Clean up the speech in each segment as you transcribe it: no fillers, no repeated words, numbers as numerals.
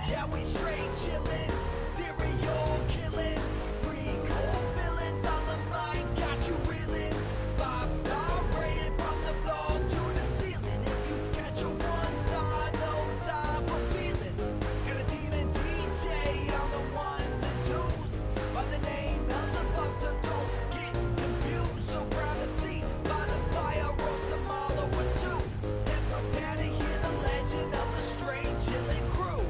Yeah, we straight chillin', serial killing, pre-cold villains on the mic, got you reeling. 5-star rated from the floor to the ceiling. If you catch a 1-star, no time for feelings. Got a demon DJ on the ones and twos by the name Beelzebub, so don't get confused. So grab a seat by the fire, roast them all over two, and prepare to hear the legend of the straight chillin' crew.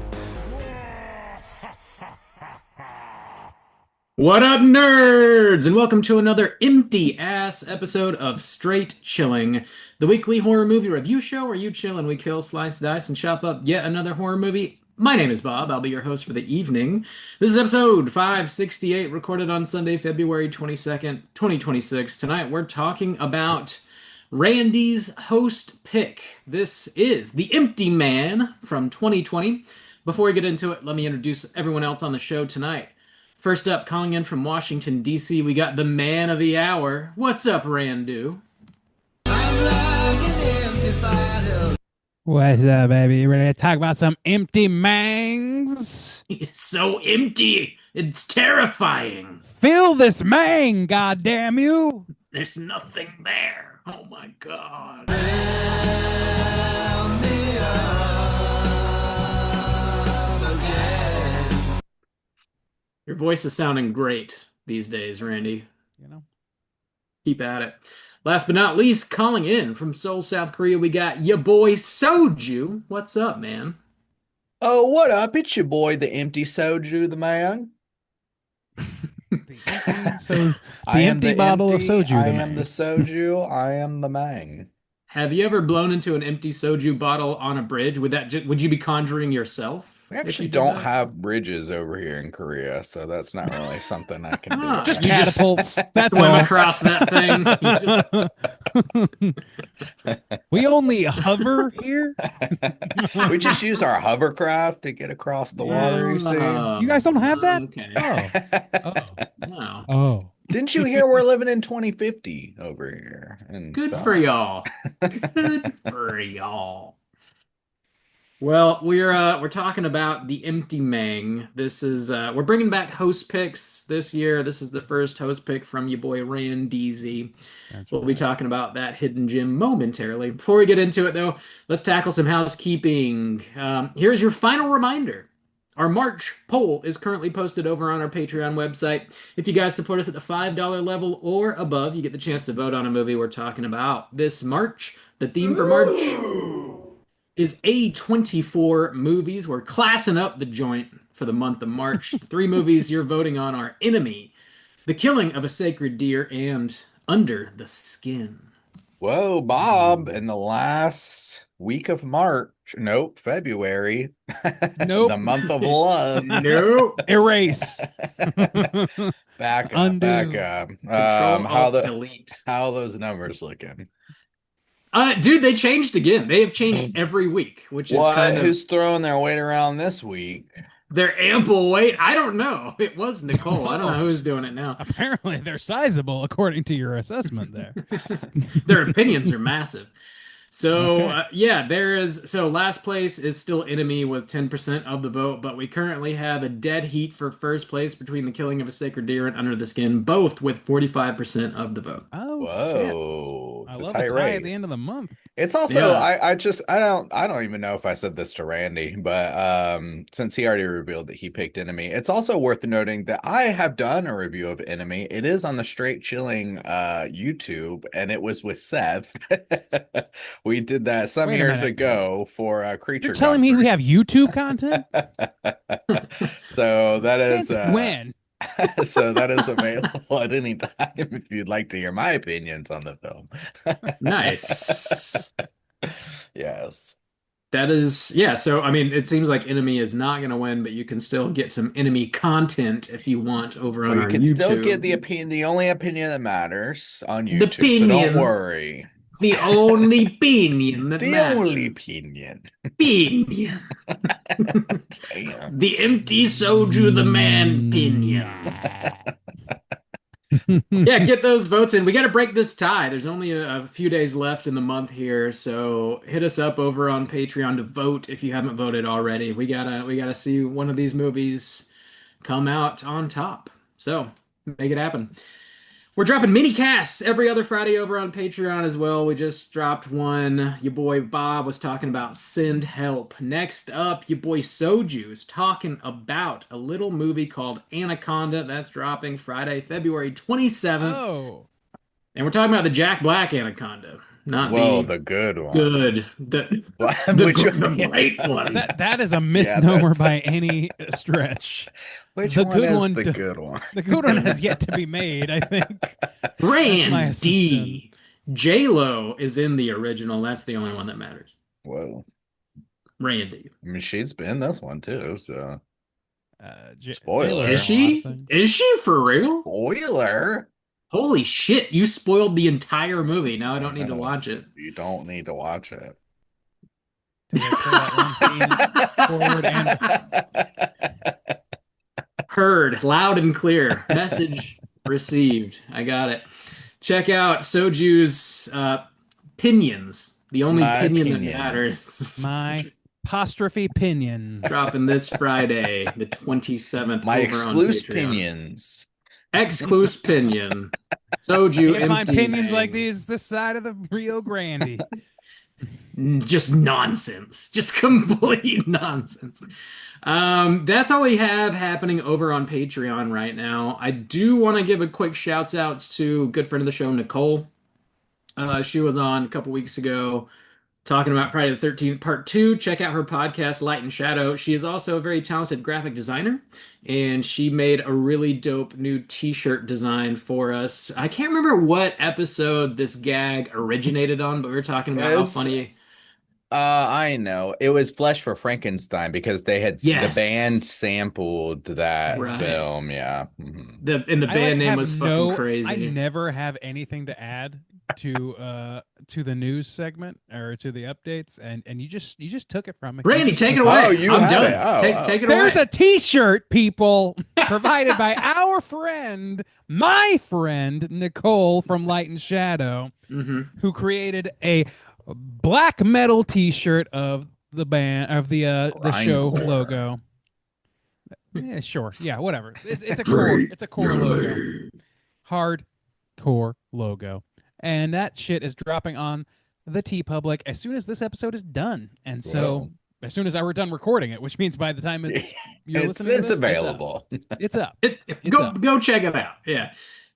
What up, nerds? And welcome to another empty-ass episode of Straight Chilling, the weekly horror movie review show where you chill and we kill, slice, dice, and chop up yet another horror movie. My name is Bob. I'll be your host for the evening. This is episode 568, recorded on Sunday, February 22nd, 2026. Tonight, we're talking about Randy's host pick. This is The Empty Man from 2020. Before we get into it, let me introduce everyone else on the show tonight. First up, calling in from Washington, D.C., we got the man of the hour. What's up, Randu? What's up, baby? You ready to talk about some empty mangs? It's so empty. It's terrifying. Fill this mang, goddamn you! There's nothing there. Oh my god. Your voice is sounding great these days, Randy. You know? Keep at it. Last but not least, calling in from Seoul, South Korea, we got your boy Soju. What's up, man? Oh, what up? It's your boy, the empty Soju, the man. The I am empty the bottle of empty, soju. I am the Soju. I am the mang. Have you ever blown into an empty soju bottle on a bridge? Would you be conjuring yourself? We if actually you did don't that? have bridges over here in Korea, so that's not really something I can do. Ah, Just You just catapults. That's Swim all. across that thing. You just- We only hover here. We just use our hovercraft to get across the water, you see. Oh, You guys don't have that? Okay. Oh. Wow. Oh. Didn't you hear we're living in 2050 over here? And Good so- for y'all. Good for y'all. Well, we're talking about The Empty Mang. This is we're bringing back host picks this year. This is the first host pick from your boy Randeezy. That's We'll be talking about that hidden gem momentarily. Before we get into it, though, let's tackle some housekeeping. Here's your final reminder. Our March poll is currently posted over on our Patreon website. If you guys support us at the $5 level or above, you get the chance to vote on a movie we're talking about this March. The theme for March is A24 movies. We're classing up the joint for the month of March. The 3 movies you're voting on are Enemy, The Killing of a Sacred Deer, and Under the Skin. Whoa, Bob, in the last week of March, February, Nope. the month of love. No. Erase. Back up, Undo. back up. Delete. How are those numbers looking? Dude, they changed again. They have changed every week, which is kind of Who's throwing their weight around this week? their ample weight. I don't know. It was Nicole. I don't know who's doing it now. Apparently, they're sizable according to your assessment there. Their opinions are massive. So, Okay. so last place is still Enemy with 10% of the vote, but we currently have a dead heat for first place between The Killing of a Sacred Deer and Under the Skin, both with 45% of the vote. Oh, Whoa, shit. it's I a love tight a tie race. at the end of the month. It's also Yeah. I don't even know if I said this to Randy, but since he already revealed that he picked Enemy, it's also worth noting that I have done a review of Enemy. It is on the Straight Chilling YouTube, and it was with Seth. We did that some Wait a years minute. ago for Creature You're telling me we have Comforts. YouTube content? So that is Since when? so that is available at any time if you'd like to hear my opinions on the film. Nice. Yes. That is, yeah. So, I mean, it seems like Enemy is not going to win, but you can still get some Enemy content if you want over on Well, you our can YouTube. still get the opinion, the only opinion that matters on The YouTube. So opinion. don't worry. The only opinion that The matters. only opinion. Opinion. Damn. The empty soju, the man opinion. Yeah, get those votes in. We got to break this tie. There's only a few days left in the month here, so hit us up over on Patreon to vote if you haven't voted already. We gotta see one of these movies come out on top. So make it happen. We're dropping mini casts every other Friday over on Patreon as well. We just dropped one. Your boy Bob was talking about Send Help. Next up, your boy Soju's talking about a little movie called Anaconda. That's dropping Friday, February 27th. Oh, And we're talking about the Jack Black Anaconda, not Whoa, the the good one. good, the Which the great one. that is a misnomer that's- by any stretch. Which the one good is one the d- good one? The good one has yet to be made, I think. my Randy. J-Lo is in the original. That's the only one that matters. Whoa. Randy. I mean, she's been in this one too, so Taylor's Spoiler. Is in a lot of she? things. Is she for real? spoiler. Holy shit, you spoiled the entire movie. Now I don't need to watch it. You don't need to watch it. Did they play that one scene forward and Heard loud and clear. Message received. I got it. Check out Soju's Pinions. The only My pinion Pinions. that matters. my apostrophe pinions? Dropping this Friday, the 27th. My over on exclusive Patreon. pinions. Exclusive pinion. Soju Can't find empty pinions like bang. these this side of the Rio Grande. Just nonsense. Just complete nonsense. That's all we have happening over on Patreon right now. I do want to give a quick shouts outs to a good friend of the show, Nicole. She was on a couple weeks ago talking about Friday the 13th Part 2. Check out her podcast, Light and Shadow. She is also a very talented graphic designer, and she made a really dope new t-shirt design for us. I can't remember what episode this gag originated on, but we were talking about how Yes. funny. I know. It was Flesh for Frankenstein because they had the Yes. band sampled that Right. film. Yeah. Mhm. The I, band name have was fucking no, crazy. I never have anything to add to the news segment or to the updates, and you just took it from me. Randy, You just- take it away. Oh, you I'm had done. it. Oh, take it There's away. a T-shirt, people, provided by our friend, my friend Nicole from Light and Shadow, Mhm. who created a black metal T-shirt of the band of the show Grindcore. logo. Yeah, sure. Yeah, whatever. It's a core logo, hardcore logo, and that shit is dropping on the TeePublic as soon as this episode is done. And so, Whoa. as soon as we're done recording it, which means by the time you're It's listening to this, available. It's up. Go up. go check it out. Yeah.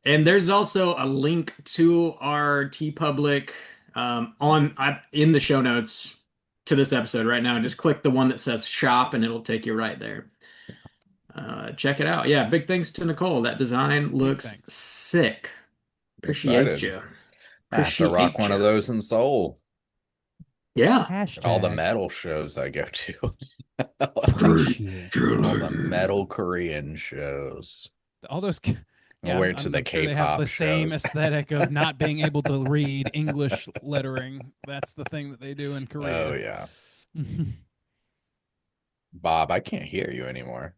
And there's also a link to our TeePublic in the show notes to this episode right now. Just click the one that says shop and it'll take you right there. Check it out. Yeah, big thanks to Nicole. That design looks thanks. sick. Appreciate Excited. you. I have to rock one of those in Seoul. Yeah. Hashtag. All the metal shows I go to. Appreciate. All the metal Korean shows. All those. I'll wear to the sure they have K-pop the same shows. aesthetic of not being able to read English lettering. That's the thing that they do in Korea. Oh yeah. Bob, I can't hear you anymore.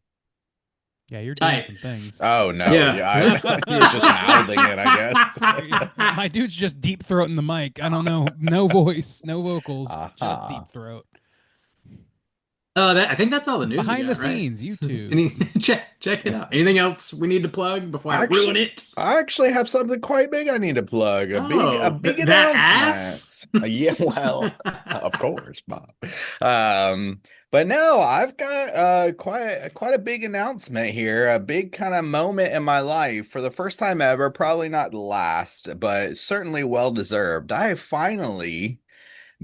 Yeah, you're doing Tight. some things. Oh no, Yeah. you were just mouthing it, I guess. My dude's just deep throating the mic. I don't know. No voice, no vocals, just Uh-huh. deep throat. I think that's all the news. we Behind the got, right? scenes, YouTube. Check it out. Anything else we need to plug before I Actually- ruin it? I actually have something quite big I need to plug. A big that announcement. Yeah, well, of course, Bob. But no, I've got quite a big announcement here, a big kind of moment in my life for the first time ever, probably not the last, but certainly well deserved. I have finally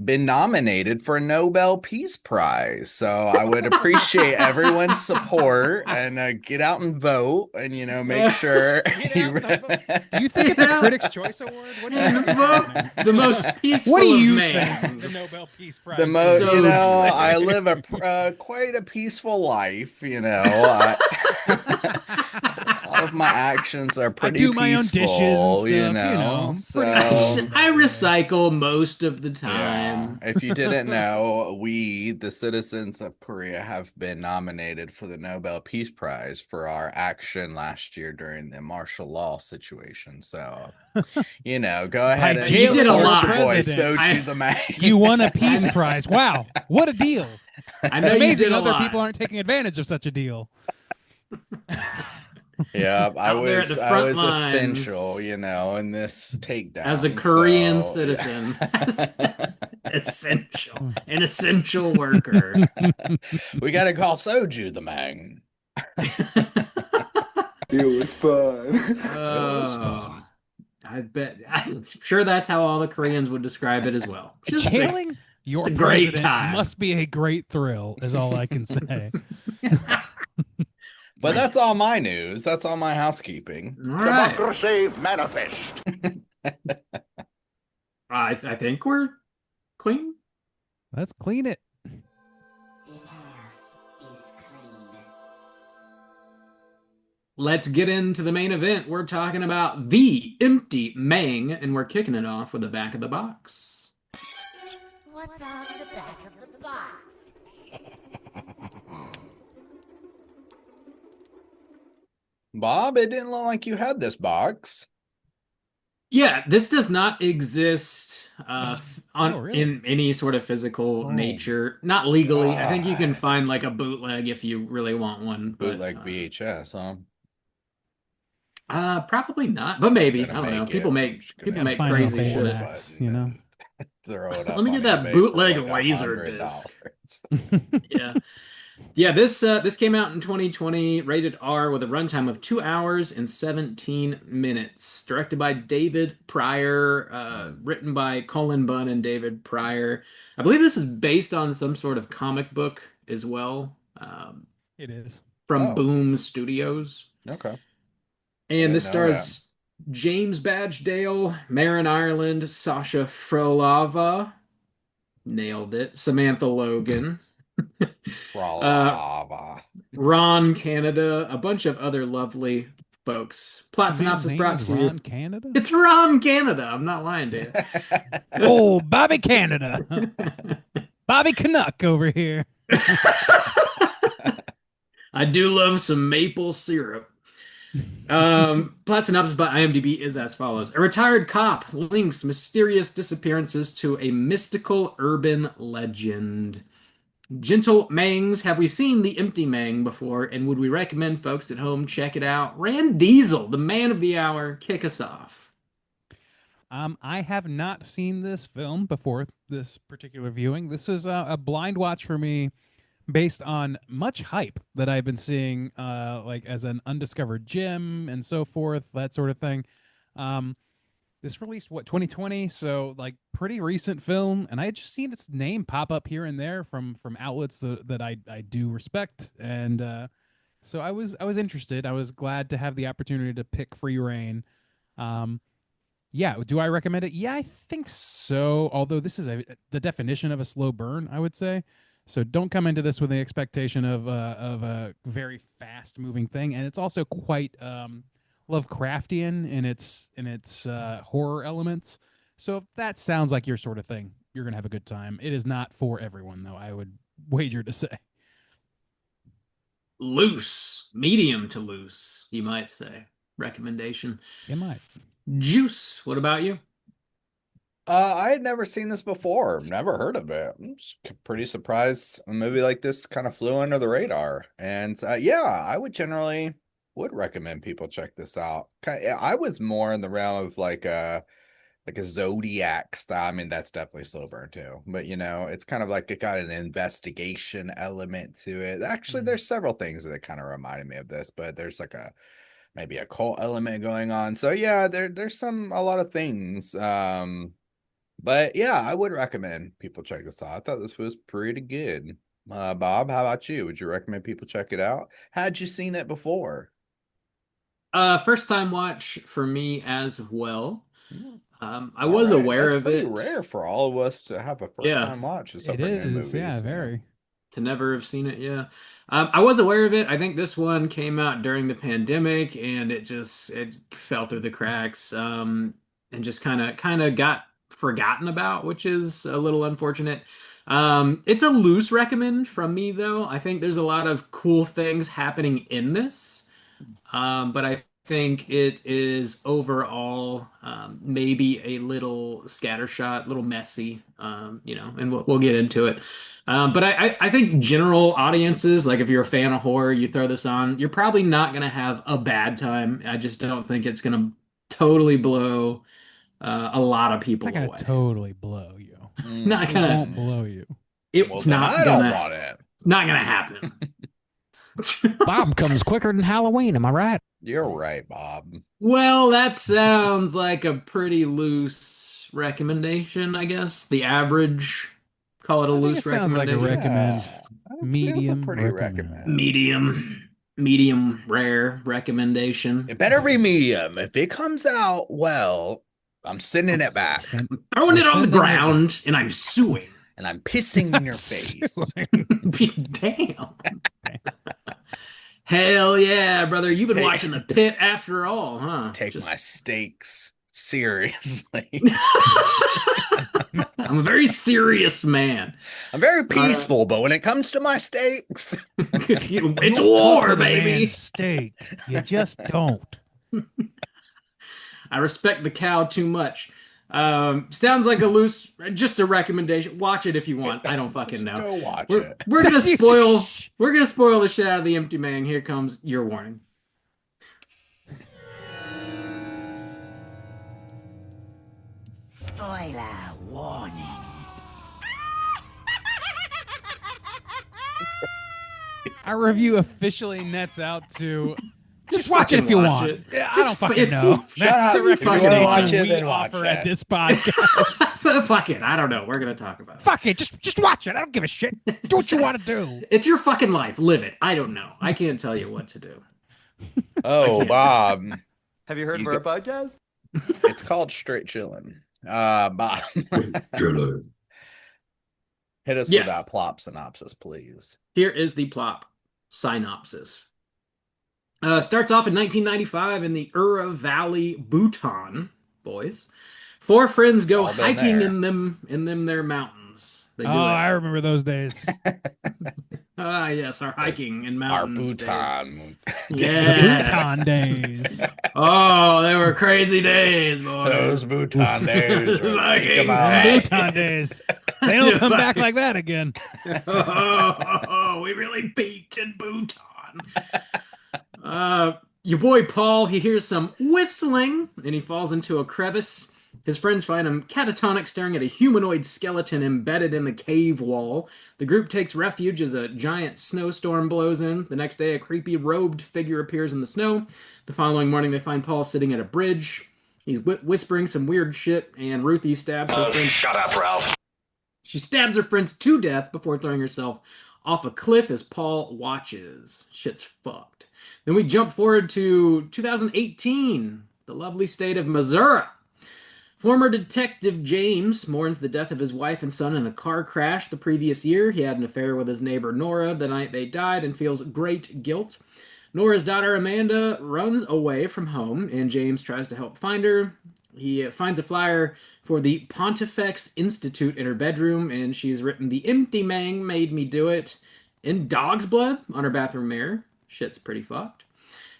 been nominated for a Nobel Peace Prize. So I would appreciate everyone's support and get out and vote and, make sure. Get out and vote. Do you think it's a Critics' Choice Award? What do you think? The most peaceful What do of you man. think the Nobel Peace Prize? The is? most, So true. I live quite a peaceful life, lot of my actions are pretty do my own dishes and peaceful, stuff, you you know, know. pretty So cool. I recycle most of the yeah, time. if you didn't know, we, the citizens of Korea, have been nominated for the Nobel Peace Prize for our action last year during the martial law situation. So, you know, go ahead By and You did a jailing our lot. support your boy president, Soju the man. you won a peace I- prize. Wow, what a deal! I It's know you amazing did a other lot. people aren't taking advantage of such a deal. Yeah, Out there at the I front was essential, lines you know, in this takedown. as a Korean So, citizen. yeah. Essential. An essential worker. We gotta call Soju the man. It was fun. It was Oh, fun. I bet. I'm sure that's how all the Koreans would describe it as well. Just a- Jailing your a great president time. must be a great thrill, is all I can say. But that's all my news. That's all my housekeeping. All right. Democracy manifest. I think we're clean. Let's clean it. This house is clean. Let's get into the main event. We're talking about The Empty Mang, and we're kicking it off with the back of the box. What's on the back of the box? Bob, it didn't look like you had this box. Yeah, this does not exist on Oh, really? in any sort of physical Oh. nature. Not legally. I think you can God. find like a bootleg if you really want one. But, Bootleg VHS, huh? probably not, but maybe. Gonna I don't know. make People it. make I'm just people gonna make find crazy out shit. Betamax, you know? Throw it up. Let me on get that eBay for bootleg like laser $100. Yeah. Yeah, this came out in 2020, rated R with a runtime of 2 hours and 17 minutes. Directed by David Pryor, written by Colin Bunn and David Pryor. I believe this is based on some sort of comic book as well, It is. from Oh. Boom Studios. Okay. And this Didn't know stars James Badgedale, Marin Ireland, Sasha Frolova, nailed it, Samantha Logan, Bralava. Ron Canada, a bunch of other lovely folks. Plot The man's synopsis name brought is to you. Ron Canada? It's Ron Canada. I'm not lying to you. Oh, Bobby Canada. Bobby Canuck over here. I do love some maple syrup. Plot synopsis by IMDb is as follows. A retired cop links mysterious disappearances to a mystical urban legend. Gentle Mangs, have we seen The Empty Mang before? And would we recommend folks at home check it out? Rand Diesel, the man of the hour, kick us off. I have not seen this film before this particular viewing. This was a blind watch for me based on much hype that I've been seeing, like as an undiscovered gem and so forth, that sort of thing. This released, 2020? So like pretty recent film, and I had just seen its name pop up here and there from outlets that I do respect, and so I was interested. I was glad to have the opportunity to pick Free Reign. Yeah, do I recommend it? Yeah, I think so. Although this is the definition of a slow burn, I would say. So don't come into this with the expectation of a very fast moving thing, and it's also quite Lovecraftian in its horror elements. So if that sounds like your sort of thing, you're gonna have a good time. It is not for everyone, though, I would wager to say. Loose, medium to loose, you might say. Recommendation. It might. Juice, what about you? I had never seen this before. Never heard of it. I'm pretty surprised a movie like this kind of flew under the radar. And yeah, I would recommend people check this out. I was more in the realm of like a Zodiac style. I mean, that's definitely slow burn too. But you know, it's kind of like it got an investigation element to it. Actually, there's several things that kind of reminded me of this, but there's like maybe a cult element going on. So yeah, there's a lot of things. But yeah, I would recommend people check this out. I thought this was pretty good. Bob, how about you? Would you recommend people check it out? Had you seen it before? First time watch for me as well. I All was right, aware that's of pretty it. rare for all of us to have a first time watch. It is, yeah, very. To never have seen it, yeah. I was aware of it. I think this one came out during the pandemic, and it fell through the cracks, and just kind of got forgotten about, which is a little unfortunate. It's a loose recommend from me, though. I think there's a lot of cool things happening in this, but I think it is overall maybe a little scattershot, a little messy, and we'll get into it. But I think general audiences, like if you're a fan of horror, you throw this on, you're probably not going to have a bad time. I just don't think it's going to totally blow a lot of people It's not away. gonna totally blow you. Not It gonna. won't blow you. It's Well, then not I don't gonna. want it. Not gonna happen. Bob comes quicker than Halloween. Am I right? You're right, Bob. Well, that sounds like a pretty loose recommendation, I guess. The average, call it a I think loose it sounds like a recommendation. recommend. Yeah, it's a Medium pretty recommend. Medium rare recommendation. It better be medium. If it comes out well, I'm sending it back Send- Throwing it on the Sending it- ground and I'm suing. and I'm pissing in your face. Damn. Hell yeah, brother. You've been Take- watching The Pit after all, huh? Take Just- my stakes seriously. I'm a very serious man. I'm very peaceful, but when it comes to my stakes, It's war, baby. Steak. You just don't. I respect the cow too much. Sounds like a loose, just a recommendation. Watch it if you want. I don't fucking just know. Go watch We're, it. we're gonna spoil. We're gonna spoil the shit out of the Empty Man. Here comes your warning. Spoiler warning. Our review officially nets out to just watch it if you fucking want. watch it. Yeah, I Just don't fu- fucking if know. you- Shut up. the If you wanna recommendation watch it, we then watch offer it. at this podcast. Fuck it. I don't know. We're gonna talk about it. Fuck it. Just watch it. I don't give a shit. Do what you want to do. It's your fucking life. Live it. I don't know. I can't tell you what to do. Oh, can't. Bob. Have you heard You of our podcast? It's called Straight Chillin'. Bob. Hit us Yes. with that plot synopsis, please. Here is the plot synopsis. Starts off in 1995 in the Ura Valley, Bhutan, boys. Four friends go All been hiking there. in them their mountains. They do Oh, it. I remember those days. Ah, yes, our hiking in Our mountains. Bhutan. days. Yeah. Bhutan days. Oh, they were crazy days, boys. Those Bhutan days. were Vikings. think about it. Bhutan days. They don't come back like that again. We really peaked in Bhutan. Your boy Paul, he hears some whistling and he falls into a crevice. His friends find him catatonic, staring at a humanoid skeleton embedded in the cave wall. The group takes refuge as a giant snowstorm blows in. The next day, a creepy robed figure appears in the snow. The following morning, they find Paul sitting at a bridge. He's whispering some weird shit, and Ruthie stabs her friend. Shut up, Ralph. She stabs her friends to death before throwing herself off a cliff as Paul watches. Shit's fucked. Then we jump forward to 2018, the lovely state of Missouri. Former Detective James mourns the death of his wife and son in a car crash the previous year. He had an affair with his neighbor Nora the night they died and feels great guilt. Nora's daughter Amanda runs away from home, and James tries to help find her. He finds a flyer for the Pontifex Institute in her bedroom, and she's written, "The empty mang made me do it," in dog's blood on her bathroom mirror. Shit's pretty fucked.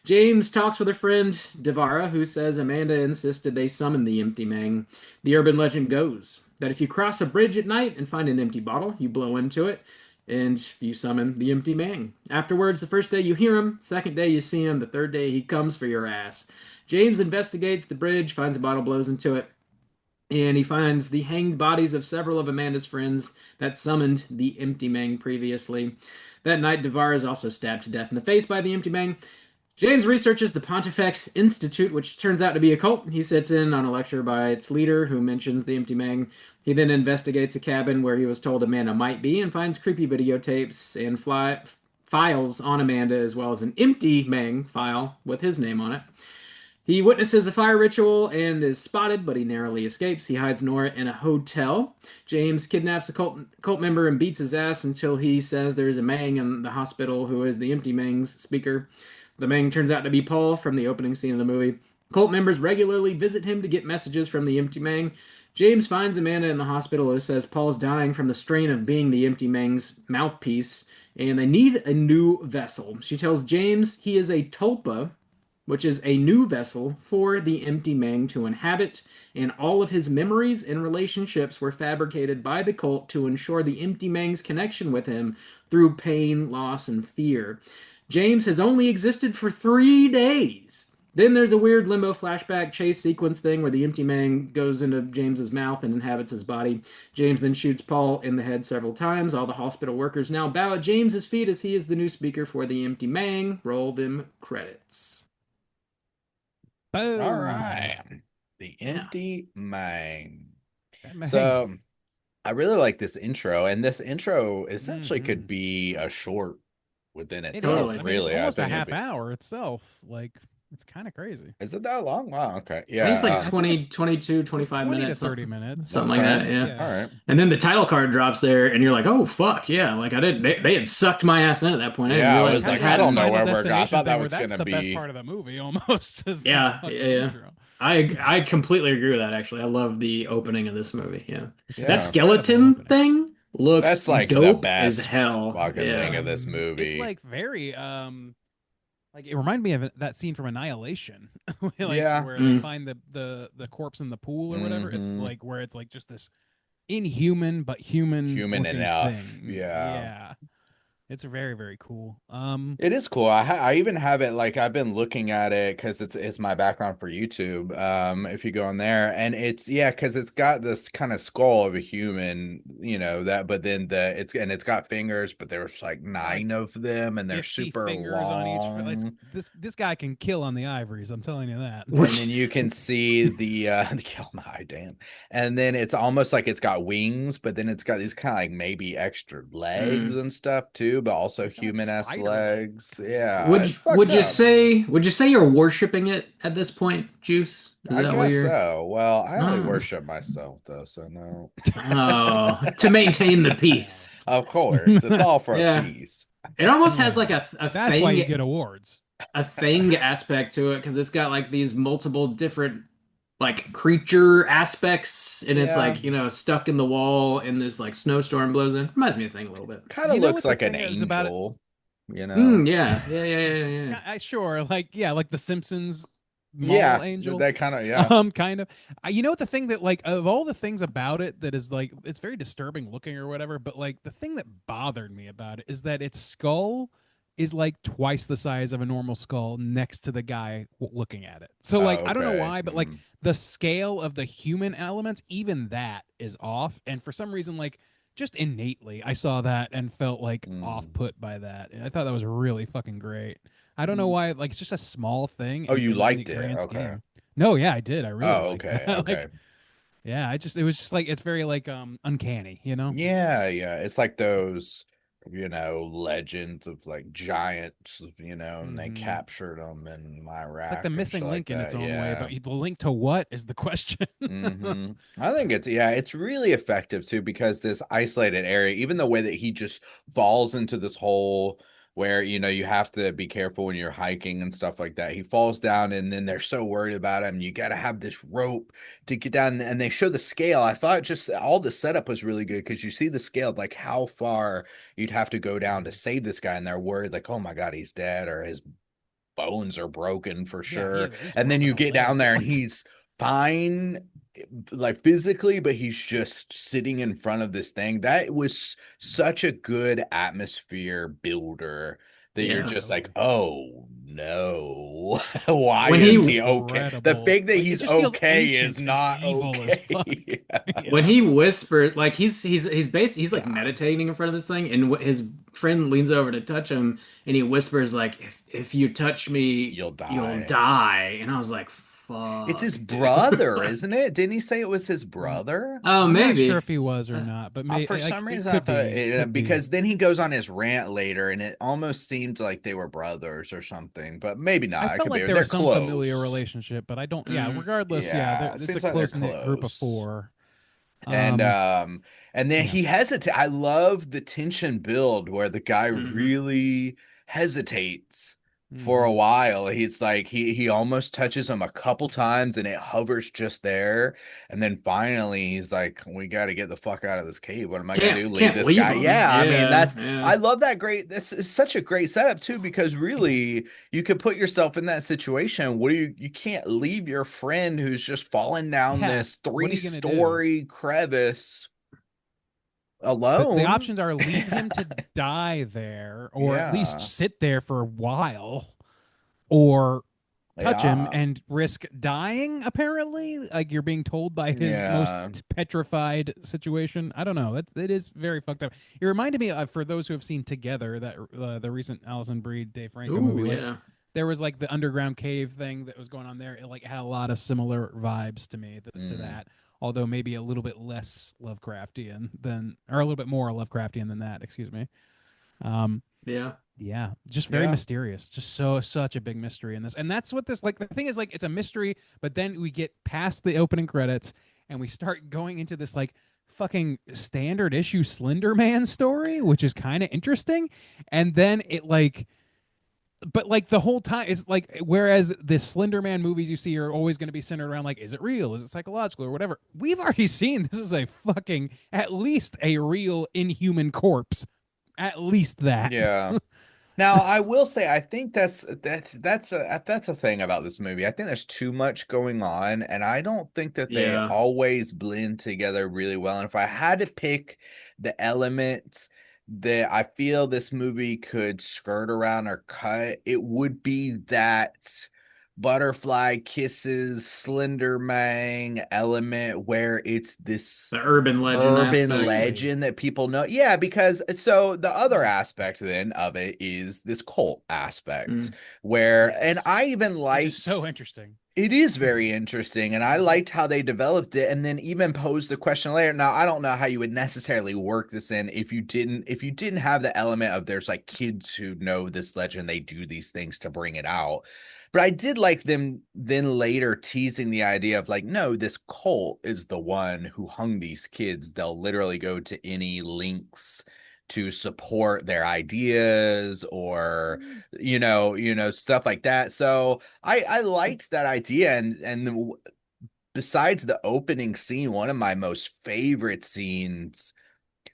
James talks with her friend Devara, who says Amanda insisted they summon the empty mang. The urban legend goes that if you cross a bridge at night and find an empty bottle, you blow into it, and you summon the empty mang. Afterwards, the first day you hear him, second day you see him, the third day he comes for your ass. James investigates the bridge, finds a bottle, blows into it, and he finds the hanged bodies of several of Amanda's friends that summoned the empty mang previously. That night, Devara is also stabbed to death in the face by the empty mang. James researches the Pontifex Institute, which turns out to be a cult. He sits in on a lecture by its leader, who mentions the empty mang. He then investigates a cabin where he was told Amanda might be, and finds creepy videotapes and files on Amanda, as well as an empty mang file with his name on it. He witnesses a fire ritual and is spotted, but he narrowly escapes. He hides Nora in a hotel. James kidnaps a cult member and beats his ass until he says there's a Mang in the hospital who is the Empty Mang's speaker. The Mang turns out to be Paul from the opening scene of the movie. Cult members regularly visit him to get messages from the Empty Mang. James finds Amanda in the hospital who says Paul's dying from the strain of being the Empty Mang's mouthpiece, and they need a new vessel. She tells James he is a tulpa, which is a new vessel for the Empty Mang to inhabit, and all of his memories and relationships were fabricated by the cult to ensure the Empty Mang's connection with him through pain, loss, and fear. James has only existed for 3 days. Then there's a weird limbo flashback chase sequence thing where the Empty Mang goes into James's mouth and inhabits his body. James then shoots Paul in the head several times. All the hospital workers now bow at James's feet as he is the new speaker for the Empty Mang. Roll them credits. Boom. All right. The Empty Mang. Mang. So I really like this intro, and this intro essentially Mhm. could be a short within It itself. Totally. is. I mean, Really, it's I almost a think it'd half be- hour itself. Like, it's kind of crazy. Is it that long? Wow. Okay. I think Yeah. it's like I think 20, it's- 22, It's 25 20 minutes. to 30 minutes. Something like that, yeah. All right. And then the title card drops there, and you're like, "Oh fuck, yeah!" Like I did, they had sucked my ass in at that point. I didn't Yeah, I realize was they like, had I don't know Final where we're going. I Destination thought that thing was where going that's to the best be. part of the movie almost. Is the Yeah, fucking yeah. intro. I completely agree with that. Actually, I love the opening of this movie. Yeah, Yeah. that skeleton Incredible thing looks That's like the dope best as hell. fucking Yeah. thing of this movie. It's like very like it reminded me of that scene from Annihilation, like, Yeah. where Mm. they find the corpse in the pool or whatever. It's Mhm. like where it's like just this inhuman but human Human looking enough, thing. yeah. It's very very cool. It is cool. I even have it like I've been looking at it because it's my background for YouTube. If you go in there, and it's because it's got this kind of skull of a human, but then it's got fingers, but there's like 9 of them, and they're 50 super fingers long. on each. This guy can kill on the ivories. I'm telling you that. And then you can see the kill on the eye, damn. And then it's almost like it's got wings, but then it's got these kind of like maybe extra legs and stuff too, but also It's got human-ass spider legs. Yeah. Would it's fucked would you up. say you're worshiping it at this point, Juice? Is I that what guess you're? so. Well, I only Oh. worship myself though, so no. Oh, to maintain the peace. Of course, it's all for Yeah. peace. It almost has like a That's thing, why you get awards. a thing aspect to it because it's got like these multiple different like creature aspects, and it's Yeah. like stuck in the wall, and this like snowstorm blows in. Reminds me of Thing a little bit. Kind of You know looks what like the an thing is about it? angel, Yeah. I sure like the Simpsons mall Yeah, angel. that kind of yeah. Kind of. You know what the thing that like of all the things about it that is like it's very disturbing looking or whatever, but like the thing that bothered me about it is that its skull is like twice the size of a normal skull next to the guy looking at it. So like I don't know Okay. why, but like Mm. the scale of the human elements, even that is off. And for some reason, like just innately, I saw that and felt like Mm. off put by that. And I thought that was really fucking great. I don't know why. Like it's just a small thing. Oh, in- you in the liked it? grand Okay. scheme. No, yeah, I did. I really. Oh, liked okay, that. Like, okay. yeah, it was just like it's very like uncanny, you know? Yeah, it's like those, legends of like giants, and they Mhm. captured them in Iraq. It's like the and missing shit link like in its that, own way, yeah. but the link to what is the question? Mhm. I think it's really effective too because this isolated area, even the way that he just falls into this hole where you have to be careful when you're hiking and stuff like that. He falls down and then they're so worried about him. You got to have this rope to get down, and they show the scale. I thought just all the setup was really good because you see the scale, like how far you'd have to go down to save this guy, and they're worried like, oh my God, he's dead or his bones are broken for sure. he's And then you broken a get down leg. there and he's fine, like physically, but he's just sitting in front of this thing. That was such a good atmosphere builder that you're Yeah. just like, oh no, why When is he- he okay? The Incredible. fact that Like, it he's just feels okay ancient is and not evil as okay. fuck. Yeah. When he whispers, like he's he's like God. meditating in front of this thing, and his friend leans over to touch him, and he whispers like, "If you touch me, You'll you'll die." die." And I was like, fuck. It's his dude. brother, isn't it? Didn't he say it was his brother? Oh, I'm maybe. not sure if he was or not, but maybe For some it reason, I could thought be. Could be. because then he goes on his rant later, and it almost seemed like they were brothers or something, but maybe not. I It felt could like be. there They're was some close. familiar relationship, but I don't. Yeah, Mhm. regardless, Yeah, it's a seems like they're close knit group of close. four. And Um, and then yeah. he hesitates. I love the tension build where the guy Mhm. really hesitates for a Mhm. while. He's like he almost touches him a couple times and it hovers just there. And then finally he's like, we got to get the fuck out of this cave. What am I gonna do? Leave Can't this leave guy? him. Yeah, I mean Yeah, I yeah. love that great. That's it's such a great setup too, because really you could put yourself in that situation. What do you can't leave your friend who's just falling down Yeah. this What are you gonna do? 3-story crevice The alone. options are leave him to die there, or at least Yeah. sit there for a while, or touch him Yeah. and risk dying. Apparently, like you're being told by his most Yeah. petrified situation. I don't know. It is very fucked up. It reminded me of, for those who have seen Together, that the recent Alison Brie, Dave Franco Ooh, movie. Like, yeah. there was like the underground cave thing that was going on there. It like had a lot of similar vibes to me to Mm. that, although maybe a little bit less Lovecraftian than, or a little bit more Lovecraftian than that. Excuse me. Yeah. Yeah, just very Yeah. mysterious. Just such a big mystery in this. And that's what this, like, the thing is, like, it's a mystery, but then we get past the opening credits and we start going into this like fucking standard issue Slender Man story, which is kind of interesting. And then it like, but like the whole time it's like, whereas the Slender Man movies you see are always going to be centered around like, is it real, is it psychological, or whatever, we've already seen this is a fucking, at least a real inhuman corpse, at least that. Yeah. Now, I will say, I think that's a thing about this movie. I think there's too much going on, and I don't think that they Yeah. always blend together really well. And if I had to pick the elements that I feel this movie could skirt around or cut, it would be that butterfly kisses Slender Man element where it's this The urban legend urban aspect. legend that people know. Yeah, because so the other aspect then of it is this cult aspect Mm. where, Yes. and I even Which liked, is so interesting. it is very interesting, and I liked how they developed it, and then even posed the question later. Now, I don't know how you would necessarily work this in if you didn't have the element of there's like kids who know this legend, they do these things to bring it out. But I did like them then later teasing the idea of like, no, this cult is the one who hung these kids. They'll literally go to any links to support their ideas or stuff like that. So I liked that idea, and besides the opening scene, one of my most favorite scenes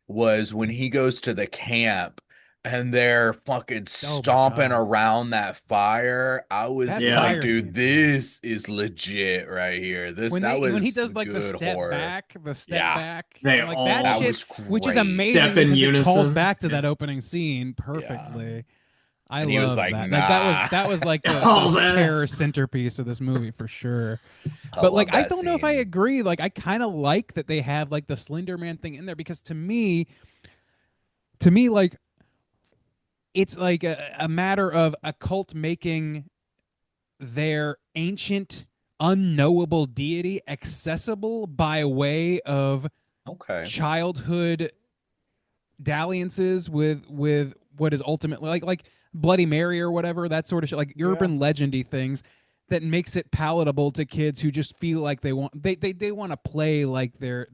was when he goes to the camp and they're fucking Oh my stomping God. around that fire. I was That Yeah. like, fire dude, scene's this is legit right here. when he does like the good step horror. back, Yeah. back, They like all- that That shit, was which is great. amazing Step in because it calls unison. back to Yeah. that opening scene perfectly. I And he was love like, that. nah. Like that was like the Hauls ass. terror centerpiece of this movie for sure. I But love like, I that don't know if I scene. agree. Like, I kind of like that they have like the Slender Man thing in there, because to me, like, it's like a matter of a cult making their ancient, unknowable deity accessible by way of Okay. childhood dalliances with what is ultimately like Bloody Mary or whatever, that sort of shit, like urban legendy things that makes it palatable to kids who just feel like they want to play like they're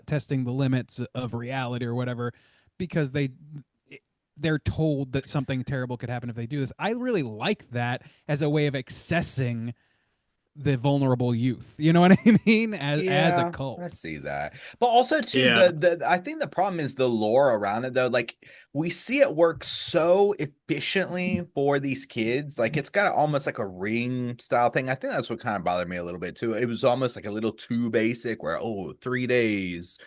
testing the limits of reality or whatever, because they're told that something terrible could happen if they do this. I really like that as a way of accessing the vulnerable youth. You know what I mean? As a Yeah, cult. I see that. But also too, Yeah. the I think the problem is the lore around it though. Like we see it work so efficiently for these kids. Like it's got almost like a Ring style thing. I think that's what kind of bothered me a little bit too. It was almost like a little too basic where 3 days.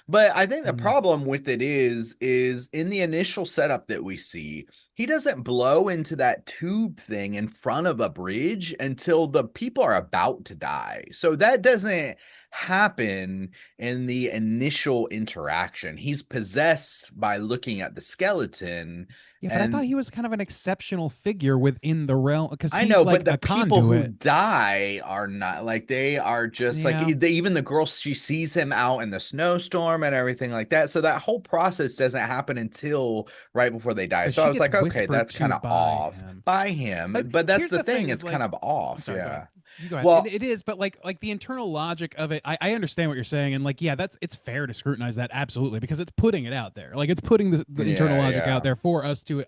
But I think the Mm. problem with it is in the initial setup that we see, he doesn't blow into that tube thing in front of a bridge until the people are about to die. So that doesn't happen in the initial interaction. He's possessed by looking at the skeleton. Yeah, but I thought And he was kind of an exceptional figure within the realm because I he's know, but like the a people who conduit. die are not like, they are just like, Yeah. even the girl, she sees him out in the snowstorm and everything like that. So that whole process doesn't happen until right before they die. But So I she was gets like, okay, whispered that's kind to of by off him. by him. But But that's here's the the thing, thing: it's is kind like, of I'm off. sorry, go ahead. Yeah. You go ahead. Well, It is, but like the internal logic of it, I understand what you're saying, and like, yeah, it's fair to scrutinize that absolutely because it's putting it out there, like it's putting the internal yeah, logic out yeah. there for us to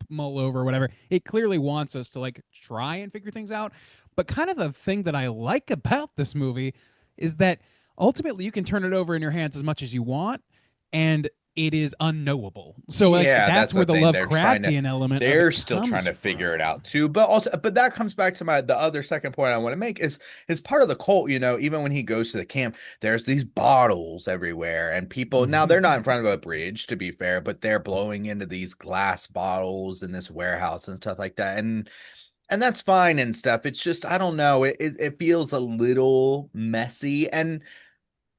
mull over or whatever. It clearly wants us to like try and figure things out, but kind of the thing that I like about this movie is that ultimately you can turn it over in your hands as much as you want, and it is unknowable. So like Yeah, that's that's the where the thing. Lovecraftian element of They're it still trying comes to figure it from. out too. But also, but that comes back to the other second point I want to make is part of the cult, even when he goes to the camp, there's these bottles everywhere, and people, now they're not in front of a bridge, to be fair, but they're blowing into these glass bottles in this warehouse and stuff like that. And that's fine and stuff. It's just, I don't know, it feels a little messy. And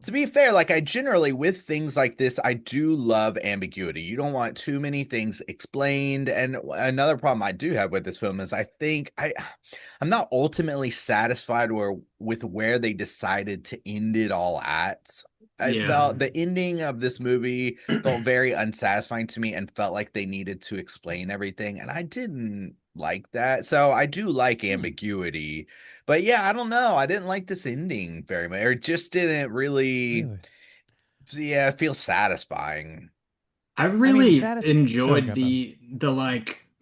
to be fair, like, I generally, with things like this, I do love ambiguity. You don't want too many things explained. And another problem I do have with this film is I think I'm not ultimately satisfied with where they decided to end it all at. I Yeah. felt the ending of this movie felt very unsatisfying to me and felt like they needed to explain everything. And I didn't like that. So I do like Hmm. ambiguity. But yeah, I don't know. I didn't like this ending very much. Or it just didn't really, Really? yeah, feel satisfying. I I mean, really sorry, enjoyed go ahead.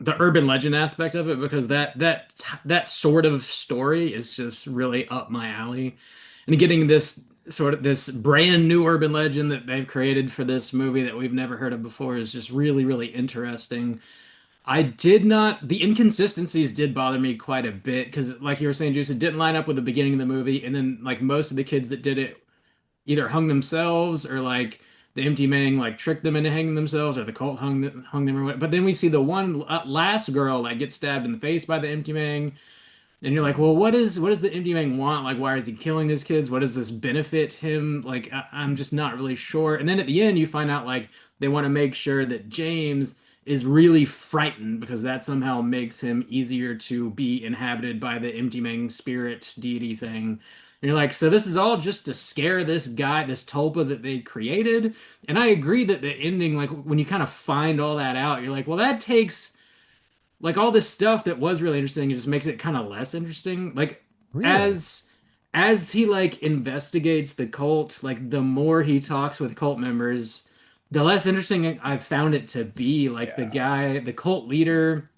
the urban legend aspect of it because that sort of story is just really up my alley. And getting this brand new urban legend that they've created for this movie that we've never heard of before is just really, really interesting. I did not, the inconsistencies did bother me quite a bit because, like you were saying, Juice, it didn't line up with the beginning of the movie, and then like most of the kids that did it either hung themselves or like the empty Mang like tricked them into hanging themselves or the cult hung them or what. But then we see the one last girl like get stabbed in the face by the empty Mang, and you're like, well, what does the empty Mang want? Like, why is he killing his kids? What does this benefit him? Like, I'm just not really sure. And then at the end, you find out like they want to make sure that James is really frightened because that somehow makes him easier to be inhabited by the empty Mang spirit deity thing. And you're like, so this is all just to scare this guy, this Tulpa that they created. And I agree that the ending, like when you kind of find all that out, you're like, well, that takes like all this stuff that was really interesting, it just makes it kind of less interesting. Like Really? as as he like investigates the cult, like the more he talks with cult members, the less interesting I've found it to be. Like the Yeah. guy, the cult leader,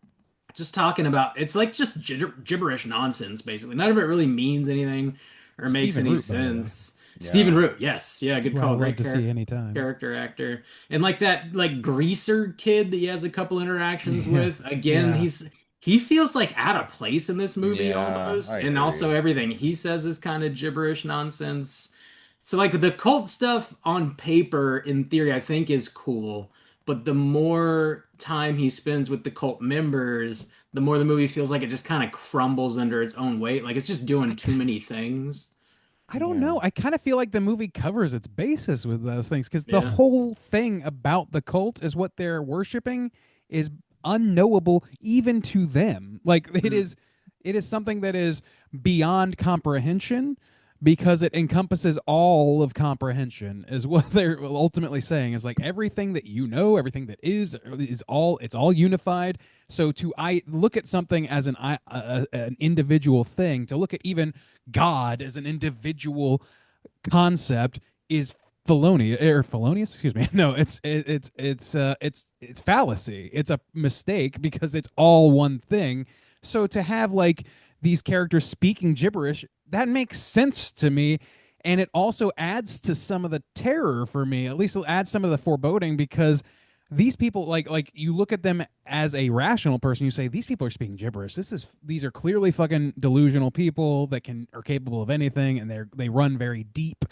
just talking about it's like just gibberish nonsense basically. None of it really means anything or makes Stephen any Root, by the way. sense. Stephen Yeah. Root, yes, yeah, good Who I call, love great to see anytime. character actor. And like that like greaser kid that he has a couple interactions Yeah. with, again, Yeah. he feels like out of place in this movie Yeah, almost. I And also agree. everything he says is kind of gibberish nonsense. So like the cult stuff on paper, in theory, I think is cool, but the more time he spends with the cult members, the more the movie feels like it just kind of crumbles under its own weight. Like it's just I doing too ki- many things. I don't Yeah. know. I kind of feel like the movie covers its basis with those things because the Yeah. whole thing about the cult is what they're worshiping is unknowable even to them. Like Mm. it is something that is beyond comprehension because it encompasses all of comprehension is what they're ultimately saying is like everything that you know, everything that is all it's all unified. So to I look at something as an individual thing, to look at even God as an individual concept is felonious. Excuse me. No, it's fallacy. It's a mistake because it's all one thing. So to have like these characters speaking gibberish, that makes sense to me. And it also adds to some of the terror for me. At least it'll add some of the foreboding because these people like you look at them as a rational person, you say these people are speaking gibberish. These are clearly fucking delusional people that are capable of anything, and they run very deep.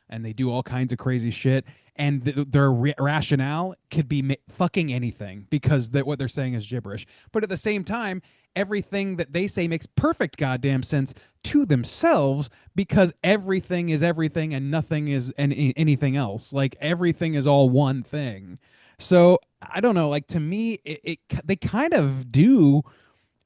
and they do all kinds of crazy shit. And their rationale could be fucking anything because what they're saying is gibberish. But at the same time, everything that they say makes perfect goddamn sense to themselves because everything is everything and nothing is anything else. Like everything is all one thing. So I don't know. Like to me, they kind of do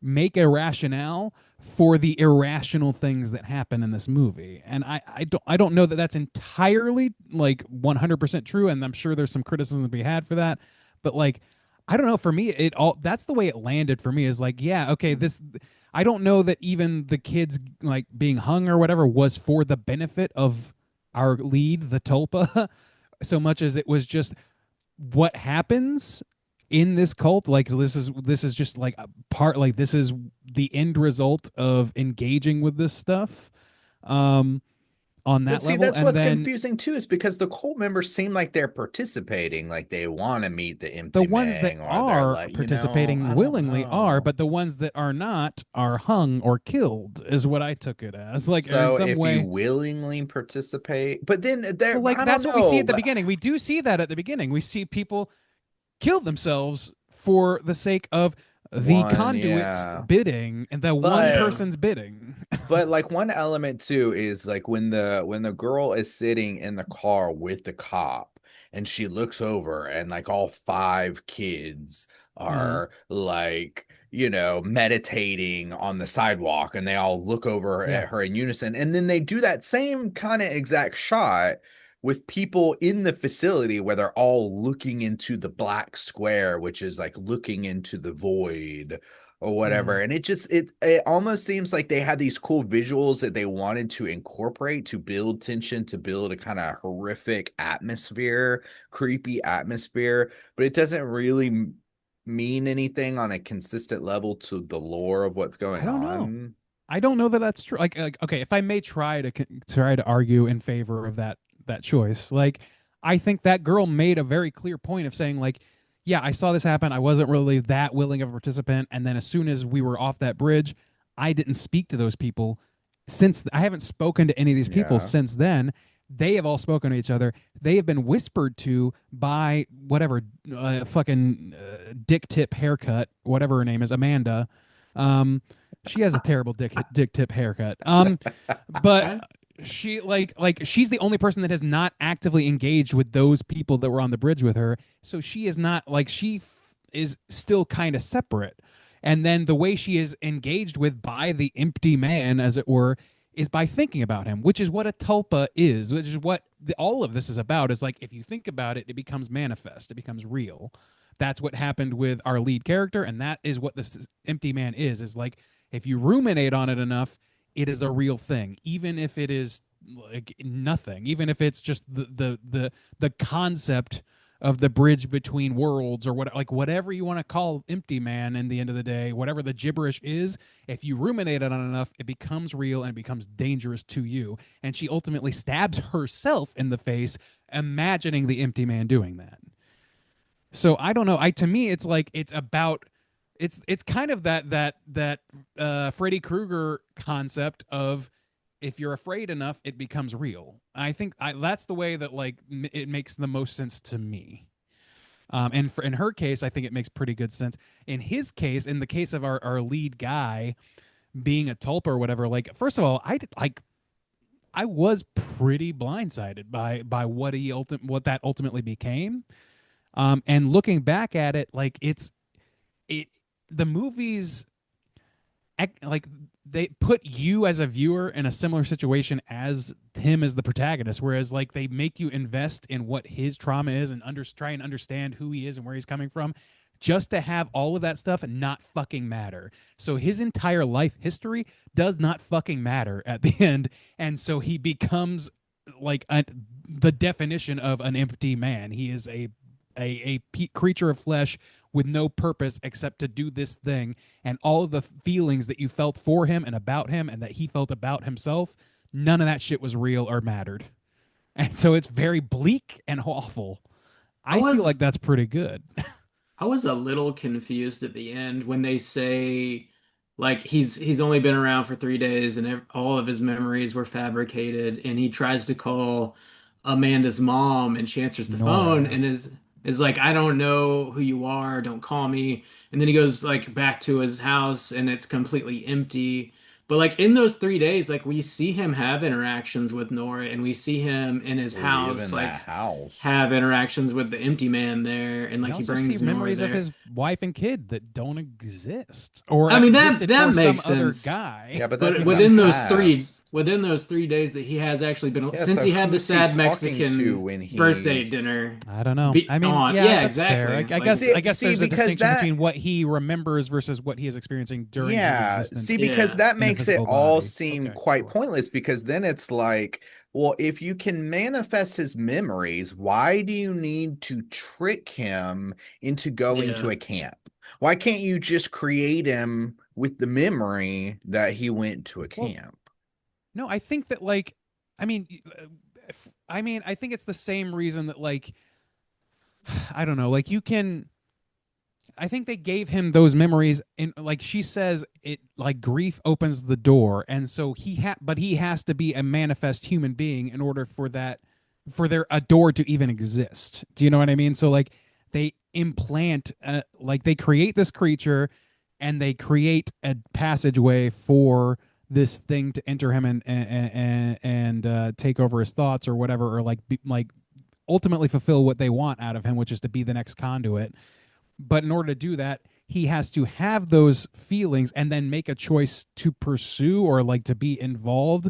make a rationale for the irrational things that happen in this movie. And I don't know that that's entirely like 100% true, and I'm sure there's some criticism to be had for that. But like I don't know, for me it all that's the way it landed for me is like, yeah, okay, this I don't know that even the kids like being hung or whatever was for the benefit of our lead, the Tulpa, so much as it was just what happens in this cult. Like this is just like a part, like this is the end result of engaging with this stuff um on But that see, level. that's And what's then confusing too, is because the cult members seem like they're participating, like they want to meet the the empty ones that man, or they're are like, participating I don't willingly are, know. but the ones that are not are hung or killed is what I took it as, like, or in So some if you way. willingly participate, but then there, Well, like I don't that's what we see know, at the but beginning. We do see that at the beginning. We see people kill themselves for the sake of the one, conduit's yeah. bidding and the one But Yeah. person's bidding. like one element too is like when the girl is sitting in the car with the cop and she looks over and like all five kids Mhm. are like, you know, meditating on the sidewalk, and they all look over Yeah. at her in unison, and then they do that same kind of exact shot with people in the facility where they're all looking into the black square, which is like looking into the void or whatever. Mhm. And it almost seems like they had these cool visuals that they wanted to incorporate to build tension, to build a kind of horrific atmosphere, creepy atmosphere, but it doesn't really mean anything on a consistent level to the lore of what's I going don't know. on. I don't know that that's true. Like okay, if I may try to argue in favor of that choice, like I think that girl made a very clear point of saying like, yeah, I saw this happen. I wasn't really that willing of a participant, and then as soon as we were off that bridge, I didn't speak to those people. Since I haven't spoken to any of these people Yeah. since then, they have all spoken to each other. They have been whispered to by whatever fucking dick tip haircut, whatever her name is, Amanda. Um, she has a terrible dick tip haircut. But Okay. she she's the only person that has not actively engaged with those people that were on the bridge with her. So she is not like is still kind of separate. And then the way she is engaged with by the empty man, as it were, is by thinking about him, which is what a tulpa is, which is what all of this is about. Is like if you think about it, it becomes manifest, it becomes real. That's what happened with our lead character, and that is what this empty man is. Is like if you ruminate on it enough, it is a real thing, even if it is like nothing, even if it's just the concept of the bridge between worlds or what, like whatever you want to call empty man. In the end of the day, whatever the gibberish is, if you ruminate on it enough, it becomes real and it becomes dangerous to you. And she ultimately stabs herself in the face, imagining the empty man doing that. So I don't know. I to me, it's like it's about it's kind of that Freddy Krueger concept of if you're afraid enough, it becomes real. I think that's the way that like it makes the most sense to me. And in her case, I think it makes pretty good sense. In his case, in the case of our lead guy being a tulpa or whatever, like first of all, I was pretty blindsided by what that ultimately became. And looking back at it, like it the movies like they put you as a viewer in a similar situation as him as the protagonist, whereas like they make you invest in what his trauma is and try and understand who he is and where he's coming from, just to have all of that stuff not fucking matter. So his entire life history does not fucking matter at the end, and so he becomes like the definition of an empty man. He is a creature of flesh with no purpose except to do this thing, and all of the feelings that you felt for him and about him and that he felt about himself, none of that shit was real or mattered. And so it's very bleak and awful. I I feel was like that's pretty good. I was a little confused at the end when they say like he's only been around for 3 days and all of his memories were fabricated, and he tries to call Amanda's mom, and she answers the phone Nora. and is like, I don't know who you are, don't call me. And then he goes like back to his house and it's completely empty. But like in those 3 days, like we see him have interactions with Nora and we see him in his Live house, in that like house. have interactions with the empty man there, and We like he also see brings Nora memories of there. his wife and kid that don't exist or I mean that existed that for some makes other sense. guy. Yeah, but that's But in the past. within those 3 days that he has actually been, Yeah, since so he had the who's he sad talking to Mexican when birthday he's dinner I don't know. be I mean, on, yeah, yeah, that's fair. exactly. I Like, guess I guess see there's a because distinction that between what he remembers versus what he is experiencing during his yeah, existence see because yeah, that in the makes it physical all body. seem Okay, quite sure. pointless because then it's like, well, if you can manifest his memories, why do you need to trick him into going to yeah. a camp? Why can't you just create him with the memory that he went to a Well, camp? no, I think that like, I mean, I mean, I think it's the same reason that like, I don't know, like you can. I think they gave him those memories in like she says it like grief opens the door and so but he has to be a manifest human being in order for that for their a door to even exist. Do you know what I mean? So like they implant like they create this creature and they create a passageway for this thing to enter him and take over his thoughts or whatever or like ultimately fulfill what they want out of him, which is to be the next conduit. But in order to do that, he has to have those feelings and then make a choice to pursue or like to be involved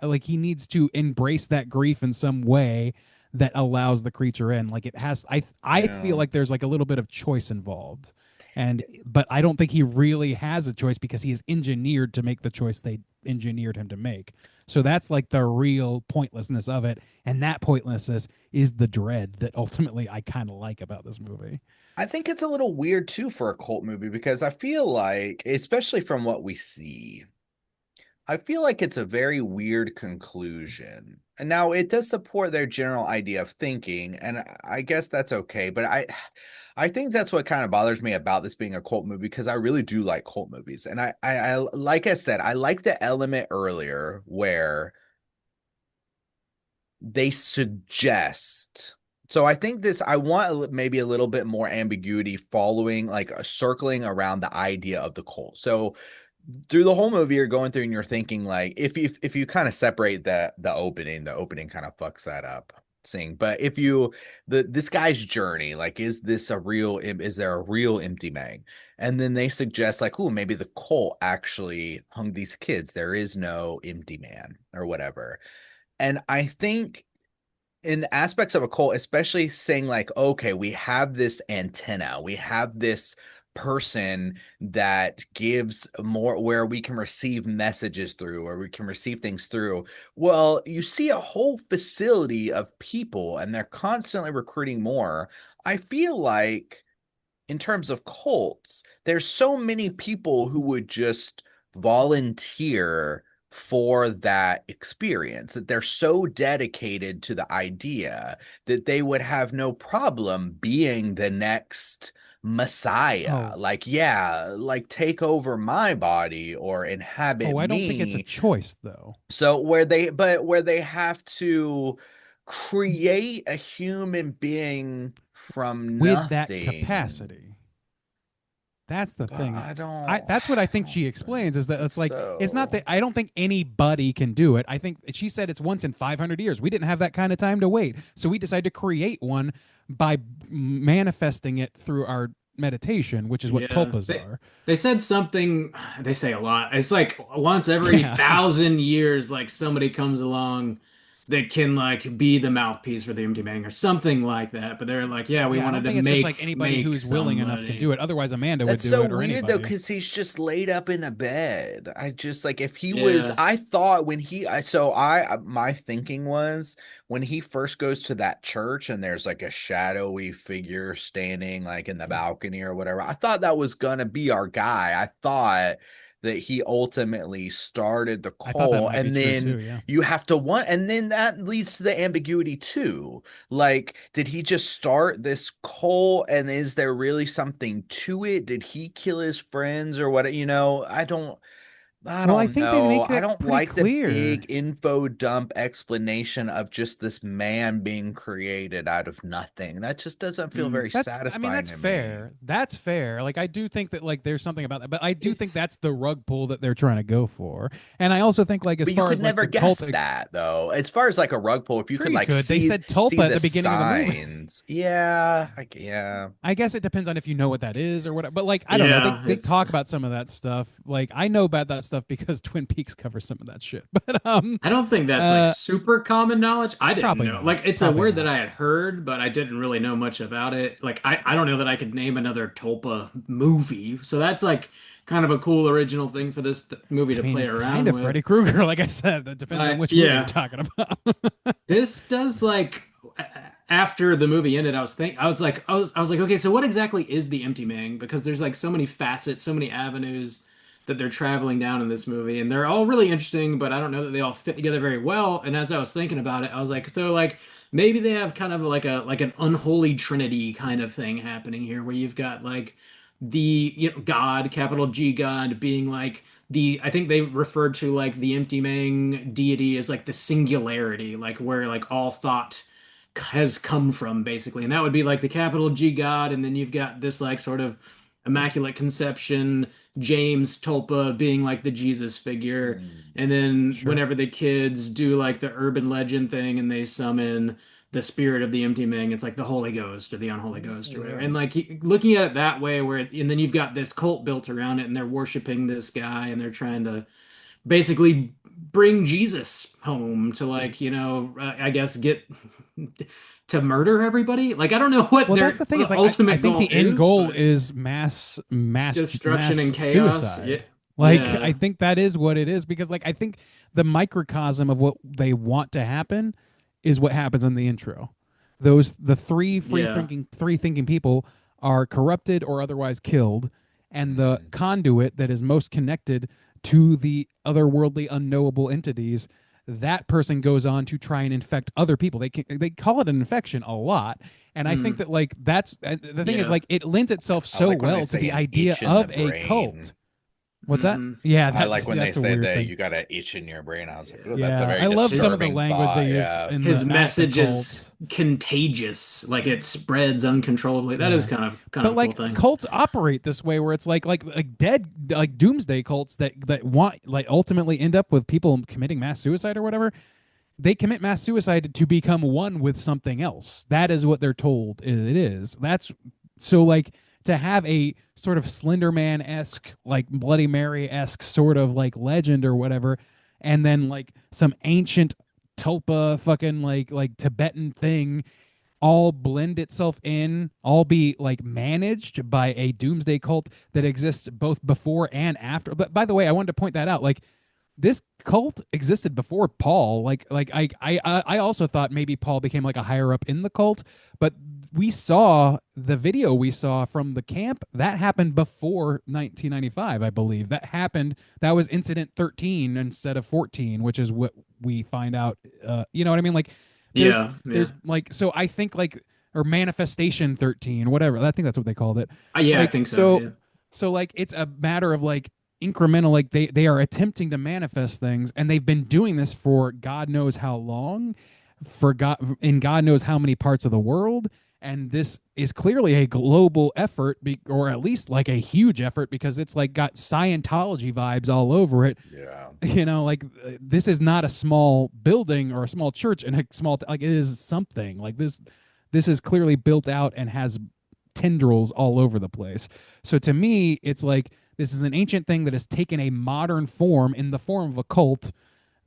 like he needs to embrace that grief in some way that allows the creature in. Like it has I feel Yeah. like there's like a little bit of choice involved. And but I don't think he really has a choice because he is engineered to make the choice they engineered him to make. So that's like the real pointlessness of it. And that pointlessness is the dread that ultimately I kind of like about this movie. I think it's a little weird too for a cult movie because I feel like, especially from what we see, I feel like it's a very weird conclusion. And now it does support their general idea of thinking, and I guess that's okay. But I think that's what kind of bothers me about this being a cult movie because I really do like cult movies, and I like I said, I like the element earlier where they suggest. So I think this, I want maybe a little bit more ambiguity following, like circling around the idea of the cult. So through the whole movie, you're going through and you're thinking like, if you kind of separate the opening kind of fucks that up. Seeing, but if you this guy's journey, like, is there a real empty man? And then they suggest like, oh, maybe the cult actually hung these kids. There is no empty man or whatever. And I think in the aspects of a cult, especially saying like, okay, we have this antenna, we have this person that gives more where we can receive messages through or we can receive things through. Well, you see a whole facility of people and they're constantly recruiting more. I feel like in terms of cults, there's so many people who would just volunteer for that experience, that they're so dedicated to the idea that they would have no problem being the next messiah. Oh, Like, yeah, like take over my body or inhabit Oh, I don't think it's a me. choice though. So where they have to create a human being from With that nothing. capacity. That's the But thing. I I don't that's what I I think don't she think explains is that that's it's like it's not that so. I don't think anybody can do it. I think she said it's once in 500 years. We didn't have that kind of time to wait. So we decided to create one by manifesting it through our meditation, which is what Yeah, tulpas are. they said something. They say a lot. It's like once every Yeah. 1,000 years, like somebody comes along that can like be the mouthpiece for the empty bang or something like that. But they're like, yeah, we Yeah, I wanted don't to think it's just like anybody make who's willing enough can do somebody. it. Otherwise Amanda would That's do so it or weird though, anybody. because he's just laid up in a bed. I just like if he was, Yeah, I thought when he, I so I my thinking was when he first goes to that church and there's like a shadowy figure standing like in the balcony or whatever. I thought that was gonna be our guy. I thought that he ultimately started the I thought that cult, might be and true too, then yeah. you have to want, and then that leads to the ambiguity too. Like, did he just start this cult and is there really something to it? Did he kill his friends or what? I don't. I Well, I don't think they know. make I that don't pretty like the clear. big info dump explanation of just this man being created out of nothing. That just doesn't feel very I mean, satisfying that's to me. fair. That's fair. Like, I do think that like there's something about that, but I do think It's that's the rug pull that they're trying to go for. And I also think like as But you far could as like never the cult, guess that though. As far as like a rug pull, if you sure could you like could. They said see tulpa at the the beginning of the movie. signs. Yeah, yeah. I guess it depends on if you know what that is or whatever. But like, I don't know. yeah, They it's talk about some of that stuff. Like, I know about that stuff because Twin Peaks covers some of that shit. But I don't think that's like uh, super common knowledge. I didn't probably know. not. Like it's a Probably word that not. I had heard, but I didn't really know much about it. Like I don't know that I could name another Tulpa movie. So that's like kind of a cool original thing for this movie I to play mean, kind around of with. Freddy Krueger. Like I said, it depends on which movie you're Yeah. talking about. This does like after the movie ended, I was like, okay, so what exactly is the Empty Man? Because there's like so many facets, so many avenues that they're traveling down in this movie, and they're all really interesting, but I don't know that they all fit together very well. And as I was thinking about it, I was like, so like maybe they have kind of like an unholy trinity kind of thing happening here, where you've got like the God, capital G God, being like the I think they referred to like the empty Mang deity as like the singularity, like where like all thought has come from basically. And that would be like the capital G God, and then you've got this like sort of immaculate conception James Tulpa being like the Jesus figure. Mm. And then Sure. whenever the kids do like the urban legend thing and they summon the spirit of the empty Ming, it's like the Holy Ghost or the unholy ghost or whatever. Yeah. And like looking at it that way, and then you've got this cult built around it, and they're worshiping this guy, and they're trying to basically bring Jesus home to like I guess get to murder everybody. Like I don't know what Well, their that's the thing is like I ultimate think goal the end is, goal but is mass destruction and chaos. Yeah, suicide. Like I yeah, think that is what it is because like I think the microcosm of what they want to happen is what happens in the intro. The yeah. three thinking people are corrupted or otherwise killed, and the Mm. conduit that is most connected to the otherworldly unknowable entities, that person goes on to try and infect other people. They call it an infection a lot, and I think Mm, that like that's the thing is yeah. like it lends itself I so like when they well to say the an idea itch in the of a brain. cult. What's that? Hmm. Yeah, I like when they that's a say weird that thing. you got an itch in your brain. I was like, oh, that's a Yeah, very I love some of the disturbing language they thought. use Yeah. in His the at the message is cult. contagious, like it spreads uncontrollably. That is Yeah. kind But of a cool like thing. cults operate this way where it's like dead like doomsday cults that want like ultimately end up with people committing mass suicide or whatever. They commit mass suicide to become one with something else. That is what they're told it is. That's so like to have a sort of Slender Man esque, like Bloody Mary esque sort of like legend or whatever, and then like some ancient tulpa fucking like Tibetan thing all blend itself in, all be like managed by a doomsday cult that exists both before and after. But by the way, I wanted to point that out. Like this cult existed before Paul. I also thought maybe Paul became like a higher up in the cult, but we saw the video we saw from the camp that happened before 1995, I believe. That happened. That was incident 13 instead of 14, which is what we find out. You know what I mean? Like there's Yeah, yeah. there's like so I think like or manifestation 13 whatever. I think that's what they called it. Yeah, I Like think so. so Yeah. so like it's a matter of like incremental like they are attempting to manifest things and they've been doing this for God knows how long for God in God knows how many parts of the world, and this is clearly a global effort or at least like a huge effort because it's like got Scientology vibes all over it. Yeah. You know, like this is not a small building or a small church and a small like it is something like this is clearly built out and has tendrils all over the place. So to me, it's like this is an ancient thing that has taken a modern form in the form of a cult.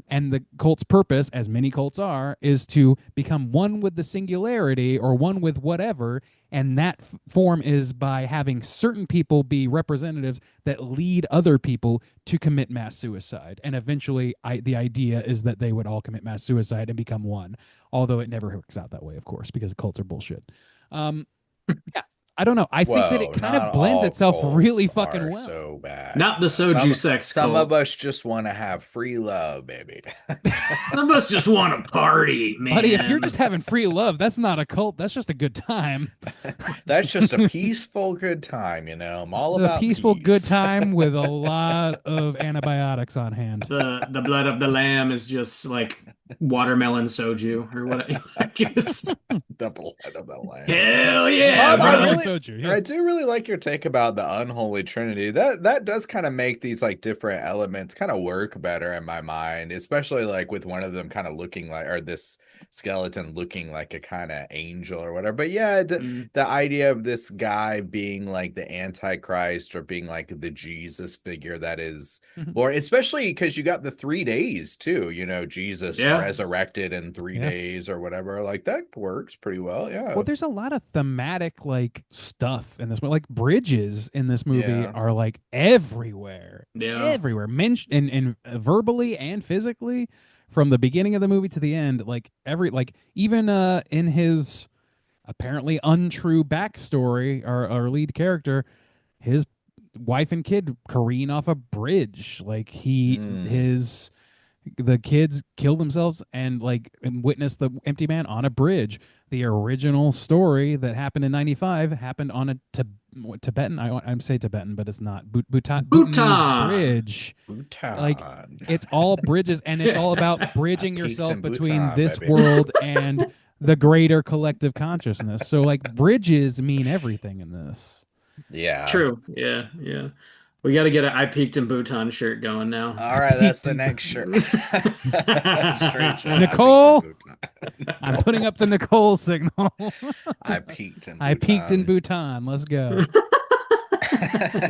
And the cult's purpose, as many cults are, is to become one with the singularity or one with whatever. And that form is by having certain people be representatives that lead other people to commit mass suicide. And eventually, the idea is that they would all commit mass suicide and become one. Although it never works out that way, of course, because cults are bullshit. Um, yeah, I don't know. I think that it Whoa, kind of not blends all itself cults really fucking are well. so bad. Not the soju Some, sex some cult. of us just want to have free love, baby. Some of us just want to party, man. Buddy, if you're just having free love, that's not a cult. That's just a good time. That's just a peaceful good time, you know. I'm all It's a about peaceful peace. good time with a lot of antibiotics on hand. The blood of the lamb is just like watermelon soju or what? Like it's, The blood of the lamb. hell yeah, I bro. really- Soju, yeah. I do really like your take about the unholy trinity. That does kind of make these like different elements kind of work better in my mind, especially like with one of them kind of looking like, or this skeleton looking like a kind of angel or whatever. But yeah, Mm. the idea of this guy being like the Antichrist or being like the Jesus figure that is, Mhm. or especially because you got the 3 days too, you know, Jesus Yeah. resurrected in 3 Yeah. days or whatever. Like that works pretty well. Yeah. Well, there's a lot of thematic like stuff in this, like bridges in this movie Yeah. are like everywhere, Yeah. everywhere, mentioned and verbally and physically, from the beginning of the movie to the end. Like even in his apparently untrue backstory, our lead character, his wife and kid careen off a bridge. Like Mm. the kids killed themselves and witnessed the empty man on a bridge. The original story that happened in '95 happened on a Tibetan. I'm say Tibetan, but it's not Bhutanese Bhutan. bridge. Bhutan. Like, It's all bridges, and it's all about bridging I peaked yourself in between Bhutan, this baby. world and the greater collective consciousness. So like bridges mean everything in this. Yeah. True. Yeah. Yeah. We got to get a I Peaked in Bhutan shirt going now. All right, that's the peaked in- next shirt. Straight shot. Nicole! I peaked in Bhutan. I'm putting up the Nicole signal. I peaked in Bhutan. I peaked in Bhutan. Let's go.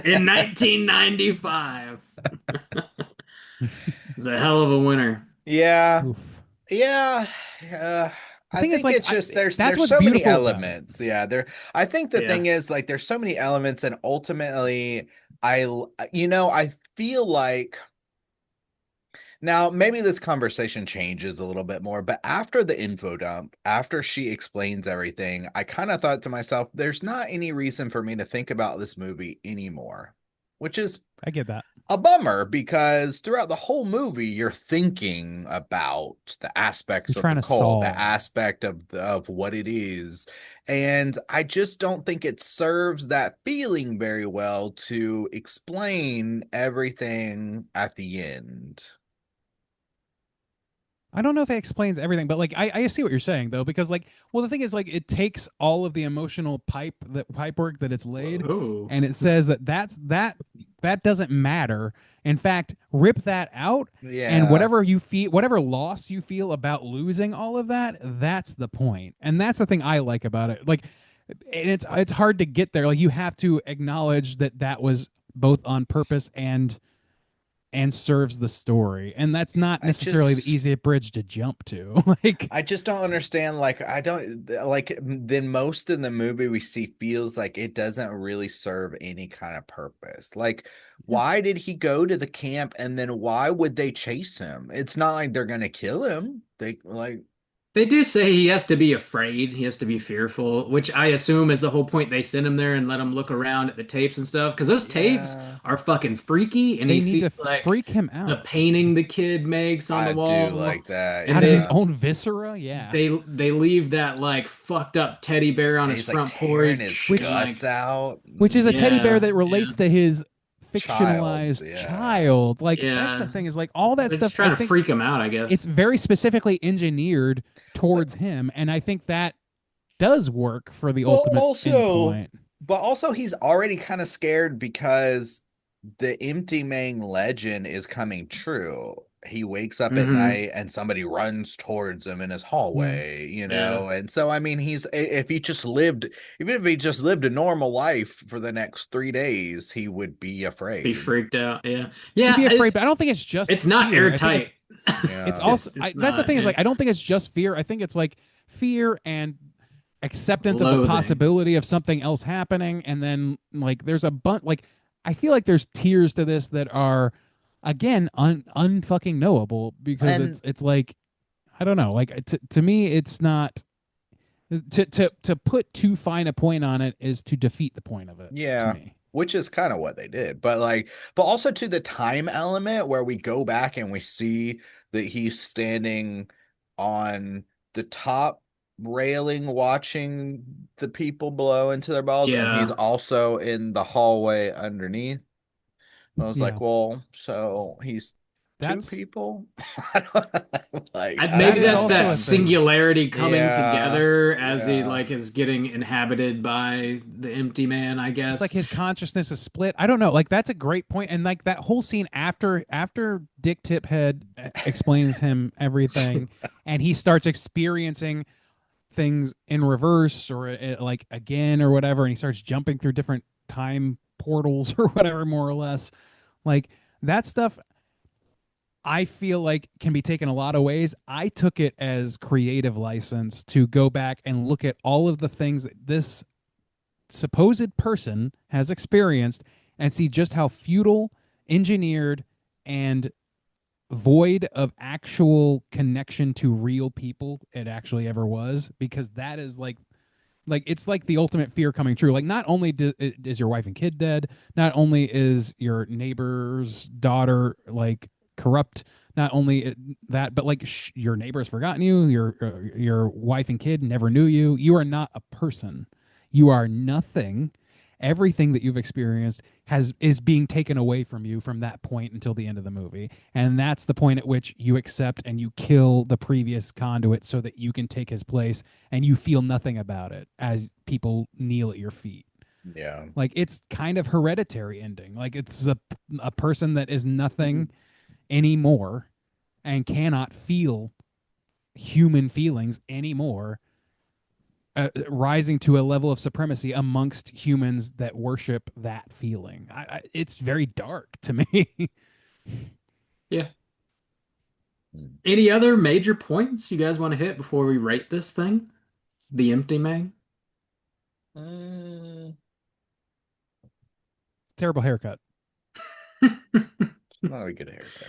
In 1995. It's a hell of a winter. Yeah. Oof. Yeah. I thing is, think like, it's just that's there's what's so many beautiful about it. elements. Yeah, I think the Yeah. thing is like there's so many elements, and ultimately, I feel like now maybe this conversation changes a little bit more, but after the info dump, after she explains everything, I kind of thought to myself, there's not any reason for me to think about this movie anymore, which is I get that. a bummer because throughout the whole movie you're thinking about the aspects You're of trying the to cult, the solve. aspect of what it is, and I just don't think it serves that feeling very well to explain everything at the end. I don't know if it explains everything, but like I see what you're saying though, because like, well, the thing is like it takes all of the emotional pipe work that it's laid, Ooh. and it says that doesn't matter. In fact, rip that out, Yeah, and whatever you feel, whatever loss you feel about losing all of that, that's the point, and that's the thing I like about it. Like, and it's hard to get there. Like, you have to acknowledge that was both on purpose and serves the story, and that's not I necessarily just- the easiest bridge to jump to. Like, I just don't understand. Like, I don't like then most in the movie we see feels like it doesn't really serve any kind of purpose. Like, why did he go to the camp and then why would they chase him? It's not like they're gonna kill him. They do say he has to be afraid. He has to be fearful, which I assume is the whole point. They send him there and let him look around at the tapes and stuff. Because those tapes Yeah. are fucking freaky. And they he need to sees like freak him the out painting the kid makes on I the wall. do like that. And out of his they- own viscera. Yeah, They leave that like fucked up teddy bear on And his he's front like tearing porch. his which, guts out. which is a teddy bear Yeah, that relates to his fictionalized Child, yeah. child. Like, that's the Yeah. thing, is like all that they're stuff. just trying I to think freak him out, I guess. it's very specifically engineered towards him, and I think that does work for the Well, ultimate also- endpoint. But also he's already kind of scared because the empty Mang legend is coming true. He wakes up at Mhm. night and somebody runs towards him in his hallway, you know? And so, I mean, even if he just lived a normal life for the next 3 days, he would be afraid. Be freaked out. Yeah. You'd Yeah. be afraid, but I don't think it's just It's not fear. I think airtight. Yeah. It's also It's that's the not, thing is yeah. like I don't think it's just fear. I think it's like fear and acceptance of the Loathing. possibility of something else happening, and then like there's a bunch like I feel like there's tiers to this that are again unfucking knowable, because And- it's like I don't know, like to me it's not To put too fine a point on it is to defeat the point of it to Yeah, me. which is kind of what they did. But like, but also to the time element where we go back and we see that he's standing on the top railing watching the people blow into their balls, and he's Yeah. also in the hallway underneath. I was Yeah, like, well, so he's two that's people? I don't like, that Maybe is that's also that a thing. singularity coming yeah, together as he yeah. like is getting inhabited by the empty man, I It's like guess. his consciousness is split. I don't know. Like that's a great point. And like that whole scene after Dick Tiphead explains him everything, and he starts experiencing things in reverse or like again or whatever, and he starts jumping through different time portals or whatever, more or less. Like that stuff I feel like can be taken a lot of ways. I took it as creative license to go back and look at all of the things that this supposed person has experienced and see just how futile, engineered, and void of actual connection to real people it actually ever was, because that is like it's like the ultimate fear coming true. Like not only is your wife and kid dead, not only is your neighbor's daughter like corrupt, not only that, but like your neighbor has forgotten you, your wife and kid never knew you. You are not a person. You are nothing. Everything that you've experienced is being taken away from you from that point until the end of the movie, and that's the point at which you accept and you kill the previous conduit so that you can take his place, and you feel nothing about it as people kneel at your feet. Yeah. Like it's kind of hereditary ending. Like it's a person that is nothing anymore and cannot feel human feelings anymore, rising to a level of supremacy amongst humans that worship that feeling. It's very dark to me. Yeah. Any other major points you guys want to hit before we rate this thing? The Empty Man? Mm, Terrible haircut. not a good haircut.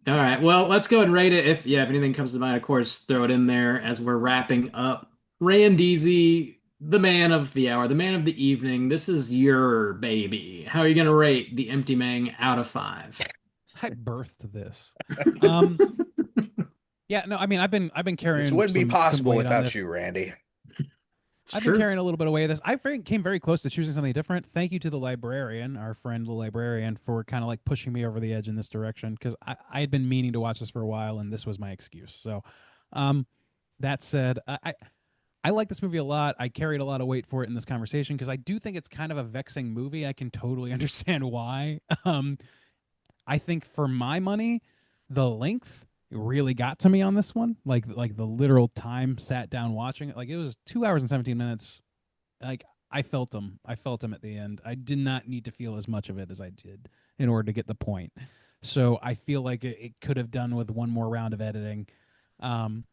All right. Well, let's go and rate it. If anything comes to mind, of course, throw it in there as we're wrapping up. Randeezy, the man of the hour, the man of the evening. This is your baby. How are you gonna rate The Empty Man out of five? I birthed this. Um, yeah, no, I mean, I've been This carrying wouldn't be some possible weight on without this. you, Randy. It's I've been true. carrying a little bit of weight of this. Came very close to choosing something different. Thank you to the librarian, our friend the librarian, for kind of like pushing me over the edge in this direction, because I had been meaning to watch this for a while, and this was my excuse. So, um, that said, I like this movie a lot. I carried a lot of weight for it in this conversation because I do think it's kind of a vexing movie. I can totally understand why. I think for my money, the length really got to me on this one. Like the literal time sat down watching it. Like it was 2 hours and 17 minutes. Like I felt them. I felt them at the end. I did not need to feel as much of it as I did in order to get the point. So I feel like it could have done with one more round of editing. Um,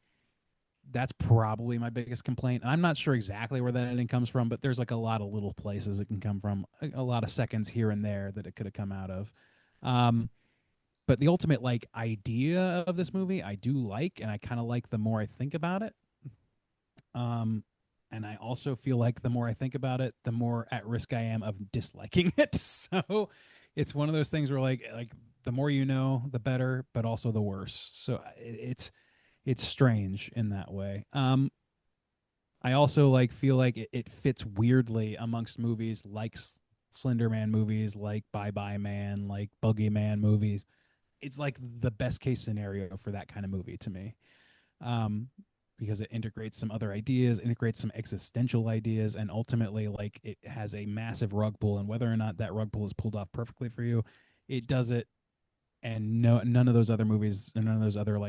that's probably my biggest complaint. And I'm not sure exactly where that editing comes from, but there's like a lot of little places it can come from, a lot of seconds here and there that it could have come out of. Um, but the ultimate like idea of this movie I do like, and I kind of like the more I think about it. um and I also feel like the more I think about it, the more at risk I am of disliking it. So it's one of those things where like the more you know the better, but also the worse. So it's strange in that way. I also like feel like it fits weirdly amongst movies like Slender Man movies, like Bye Bye Man, like Boogeyman movies. It's like the best case scenario for that kind of movie to me, um, because it integrates some other ideas, integrates some existential ideas, and ultimately, like it has a massive rug pull. And whether or not that rug pull is pulled off perfectly for you, it does it. And no, none of those other movies, and none of those other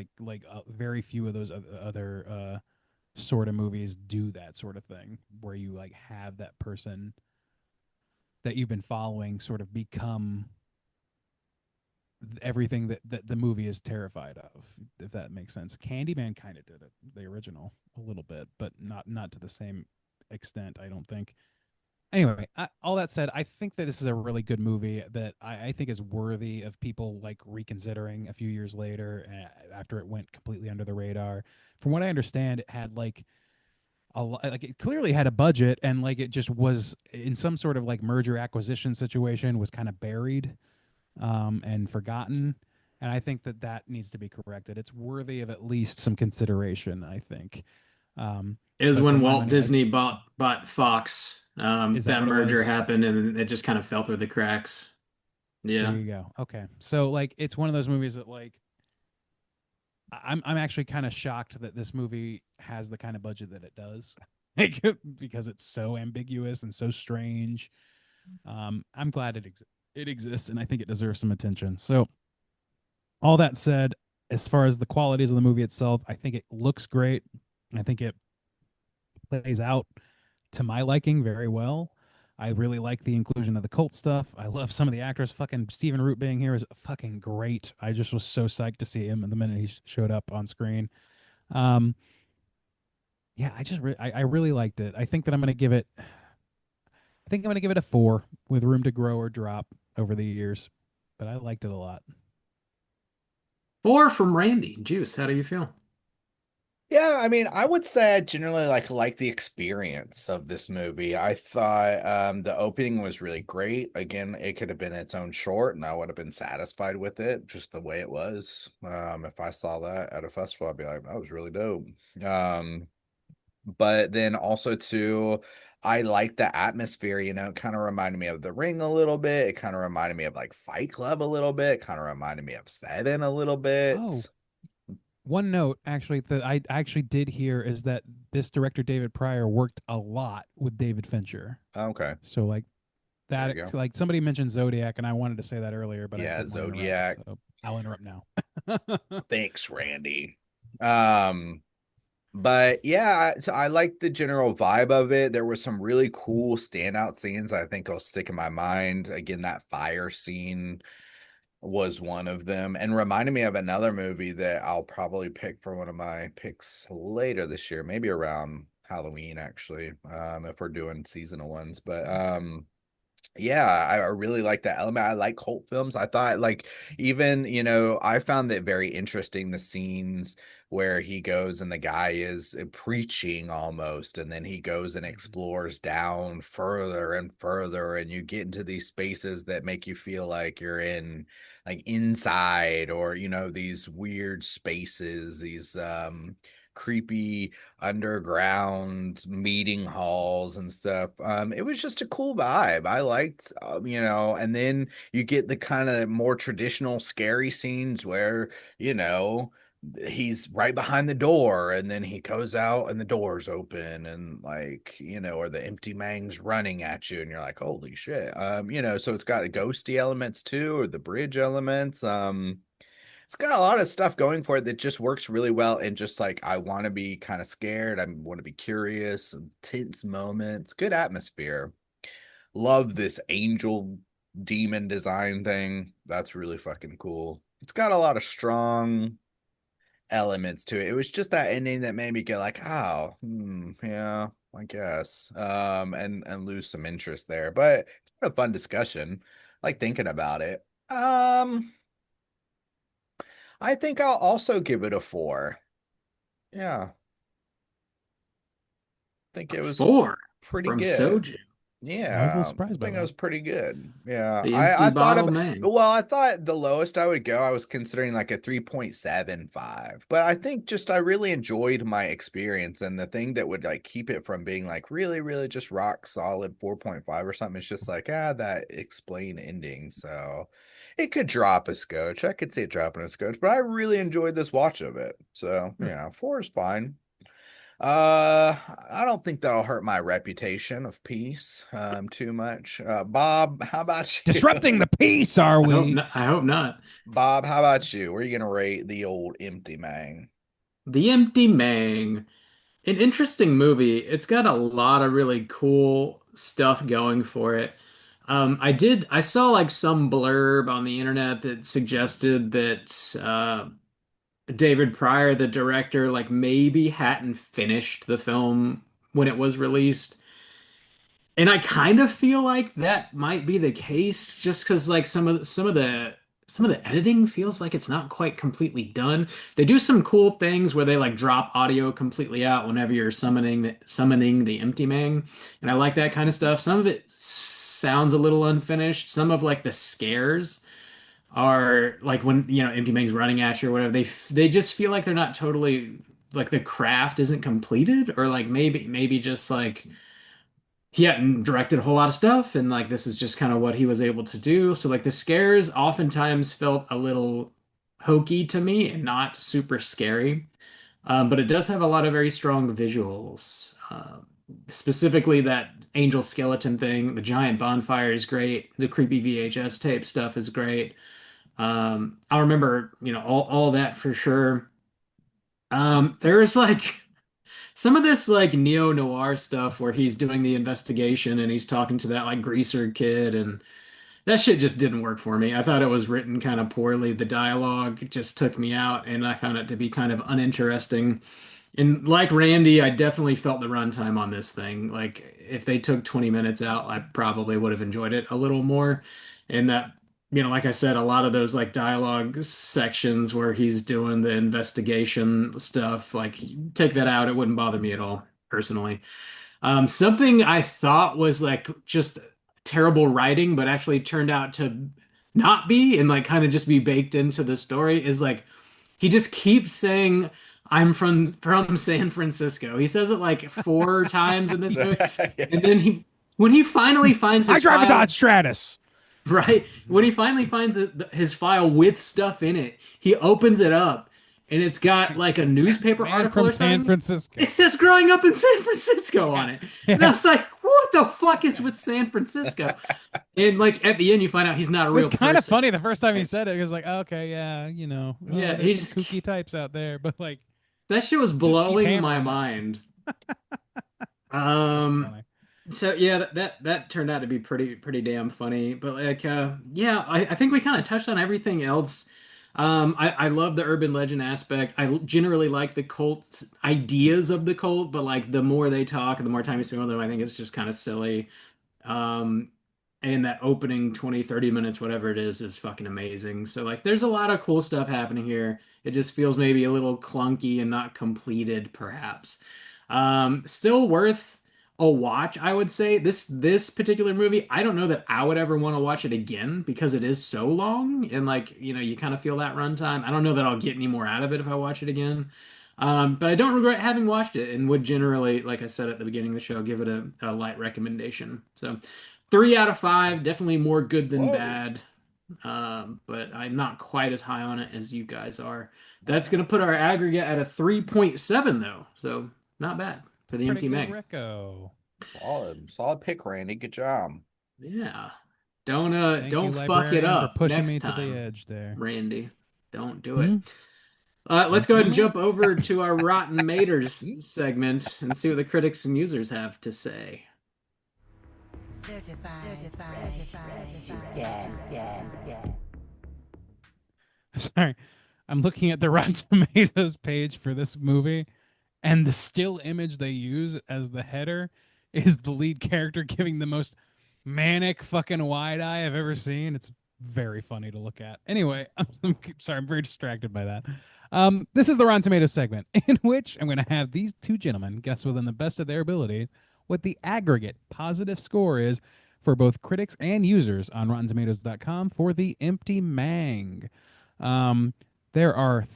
very few of those other sort of movies do that sort of thing, where you like have that person that you've been following sort of become everything that the movie is terrified of, if that makes sense. Candyman kind of did it, the original, a little bit, but not to the same extent, I don't think. Anyway, all that said, I think that this is a really good movie that I think is worthy of people like reconsidering a few years later, after it went completely under the radar. From what I understand, it had like like it clearly had a budget, and like it just was in some sort of like merger acquisition situation, was kind of buried and forgotten. And I think that that needs to be corrected. It's worthy of at least some consideration, I think. Is But for when my Walt money, Disney bought Fox. is that That what it merger was? happened and it just kind of fell through the cracks. There Yeah. you go. Okay, so like it's one of those movies that like I'm actually kind of shocked that this movie has the kind of budget that it does, like, because it's so ambiguous and so strange. I'm glad it exists, and I think it deserves some attention. So, all that said, as far as the qualities of the movie itself, I think it looks great. I think it plays out to my liking very well. I really like the inclusion of the cult stuff. I love some of the actors. Fucking Stephen Root being here is fucking great. I just was so psyched to see him the minute he showed up on screen. Um, yeah, I really liked it. I think that I'm gonna give it. I think I'm gonna give it a 4 with room to grow or drop over the years, but I liked it a lot. 4 from Randy. Juice, how do you feel? Yeah, I mean, I would say I generally like the experience of this movie. I thought the opening was really great. Again, it could have been its own short, and I would have been satisfied with it just the way it was. If I saw that at a festival, I'd be like, that was really dope. Um, but then also too, I like the atmosphere, it kind of reminded me of The Ring a little bit. It kind of reminded me of like Fight Club a little bit, kind of reminded me of Seven a little Oh, bit. one note actually that I actually did hear is that this director David Pryor worked a lot with David Fincher. Okay, So like there you that, go. like somebody mentioned Zodiac, and I wanted to say that earlier, but I Yeah, didn't want to interrupt, Zodiac. so I'll interrupt now. Thanks, Randy. Um, but yeah, so I like the general vibe of it. There were some really cool standout scenes I think will stick in my mind. Again, that fire scene was one of them and reminded me of another movie that I'll probably pick for one of my picks later this year, maybe around Halloween actually, if we're doing seasonal ones. But yeah, I really like that element. I like cult films. I thought like even, I found it very interesting the scenes where he goes and the guy is preaching almost, and then he goes and explores down further and further, and you get into these spaces that make you feel like you're in like inside, or these weird spaces, these creepy underground meeting halls and stuff. It was just a cool vibe. I liked, and then you get the kind of more traditional scary scenes where, you know, he's right behind the door and then he goes out and the door's open and like, or the empty mang's running at you and you're like, holy shit. So it's got the ghosty elements too, or the bridge elements. It's got a lot of stuff going for it that just works really well. And just like, I want to be kind of scared. I want to be curious, some tense moments, good atmosphere. Love this angel demon design thing. That's really fucking cool. It's got a lot of strong elements to it. It was just that ending that made me go like, oh, yeah, I guess. And lose some interest there. But it's been a fun discussion. I like thinking about it. I think I'll also give it a 4. Yeah, I think it was 4 pretty from good. Soju. I was a little Yeah, I surprised by think it that. was pretty good. Yeah, The I empty thought bottle of man. well, I thought the lowest I would go, I was considering like a 3.75. But I think just I really enjoyed my experience, and the thing that would like keep it from being like really, really just rock solid 4.5 or something is just like that explain ending. So it could drop a scotch. I could see it dropping a scotch, but I really enjoyed this watch of it. So Hmm. yeah, 4 is fine. Uh, I don't think that'll hurt my reputation of peace too much. Bob, how about you? Disrupting the peace, are I hope we? not. I hope not. Bob, how about you? Where are you gonna rate the old empty mang? The Empty Mang. An interesting movie. It's got a lot of really cool stuff going for it. I saw like some blurb on the internet that suggested that David Pryor, the director, like maybe hadn't finished the film when it was released. And I kind of feel like that might be the case just because like some of the some of the editing feels like it's not quite completely done. They do some cool things where they like drop audio completely out whenever you're summoning the Empty Mang, and I like that kind of stuff. Some of it sounds a little unfinished. Some of like the scares are like when Empty Mang's running at you or whatever. They just feel like they're not totally like the craft isn't completed, or like maybe just like he hadn't directed a whole lot of stuff and like this is just kind of what he was able to do. So like the scares oftentimes felt a little hokey to me and not super scary. But it does have a lot of very strong visuals. Specifically that angel skeleton thing, the giant bonfire is great. The creepy VHS tape stuff is great. I remember, all that for sure. There's like some of this like neo-noir stuff where he's doing the investigation and he's talking to that like greaser kid, and that shit just didn't work for me. I thought it was written kind of poorly. The dialogue just took me out and I found it to be kind of uninteresting. And like Randy, I definitely felt the runtime on this thing. Like if they took 20 minutes out, I probably would have enjoyed it a little more. And that, like I said, a lot of those like dialogue sections where he's doing the investigation stuff, like take that out, it wouldn't bother me at all, personally. Something I thought was like just terrible writing, but actually turned out to not be and like kind of just be baked into the story is like he just keeps saying I'm from San Francisco. He says it like four times in this movie. And then when he finally finds I his drive a file, Dodge Stratus. right? When he finally finds his file with stuff in it, he opens it up and it's got like a newspaper Man article from or San something. Francisco. It says growing up in San Francisco on it. And I was like, what the fuck is with San Francisco? And like at the end, you find out he's not a It real was kind of person. funny the first time he said it. He was like, okay, yeah, Yeah, there's he some just kooky types out there, but like, that shit was keep blowing my hammering it. mind. That's Um, funny. so yeah, that turned out to be pretty damn funny. But like, yeah, I think we kind of touched on everything else. I love the urban legend aspect. I generally like the cult ideas of the cult, but like the more they talk and the more time you spend with them, I think it's just kind of silly. Um, and that opening 20, 30 minutes, whatever it is fucking amazing. So like there's a lot of cool stuff happening here. It just feels maybe a little clunky and not completed, perhaps. Still worth a watch, I would say. This particular movie, I don't know that I would ever want to watch it again because it is so long and like, you kind of feel that runtime. I don't know that I'll get any more out of it if I watch it again. But I don't regret having watched it and would generally, like I said at the beginning of the show, give it a light recommendation. So 3 out of 5, definitely more good than Whoa. bad. But I'm not quite as high on it as you guys are. That's going to put our aggregate at a 3.7 though. So not bad for the Pretty Empty good, Meg. Rico. Solid pick, Randy. Good job. Yeah. Don't Thank don't you, fuck it librarian, for up pushing next me to time, the edge there. Randy. Don't do Hmm? it. Let's go ahead and Definitely. jump over to our Rotten Maters segment and see what the critics and users have to say. Certified fresh to death. Sorry, I'm looking at the Rotten Tomatoes page for this movie, and the still image they use as the header is the lead character giving the most manic fucking wide eye I've ever seen. It's very funny to look at. Anyway, I'm sorry, I'm very distracted by that. This is the Rotten Tomatoes segment in which I'm going to have these two gentlemen guess within the best of their abilities what the aggregate positive score is for both critics and users on RottenTomatoes.com for The Empty Mang. There are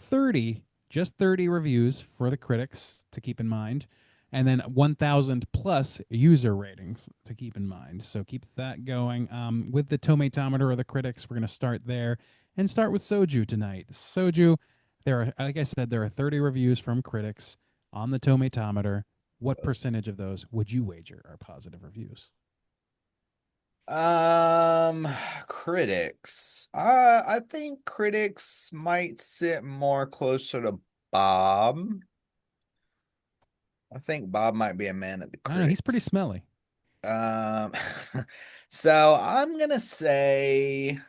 just 30 reviews for the critics to keep in mind, and then 1,000 plus user ratings to keep in mind. So keep that going. With the Tomatometer of the critics, we're going to start there and start with Soju tonight. Soju, like I said, there are 30 reviews from critics on the Tomatometer. What percentage of those would you wager are positive reviews? Critics. I think critics might sit more closer to Bob. I think Bob might be a man at the I don't know, he's pretty critics. smelly. Um, so I'm gonna say, I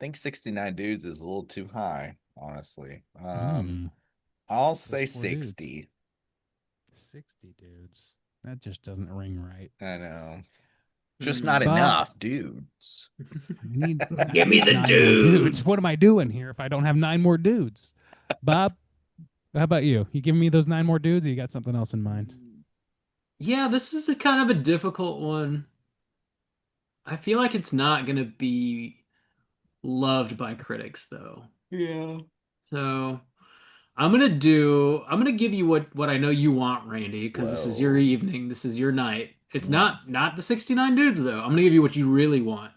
think 69 dudes is a little too high, honestly. I'll say Just 4 dudes. 60. 60 dudes. That just doesn't ring right. I know. Just not Bob- enough dudes. We need Give me the 9 more dudes. What am I doing here if I don't have 9 more dudes? Bob, how about you? You giving me those 9 more dudes, or you got something else in mind? Yeah, this is a kind of a difficult one. I feel like it's not gonna be loved by critics though. Yeah. So I'm gonna give you what I know you want, Randy, because this is your Whoa. evening, this is your night. It's not the 69 dudes though. I'm gonna give you what you really want.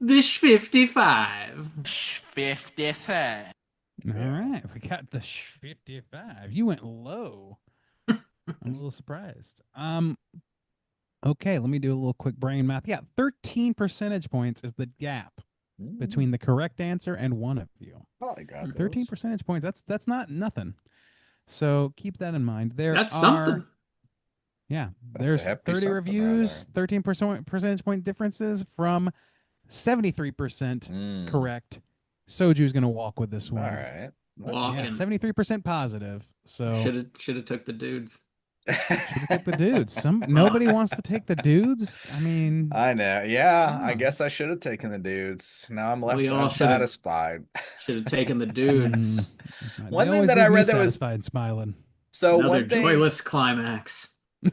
The 55. 55. All right, we got the 55. You went low. I'm a little surprised. Okay, let me do a little quick brain math. Yeah, 13 percentage points is the gap between the correct answer and one of you. Probably got those. 13 percentage points. That's not nothing. So keep that in mind. That's something. Yeah, That's a there's hefty 30 something right reviews, there. 13 percentage point differences from 73% Mm. correct. Soju's gonna walk with this All one. right. Walking. Yeah, 73% positive. So Should have took the dudes. should've took the dudes. Nobody wants to take the dudes. I mean, I know. Yeah, I Yeah. guess I should have taken the dudes. Now I'm left We all should've- unsatisfied. Should have taken the dudes. One they thing always that I leave me read that was- satisfied and smiling. So Another one thing. joyless climax.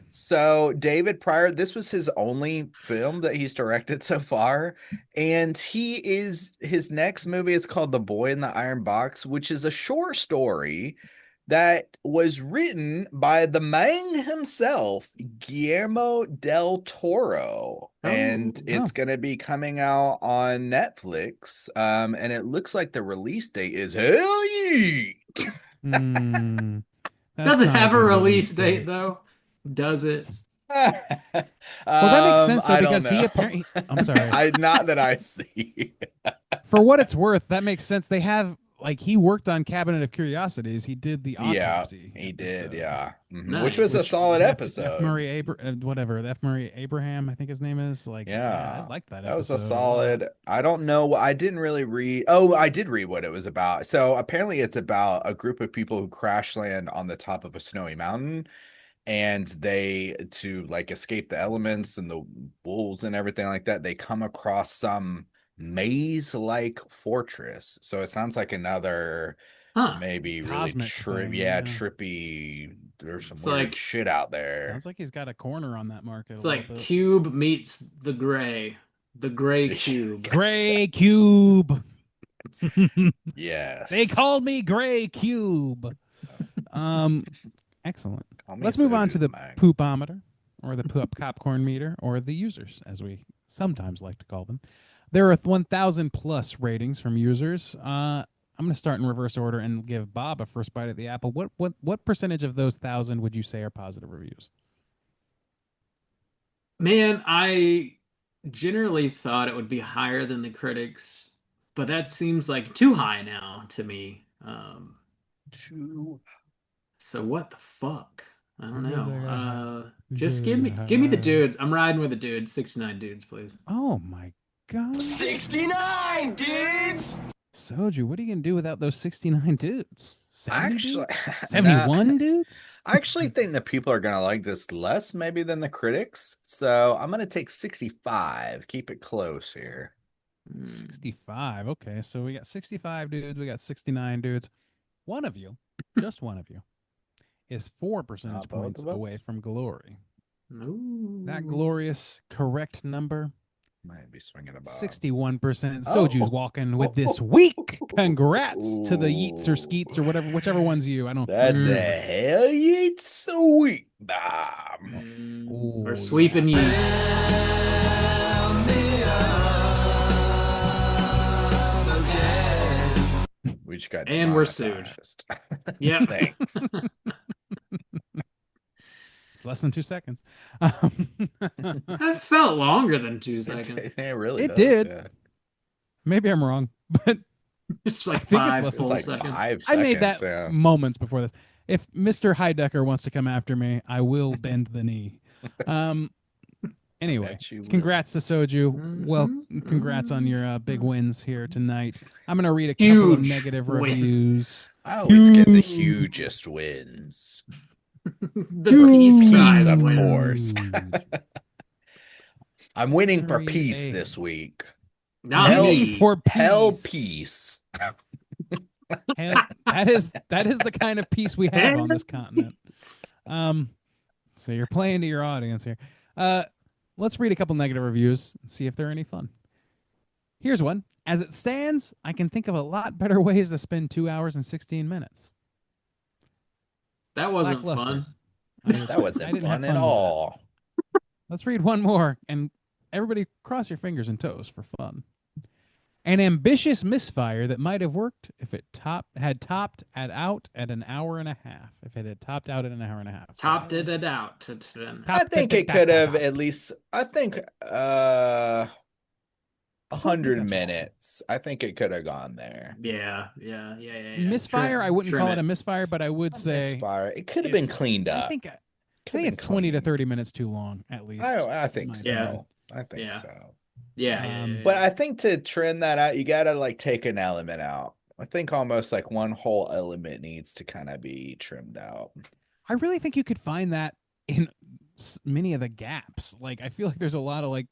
So David Pryor, this was his only film that he's directed so far, and his next movie is called The Boy in the Iron Box, which is a short story that was written by the man himself, Guillermo del Toro, and it's going to be coming out on Netflix. And it looks like the release date is hell yeah. Does it have a release date though? Does it? Well, that makes sense though, I don't because he know. apparently. I'm sorry. Not that I see. For what it's worth, that makes sense. They have he worked on Cabinet of Curiosities. He did the Yeah, autopsy. he did. episode. Yeah. Mhm. Nice. Which was a solid F. episode. Murray whatever. F. Murray Abraham, I think his name is. Yeah. I liked that. That was a episode. solid. I don't know. I didn't really read. Oh, I did read what it was about. So apparently, it's about a group of people who crash land on the top of a snowy mountain, and to escape the elements and the wolves and everything like that, they come across some maze-like fortress. So it sounds like another maybe really Cosmic thing, trippy. There's some It's weird like- shit out there. Sounds like he's got a corner on that market. It's a little like bit. Cube meets the Gray. The Gray Cube. Gray Cube. Yes. They called me Gray Cube. Excellent. Call me Let's move on Soju to the Mag. poopometer, or the poop popcorn meter, or the users, as we sometimes like to call them. There are 1,000 plus ratings from users. I'm going to start in reverse order and give Bob a first bite at the apple. What percentage of those 1,000 would you say are positive reviews? Man, I generally thought it would be higher than the critics, but that seems like too high now to me. So what the fuck? I don't know. Just give me the dudes. I'm riding with the dudes. 69 dudes, please. Oh my god. 69 dudes! Soju, what are you going to do without those 69 dudes? 70 Actually, dudes? 71 dudes? I actually think that people are gonna like this less maybe than the critics. So I'm gonna take 65. Keep it close here. 65. Okay, so we got 65 dudes. We got 69 dudes. One of you, just one of you, is 4 percentage both points of us? away from glory. Ooh. That glorious correct number, Might be swinging about 61%. Oh. Soju's walking with this week. Congrats to the Yeats or Skeets or whichever one's you. I don't. That's a hell yeah, sweet bomb. Or Ooh, sweeping yeah. yeets. We just got And we're sued. demonetized. Yep. Thanks. It's less than 2 seconds. That felt longer than 2 seconds. It really It does, did. yeah. Maybe I'm wrong, but It's I like think it's 5 less- It's full like seconds. 5 I made that seconds, yeah. moments before this. If Mr. Heidecker wants to come after me, I will bend the knee. Anyway, Bet you will. congrats to Soju. Well, Mhm, congrats on your big wins here tonight. I'm going to read a couple of Huge negative wins. reviews. I always get the Huge. hugest wins. The peace Peace, tribe of wins. course. I'm winning for Read peace a- this week. Not Hell- me. For Hell peace. peace. Hell, that is the kind of peace we have on this continent. So you're playing to your audience here. Let's read a couple negative reviews and see if they're any fun. Here's one. As it stands, I can think of a lot better ways to spend 2 hours and 16 minutes. That wasn't Lackluster. fun. That I wasn't didn't have fun at with it. all. Let's read one more, and everybody cross your fingers and toes for fun. An ambitious misfire that might have worked if it had topped out at an hour and a half. If it had topped out at an hour and a half. So- Topped it out. Then. I think it could have at least, I think, 100 that's minutes. I think it could have gone there. Yeah. Misfire. Trim- I wouldn't trim call it a misfire, but I would say Misfire. It could have been it's- cleaned I up. think Could have it's been 20 to cleaned. 30 minutes too long at least. I think my so. opinion. I think Yeah. so. Yeah. But I think to trim that out, you gotta like take an element out. I think almost like one whole element needs to kind of be trimmed out. I really think you could find that in many of the gaps. Like I feel like there's a lot of a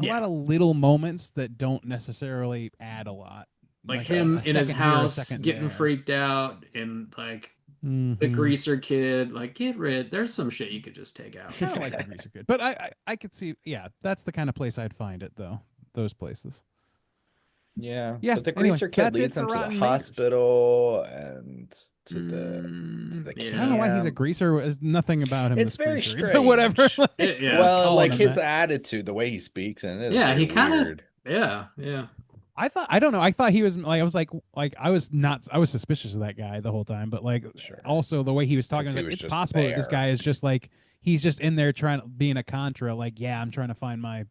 Yeah. lot of little moments that don't necessarily add a lot. like a him in his second here, a house second getting there. freaked out, and like the Mhm. greaser kid, like get rid. There's some shit you could just take out. Kind of like the greaser kid, but I could see. Yeah, that's the kind of place I'd find it though. Those places. Yeah. Yeah, But the anyway, greaser kid that's it leads for him to the Rotten Tomatoes. hospital and to the Yeah. I don't know why he's a camp. greaser. There's nothing about him. It's that's very greaser, but whatever. strange. Yeah. Well, calling like him his that. attitude, the way he speaks, and it is Yeah, he very kinda- weird. Yeah. I don't know. I thought he was like, I was suspicious of that guy the whole time, but like Sure. also the way he was talking, Because he like, was it's just possible that this there. guy is just like, he's just in there trying to being a contra. Like, yeah, I'm trying to find my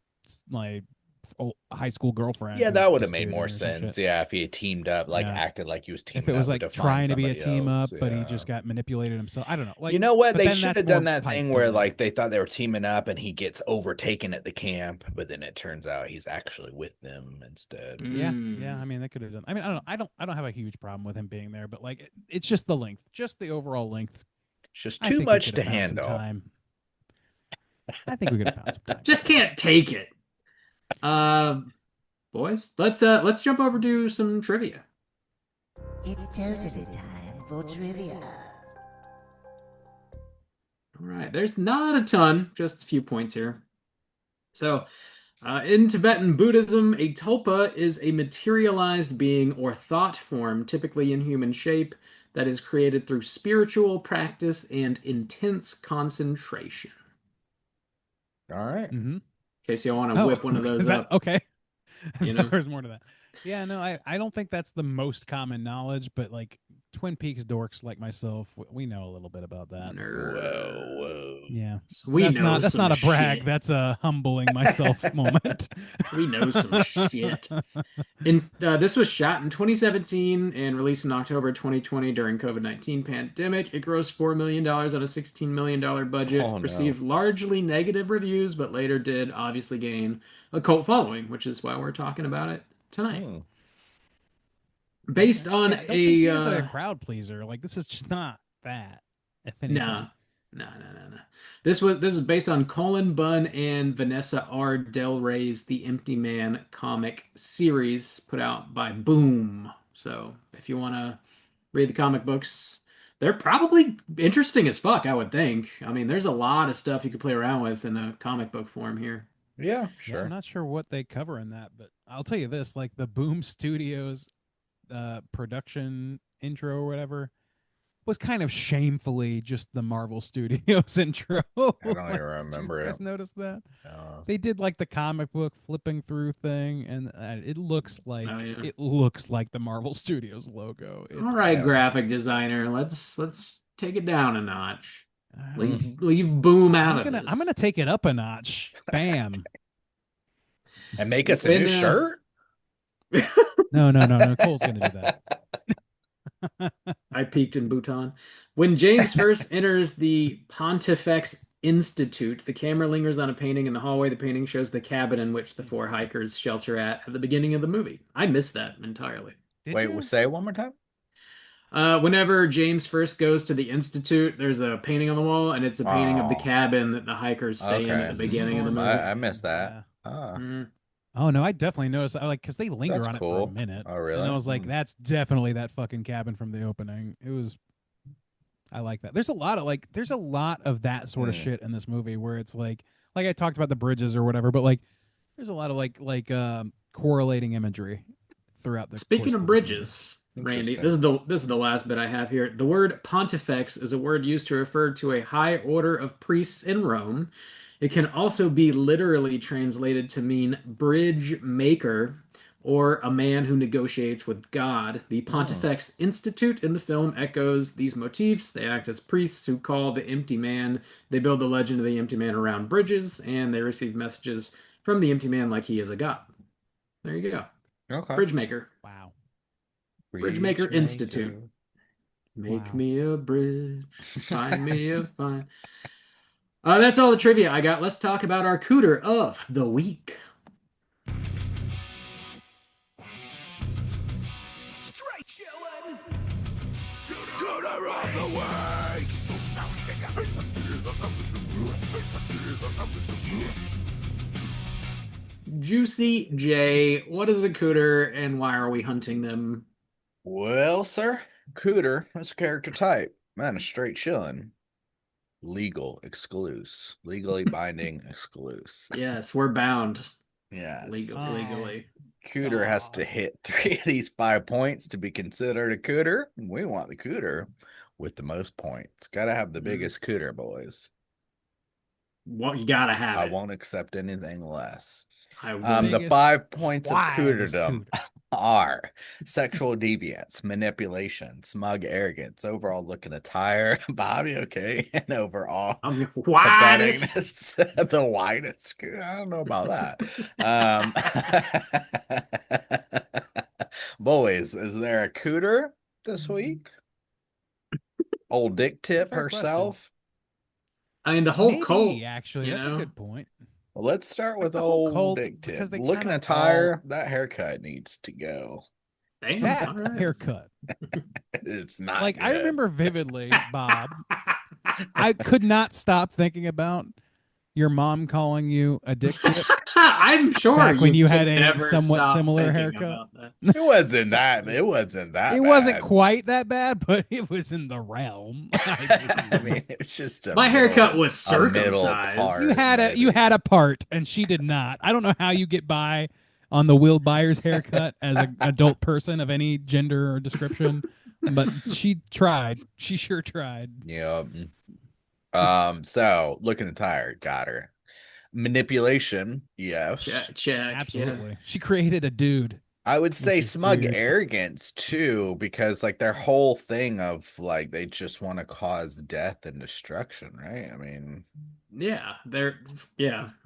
high school girlfriend. Yeah, who that would have made disappeared more or some sense. shit. Yeah, if he had teamed up, like Yeah. acted like he was teamed If it was up like to find trying to be a somebody team else, up, but he yeah. just got manipulated himself. I don't know. Like, You know what? but They then should that's have done more that hype thing than where that. like they thought they were teaming up and he gets overtaken at the camp, but then it turns out he's actually with them instead. Yeah, Mm. yeah. I mean, they could have done. I mean, I don't have a huge problem with him being there, but like, it's just the length, just the overall length. It's just I too think we much could to have found some handle. time. I think we could have found some time. Just can't take it. Boys, let's jump over to some trivia. It's totally time for trivia. All right, there's not a ton, just a few points here. So, in Tibetan Buddhism, a tulpa is a materialized being or thought form, typically in human shape, that is created through spiritual practice and intense concentration. All right. Mm-hmm. In case you want to whip one of those up. Okay. You know? There's more to that. Yeah, no, I don't think that's the most common knowledge, but like Twin Peaks dorks like myself, we know a little bit about that. Whoa. Yeah. We that's know that's some not a brag. shit. That's a humbling myself moment. We know some shit. This was shot in 2017 and released in October 2020 during COVID-19 pandemic. It grossed $4 million on a $16 million budget. Oh, no. Received largely negative reviews, but later did obviously gain a cult following, which is why we're talking about it tonight. Hmm. Based on Yeah, don't be seen as a a crowd pleaser. Like this is just not that. If anything. no. This is based on Colin Bunn and Vanessa R. Del Rey's The Empty Man comic series put out by Boom. So if you want to read the comic books, they're probably interesting as fuck, I would think. I mean, there's a lot of stuff you could play around with in a comic book form here. Yeah, Yeah, sure. I'm not sure what they cover in that, but I'll tell you this: like the Boom Studios production intro or whatever was kind of shamefully just the Marvel Studios intro. I don't even Like, remember did you it. guys notice that? Uh, They did like the comic book flipping through thing, and it looks like Oh, yeah. it looks like the Marvel Studios logo. It's All right, yeah. graphic designer, let's take it down a notch. uh, Leave Boom out I'm of this. gonna take it up a notch. Bam. and make us a When, new shirt? No. Cole's gonna do that. I peaked in Bhutan. When James first enters the Pontifex Institute, the camera lingers on a painting in the hallway. The painting shows the cabin in which the four hikers shelter at the beginning of the movie. I missed that entirely. Did Wait, you? say it one more time? Whenever James first goes to the Institute, there's a painting on the wall, and it's a painting of the Oh, cabin that the hikers stay in at okay. the The beginning of the storm movie. I missed that. Yeah. Oh, Mm. Oh no, I definitely noticed. I like because they linger that's on it for a cool. minute, Oh, and I really? was like, Hmm. "That's definitely that fucking cabin from the opening." It was. I like that. There's a lot of there's a lot of that sort of Hmm. shit in this movie where it's like I talked about the bridges or whatever, but like there's a lot of correlating imagery throughout the Speaking course of of this movie. bridges, Randy, Interesting. this is the last bit I have here. The word pontifex is a word used to refer to a high order of priests in Rome. It can also be literally translated to mean bridge maker or a man who negotiates with God. The Hmm. Pontifex Institute in the film echoes these motifs. They act as priests who call the empty man. They build the legend of the empty man around bridges, and they receive messages from the empty man like he is a god. There you go. Okay. Bridge maker. Wow. Bridgemaker Bridge Institute. maker. Make Wow. me a bridge. Find me a fine. That's all the trivia I got. Let's talk about our cooter of the week. Straight chillin'. Gooder of the week. Juicy J. What is a cooter and why are we hunting them? Well, sir, Cooter, that's a character type. Man, a straight chillin'. Legal exclusive. Legally binding exclusive. Yes, we're bound Yes. legally. Cooter has to hit 3 of these 5 points to be considered a cooter. We want the cooter with the most points. Gotta have the biggest cooter, boys. Well, you gotta have I it. won't accept anything less. I will. The Biggest, 5 points of widest cooterdom cooter. are sexual deviance, manipulation, smug arrogance, overall look and attire, Bobby, okay, and overall I'm widest. patheticness. The widest cooter. I don't know about that. Boys, is there a cooter this week? Old Dick Tip Fair question. herself. I mean, the whole Maybe cult. actually, you that's a know? good point. Well, let's start with The whole old cult, Dick Tip. because they Look and kinda attire, that haircut needs to go. Damn, That all right. haircut. It's not Like I good. remember vividly, Bob. I could not stop thinking about your mom calling you a dick tip I'm sure back when you can had a never somewhat stop similar thinking haircut. about that. It wasn't that. It wasn't that. It wasn't quite that bad, but it was in the realm. I mean, it's just a My middle, haircut was a middle circumcised. part. you had a you maybe. had a part, and she did not. I don't know how you get by on the Will Byers haircut as an adult person of any gender or description, but she tried. She sure tried. Yeah. So looking tired, got her. Manipulation, yes. Check. Absolutely. She created a dude. I would say Which is smug weird. arrogance too, because like their whole thing of like they just want to cause death and destruction, right? I mean, Yeah,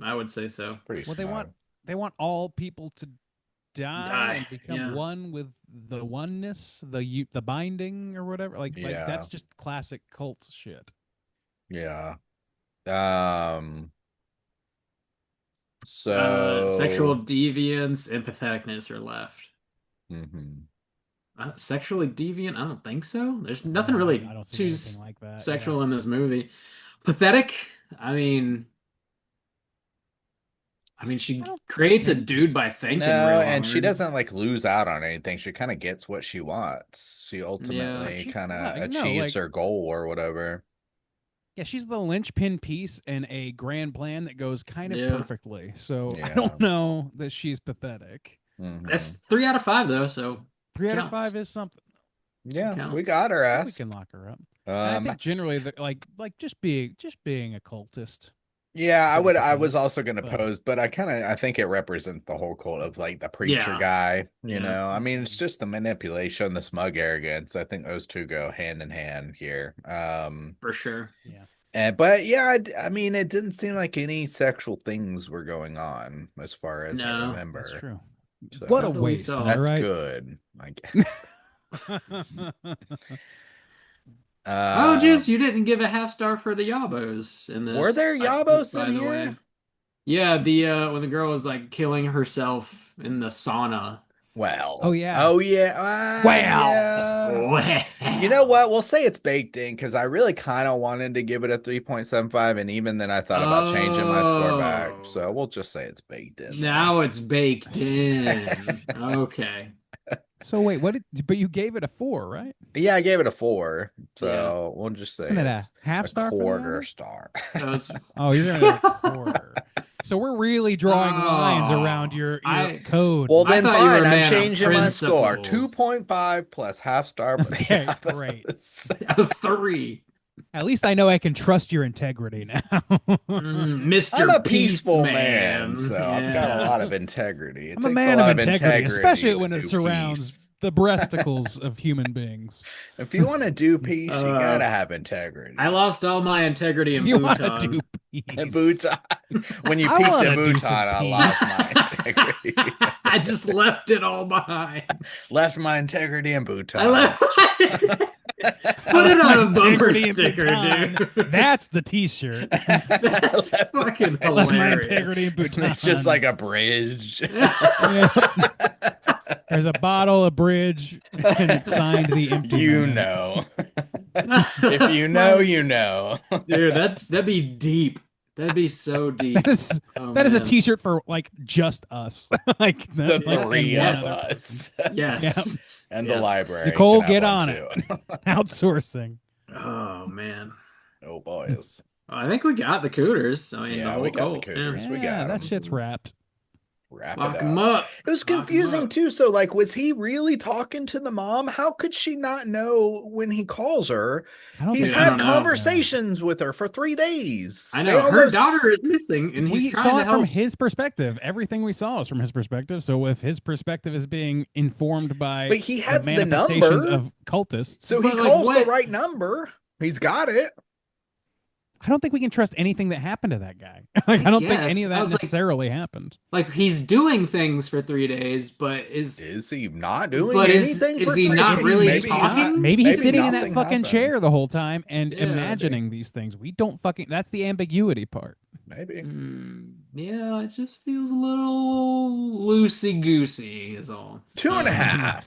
I would say so. pretty Well, smug. they want all people to die, Die, and become yeah. one with the oneness, the binding or whatever. Like Yeah. that's just classic cult shit. Yeah. So Sexual deviance and patheticness are left. Mhm. Sexually deviant? I don't think so. There's nothing really I don't see too anything like that. sexual in this movie. Pathetic? I mean, she creates a dude by thinking No, real and she hard. doesn't like lose out on anything. She kind of gets what she wants. She ultimately She- kind no, of no, achieves like- her goal or whatever. Yeah, she's the linchpin piece in a grand plan that goes kind of Yeah. perfectly. So I Yeah. don't know that she's pathetic. Mhm. That's 3 out of 5 though, so 3 out of Counts. 5 is something. Yeah, we counts. got her We ass. can lock her up. And I think generally, like just being a cultist. Yeah, I pretty would. I pathetic, was also going to but- pose, but I think it represents the whole cult of like the preacher Yeah. guy. You Yeah. know, I mean, it's just the manipulation, the smug arrogance. I think those two go hand in hand here. for sure. But yeah, I mean, it didn't seem like any sexual things were going on as far as I No. remember. That's true. So What a Not that we waste, saw. am I that's right? good, I guess. Oh, Juice, you didn't give a half star for the Yabos in this. Were there by- Yabos by in the here? way. Yeah, the when the girl was like killing herself in the sauna. Well. Oh, yeah. Oh yeah. Well. Yeah. You know what? We'll say it's baked in because I really kind of wanted to give it a 3.75, and even then I thought about changing my score back. So Oh. we'll just say it's baked in. Now it's baked in. Okay. So wait, but you gave it a 4, right? Yeah, I gave it a 4. So Yeah. we'll just say Isn't it a it's half a star for the quarter average? star. So it's Oh, you're gonna go a quarter. So we're really drawing lines around Oh, your I code. Well, I then thought you were fine. a I'm man of changing my score. principles. 2.5 plus half star. Okay, Yeah, great. A 3. At least I know I can trust your integrity now. I'm Mr. a peaceful man, Peaceman. so I've got a Yeah. lot of integrity. It I'm a takes a man of lot of integrity, especially to when it do surrounds peace. the breasticles of human beings. If you want to do peace, you Uh, gotta have integrity. I lost all my integrity in If you want to do Bhutan. peace, Bhutan. When you I peaked wanna at do some Bhutan, I peace. lost my integrity. I just left it all behind. Left my integrity in Bhutan. I left Put it on a bumper Integrity in sticker, Bhutan. dude. That's the T-shirt. That's fucking That's my hilarious. integrity in Bhutan. It's just like a bridge. Yeah. There's a bottle, a bridge, and it's signed the empty. You man. know. If you know, you know. Dude, that'd be deep. That'd be so deep. That is a Man. T-shirt for like just us, like The and three one of other us. person. Yes. And Yes. the library. Nicole, can have get one on too. it. Outsourcing. Oh man. Oh boys. I think we got the cooters. I mean, Yeah, the whole we got the cult. cooters. We Yeah, got that 'em. shit's wrapped. Wrap Lock it them up. up. It was Lock 'em confusing up. too. So, like, was he really talking to the mom? How could she not know when he calls her? I don't He's think I don't had know. conversations with her for 3 days. I They know her almost- daughter is missing, and he's we trying saw to it from help. his perspective. Everything we saw is from his perspective. So if his perspective is being informed by But he has the manifestations number. of cultists, So he But, like, calls the what- right number. He's got it. I don't think we can trust anything that happened to that guy. Like, I don't think guess. any of I that was like- necessarily happened. Like he's doing things for 3 days, but is Is he not doing But is anything for he 3 not days? really Maybe he's talking? not- Maybe he's sitting in that nothing fucking happened. chair the whole time and Yeah, maybe. imagining these things. We don't fucking. That's the ambiguity part. Maybe. yeah, it just feels a little loosey goosey, is all. 2.5.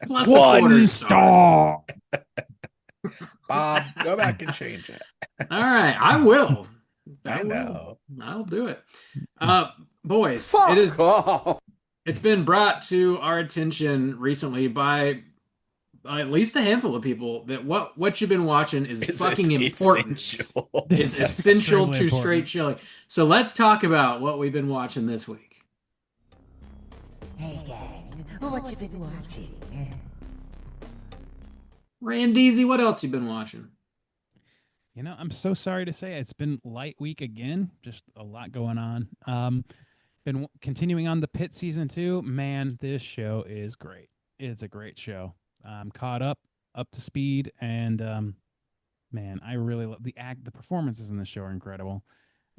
Plus a quarter star. Bob, go back and change it. All right, I will. I will. know. I'll do it. Boys, it's been brought to our attention recently by at least a handful of people that what you've been watching is It's fucking important. essential. It's essential Extremely to important. straight chilling. So let's talk about what we've been watching this week. Hey gang, what you been watching? Randeezy, what else you been watching? You know, I'm so sorry to say it's been light week again. Just a lot going on. Continuing on the Pit season 2. Man, this show is great. It's a great show. I'm caught up to speed, and man, I really love the performances in the show are incredible,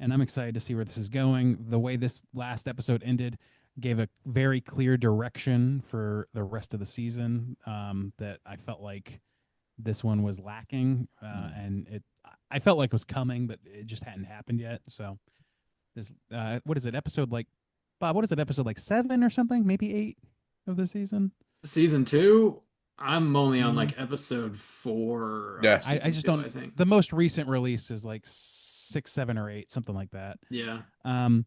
and I'm excited to see where this is going. The way this last episode ended gave a very clear direction for the rest of the season that I felt like this one was lacking, and I felt like it was coming, but it just hadn't happened yet. So this, what is it? Episode like, Bob? What is it? Episode like 7 or something? Maybe 8 of the season. Season 2, I'm only on Mhm. like episode 4. of Yeah. I season just 2, don't. I think. The most recent release is like 6, 7, or 8, something like that. Yeah. And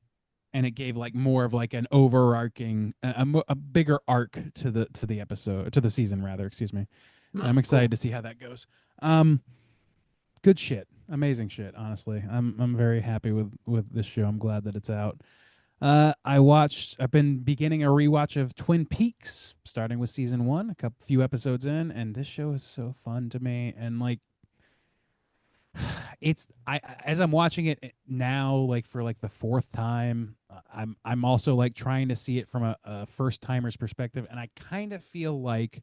it gave like more of like an overarching, a bigger arc to the episode, to the season rather. Excuse me. Oh, I'm excited to see how that goes. Good shit, amazing shit. Honestly, I'm very happy with this show. I'm glad that it's out. I've been beginning a rewatch of Twin Peaks, starting with season 1, few episodes in, and this show is so fun to me. And like, as I'm watching it now, like for like the 4th time, I'm also like trying to see it from a first timer's perspective, and I kind of feel like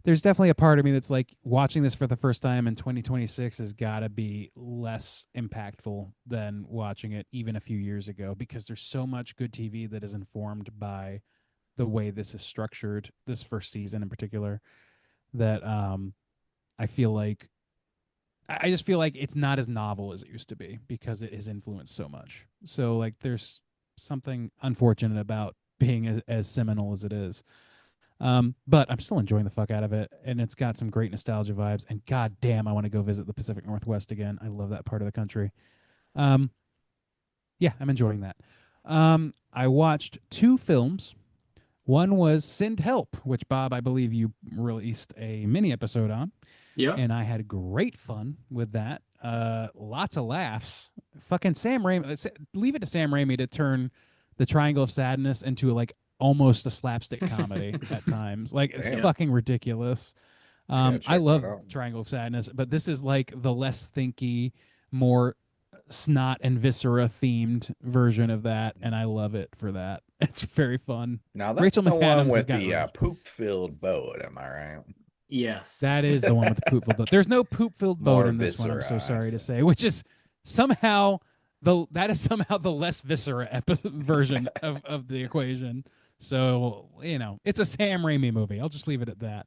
there's definitely a part of me that's like watching this for the first time in 2026 has got to be less impactful than watching it even a few years ago, because there's so much good TV that is informed by the way this is structured, this first season in particular, that I feel like I just feel like it's not as novel as it used to be because it has influenced so much. So like there's something unfortunate about being as seminal as it is. But I'm still enjoying the fuck out of it, and it's got some great nostalgia vibes. And god damn, I want to go visit the Pacific Northwest again. I love that part of the country. Um, yeah, I'm enjoying that. I watched 2 films. One was Send Help, which Bob, I believe you released a mini episode on, Yeah. and I had great fun with that. Lots of laughs. Fucking Sam Raimi. Leave it to Sam Raimi to turn the Triangle of Sadness into like almost a slapstick comedy at times. Like it's Damn. fucking ridiculous. Yeah, check I love that out. Triangle of Sadness, but this is like the less thinky, more snot and viscera themed version of that, and I love it for that. It's very fun. Now that's Rachel the one McAdams has with got the range. poop-filled boat, am I right? Yes. That is the one with the poop filled boat. There's no poop filled boat More in this one. I'm so viscera, sorry to so- say, which is somehow the less viscera version of the equation. So it's a Sam Raimi movie. I'll just leave it at that.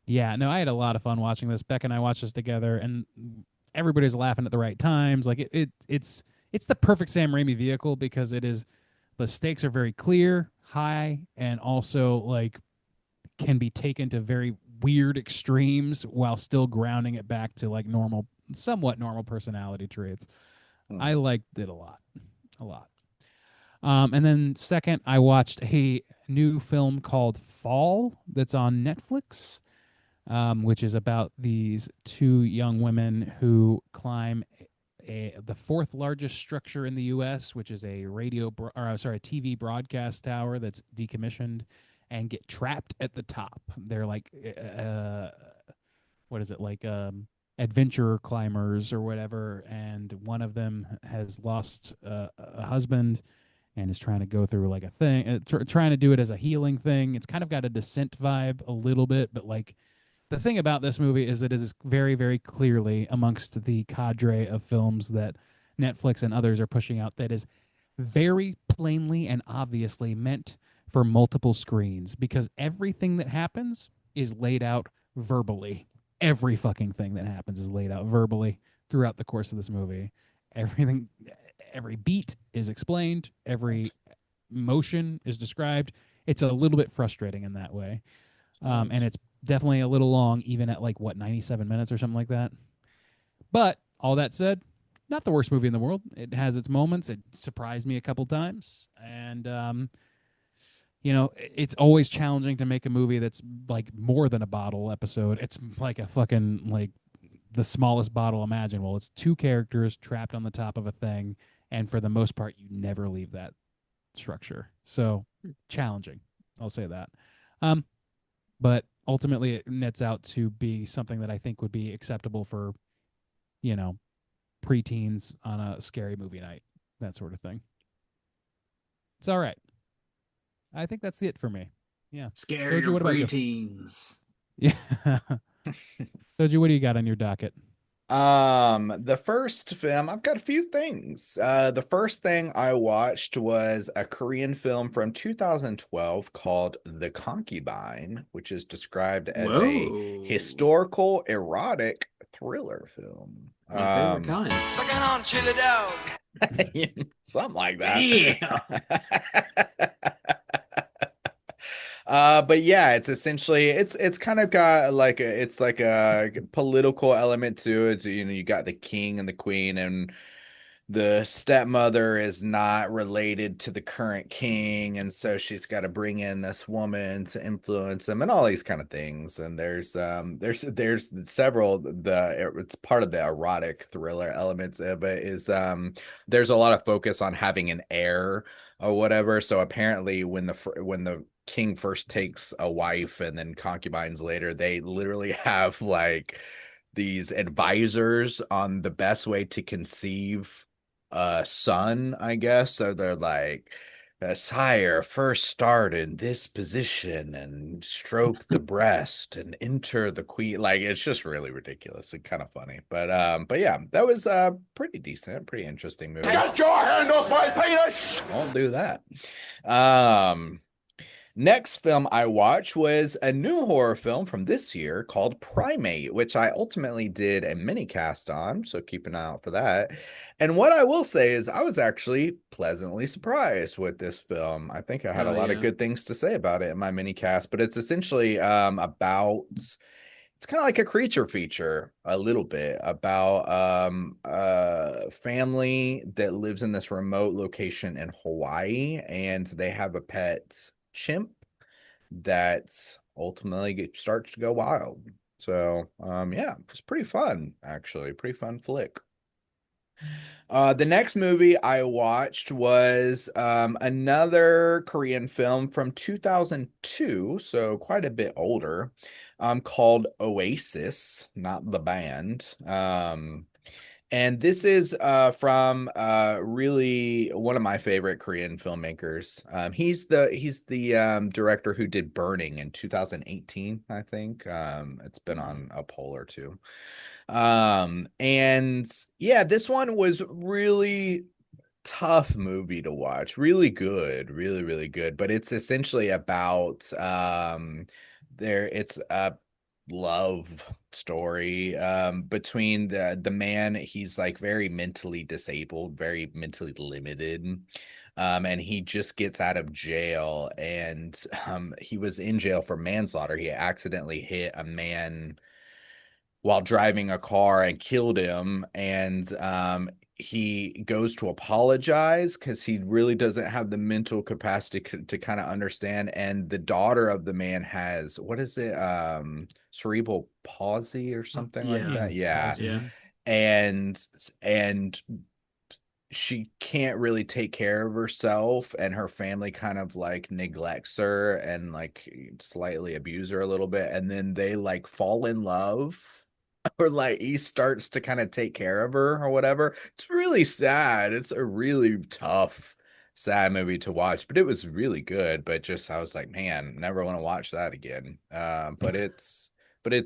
Yeah, no, I had a lot of fun watching this. Beck and I watched this together, and everybody's laughing at the right times. Like it's the perfect Sam Raimi vehicle because the stakes are very clear, high, and also like can be taken to very weird extremes while still grounding it back to like somewhat normal personality traits. I liked it a lot. And then second, I watched a new film called Fall that's on Netflix, which is about these 2 young women who climb the 4th largest structure in the U.S., which is a TV broadcast tower that's decommissioned, and get trapped at the top. They're like, what is it, like adventure climbers or whatever, and one of them has lost a husband and is trying to go through like a thing, trying to do it as a healing thing. It's kind of got a Descent vibe a little bit, but like the thing about this movie is that it is very, very clearly amongst the cadre of films that Netflix and others are pushing out that is very plainly and obviously meant for multiple screens, because everything that happens is laid out verbally. Every fucking thing that happens is laid out verbally throughout the course of this movie. Every beat is explained, every motion is described. It's a little bit frustrating in that way. And it's definitely a little long, even at 97 minutes or something like that. But all that said, not the worst movie in the world. It has its moments. It surprised me a couple times. And, it's always challenging to make a movie that's like more than a bottle episode. It's like a fucking the smallest bottle imaginable. It's 2 characters trapped on the top of a thing. And for the most part, you never leave that structure. So challenging. I'll say that. But ultimately it nets out to be something that I think would be acceptable for, preteens on a scary movie night, that sort of thing. It's all right. I think that's it for me. Yeah. Scare Soju, your what about you? preteens. Yeah. Soju, what do you got on your docket? The first film, I've got a few things. The first thing I watched was a Korean film from 2012 called The Concubine, which is described as a Whoa. historical erotic thriller film. My favorite kind. Suck it on, chill it out. Something like that. Yeah. But yeah, it's essentially it's kind of got it's like a political element to it. You got the king and the queen, and the stepmother is not related to the current king, and so she's got to bring in this woman to influence him and all these kind of things. And there's several it's part of the erotic thriller elements of it is there's a lot of focus on having an heir or whatever. So apparently when the king first takes a wife and then concubines later, they literally have like these advisors on the best way to conceive a son, I guess. So they're like, sire, first start in this position and stroke the breast and enter the queen. Like, it's just really ridiculous and kind of funny. But yeah, that was pretty decent, pretty interesting movie. Get your hand off my penis! Won't do that. Next film I watched was a new horror film from this year called Primate, which I ultimately did a mini cast on, so keep an eye out for that. And what I will say is I was actually pleasantly surprised with this film. I think I had a Oh lot of yeah. good things to say about it in my mini cast, but it's essentially about it's kind of like a creature feature a little bit about a family that lives in this remote location in Hawaii, and they have a pet chimp that ultimately starts to go wild. So yeah, it's pretty fun, actually. Pretty fun flick. The next movie I watched was another Korean film from 2002, so quite a bit older, called Oasis, not the band. And this is from really one of my favorite Korean filmmakers. He's the director who did Burning in 2018, I think. It's been on a poll or two. And yeah, this one was really tough movie to watch. Really good, really, really good. But it's essentially about it's a love story between the man. He's like very mentally disabled, very mentally limited. And he just gets out of jail, and he was in jail for manslaughter. He accidentally hit a man while driving a car and killed him. And he goes to apologize because he really doesn't have the mental capacity to kind of understand. And the daughter of the man has, what is it? Cerebral palsy or something like Yeah. that. Yeah. Pause, Yeah. And she can't really take care of herself, and her family kind of like neglects her and like slightly abuse her a little bit, and then they like fall in love, or like he starts to kind of take care of her or whatever. It's really sad. It's a really tough, sad movie to watch, but it was really good. But just I was like, man, never want to watch that again. But it's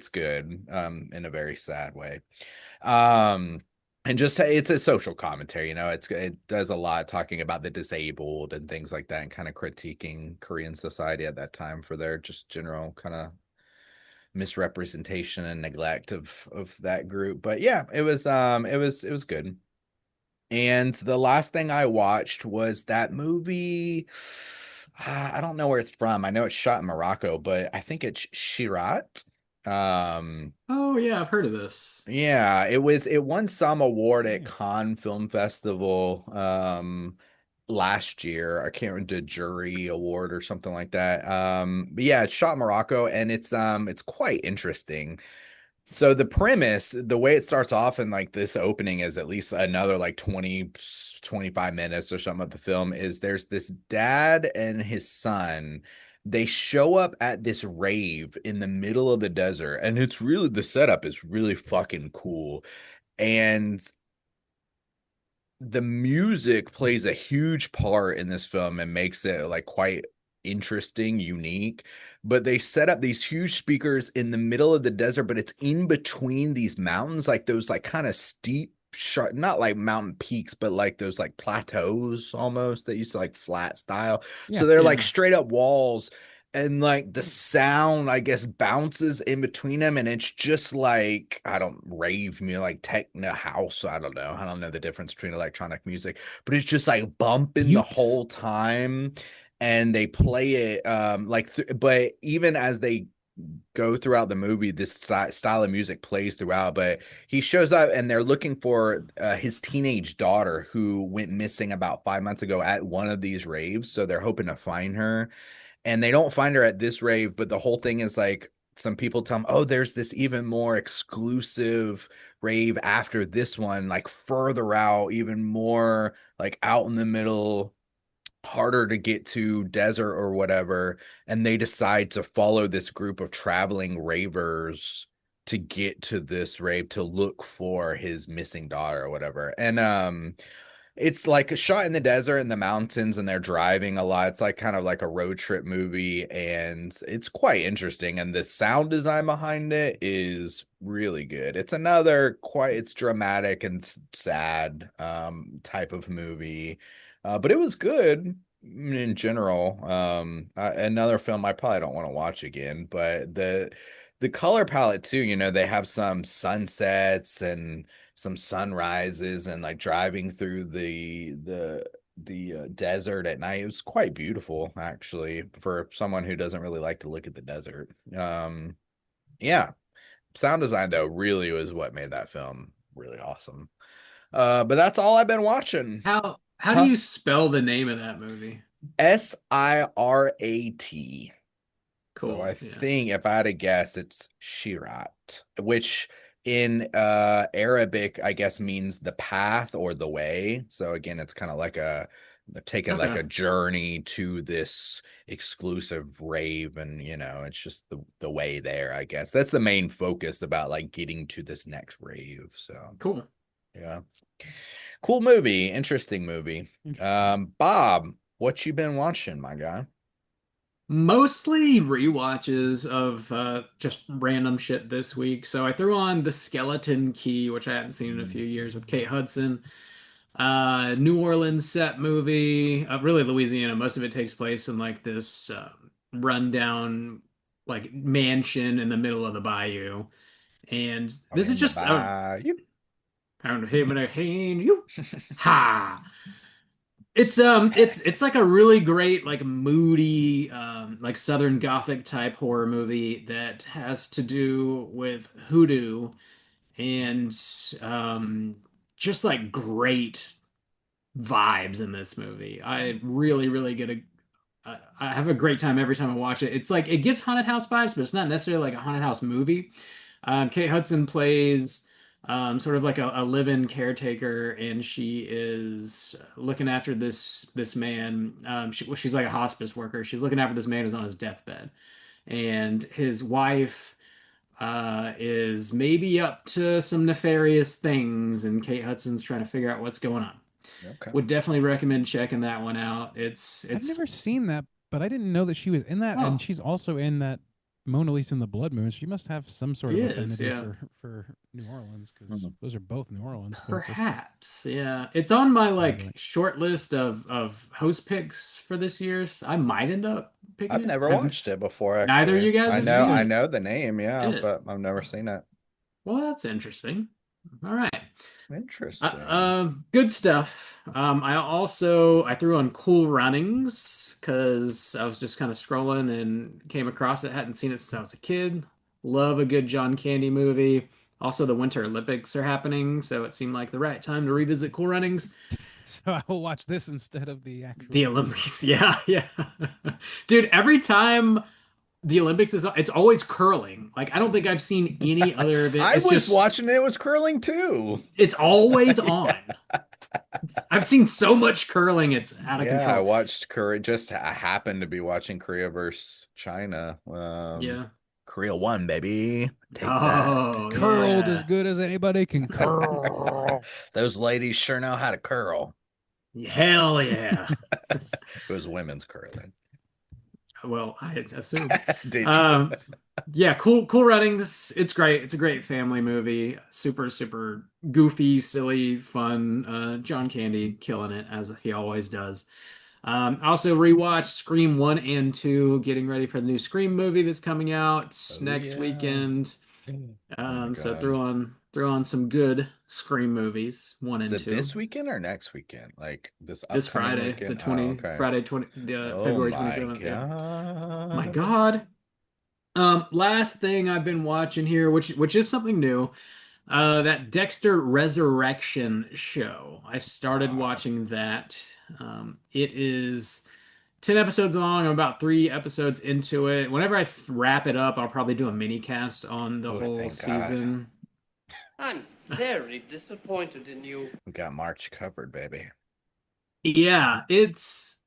good in a very sad way. Um and just it's a social commentary, it does a lot talking about the disabled and things like that, and kind of critiquing Korean society at that time for their just general kind of misrepresentation and neglect of that group. But yeah, it was good. And the last thing I watched was that movie. I don't know where it's from. I know it's shot in Morocco, but I think it's Shirat. Um, Oh yeah, I've heard of this. yeah, it won some award at Yeah. Cannes Film Festival last year. I can't remember, the jury award or something like that. But yeah, it's shot in Morocco, and it's quite interesting. So the premise, the way it starts off in like this opening is at least another like 20-25 minutes or something of the film, is there's this dad and his son. They show up at this rave in the middle of the desert, and it's really, the setup is really fucking cool. And the music plays a huge part in this film and makes it like quite interesting, unique. But they set up these huge speakers in the middle of the desert, but it's in between these mountains, like those like kind of steep, sharp, not like mountain peaks, but like those like plateaus almost that used to like flat style. Yeah. So they're like Yeah. straight up walls, and like the sound, I guess, bounces in between them, and it's just like, I don't, rave me like techno house. I don't know the difference between electronic music, but it's just like bumping the Butte. whole time. And they play it but even as they go throughout the movie, this style of music plays throughout. But he shows up, and they're looking for his teenage daughter who went missing about 5 months ago at one of these raves, so they're hoping to find her. And they don't find her at this rave, but the whole thing is like, some people tell them, oh, there's this even more exclusive rave after this one, like further out, even more like out in the middle, harder to get to, desert or whatever. And they decide to follow this group of traveling ravers to get to this rave to look for his missing daughter or whatever. And it's like a shot in the desert in the mountains, and they're driving a lot. It's like kind of like a road trip movie, and it's quite interesting. And the sound design behind it is really good. It's dramatic and sad type of movie. But it was good. in general. Another film I probably don't want to watch again, but the color palette too, they have some sunsets and some sunrises and like driving through the desert at night. It was quite beautiful actually for someone who doesn't really like to look at the desert. Yeah, sound design though really was what made that film really awesome. But that's all I've been watching. How do Huh? you spell the name of that movie? Sirat. So Cool. I Yeah. think if I had to guess, it's Shirat, which in Arabic, I guess means the path or the way. So again, it's kind of like taking like Okay. a journey to this exclusive rave, and it's just the way there, I guess. That's the main focus about like getting to this next rave. So Cool. yeah. Cool movie, interesting movie. Bob, what you been watching, my guy? Mostly rewatches of just random shit this week. So I threw on The Skeleton Key, which I hadn't seen in a few years with Kate Hudson. New Orleans set movie, really Louisiana. Most of it takes place in like this rundown like mansion in the middle of the bayou. And I'm this is in the just bayou. I don't know him and a hand you ha. It's like a really great like moody like Southern Gothic type horror movie that has to do with hoodoo and just like great vibes in this movie. I really really get I have a great time every time I watch it. It's like it gives haunted house vibes, but it's not necessarily like a haunted house movie. Kate Hudson plays sort of like a live-in caretaker, and she is looking after this man. Well, she's like a hospice worker. She's looking after this man who's on his deathbed, and his wife is maybe up to some nefarious things, and Kate Hudson's trying to figure out what's going on. Okay. Would definitely recommend checking that one out. I've It's never seen that, but I didn't know that she was in that, and oh, she's also in that Mona Lisa and the Blood Moon. She must have some sort she of is, affinity yeah. for New Orleans because Mhm. those are both New Orleans focused. Perhaps, yeah. It's on my Sounds like like. short list of host picks for this year's. I might end up picking I've it. never watched it before, Neither of actually. you guys I have know, seen I it. know the name, yeah, It. but I've never seen it. Well, that's interesting. All right. Interesting. Good stuff. I threw on Cool Runnings because I was just kind of scrolling and came across it. Hadn't seen it since I was a kid. Love a good John Candy movie. Also, the Winter Olympics are happening, so it seemed like the right time to revisit Cool Runnings. So I will watch this instead of the actual. The Olympics, yeah, yeah. Dude, every time the Olympics it's always curling. Like I don't think I've seen any other event. I It's was just watching it was curling too. it's always on. I've seen so much curling, it's out of Yeah, I control. watched Korea. I happened to be watching Korea versus China. Yeah. Korea won, baby. Take that. Oh, Curled yeah. as good as anybody can curl. Those ladies sure know how to curl. Hell yeah. It was women's curling. Well, I assume. Did you? Yeah, cool runnings. It's great. It's a great family movie. Super, super goofy, silly, fun. John Candy killing it as he always does. I also rewatched Scream 1 and 2, getting ready for the new Scream movie that's coming out Oh, next yeah. weekend. Oh my So God. throw on some good Scream movies, 1 Is and it 2. this weekend or next weekend? Like this This upcoming Friday, weekend? the Oh, 20 okay. Friday 20 Oh February my 27th. Yeah. My God. God. Last thing I've been watching here, which is something new, that Dexter Resurrection show. I started Wow. watching that. It is 10 episodes long. I'm about 3 episodes into it. Whenever I wrap it up, I'll probably do a mini cast on the Oh, whole thank God. season. I'm very disappointed in you. We got March covered, baby. Yeah, it's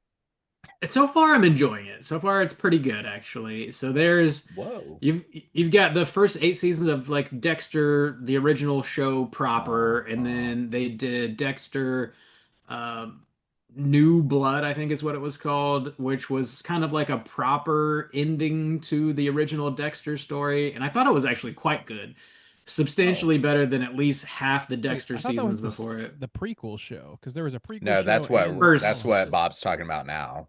so far I'm enjoying it. So far it's pretty good actually. So there's Whoa. you've got the first 8 seasons of like Dexter, the original show proper, and Uh-huh. then they did Dexter um New Blood, I think is what it was called, which was kind of like a proper ending to the original Dexter story, and I thought it was actually quite good. substantially better than at least half the Wait, Dexter I thought that was seasons before it. the prequel show because there was a prequel No, show. that's what and- that's what Bob's talking about now.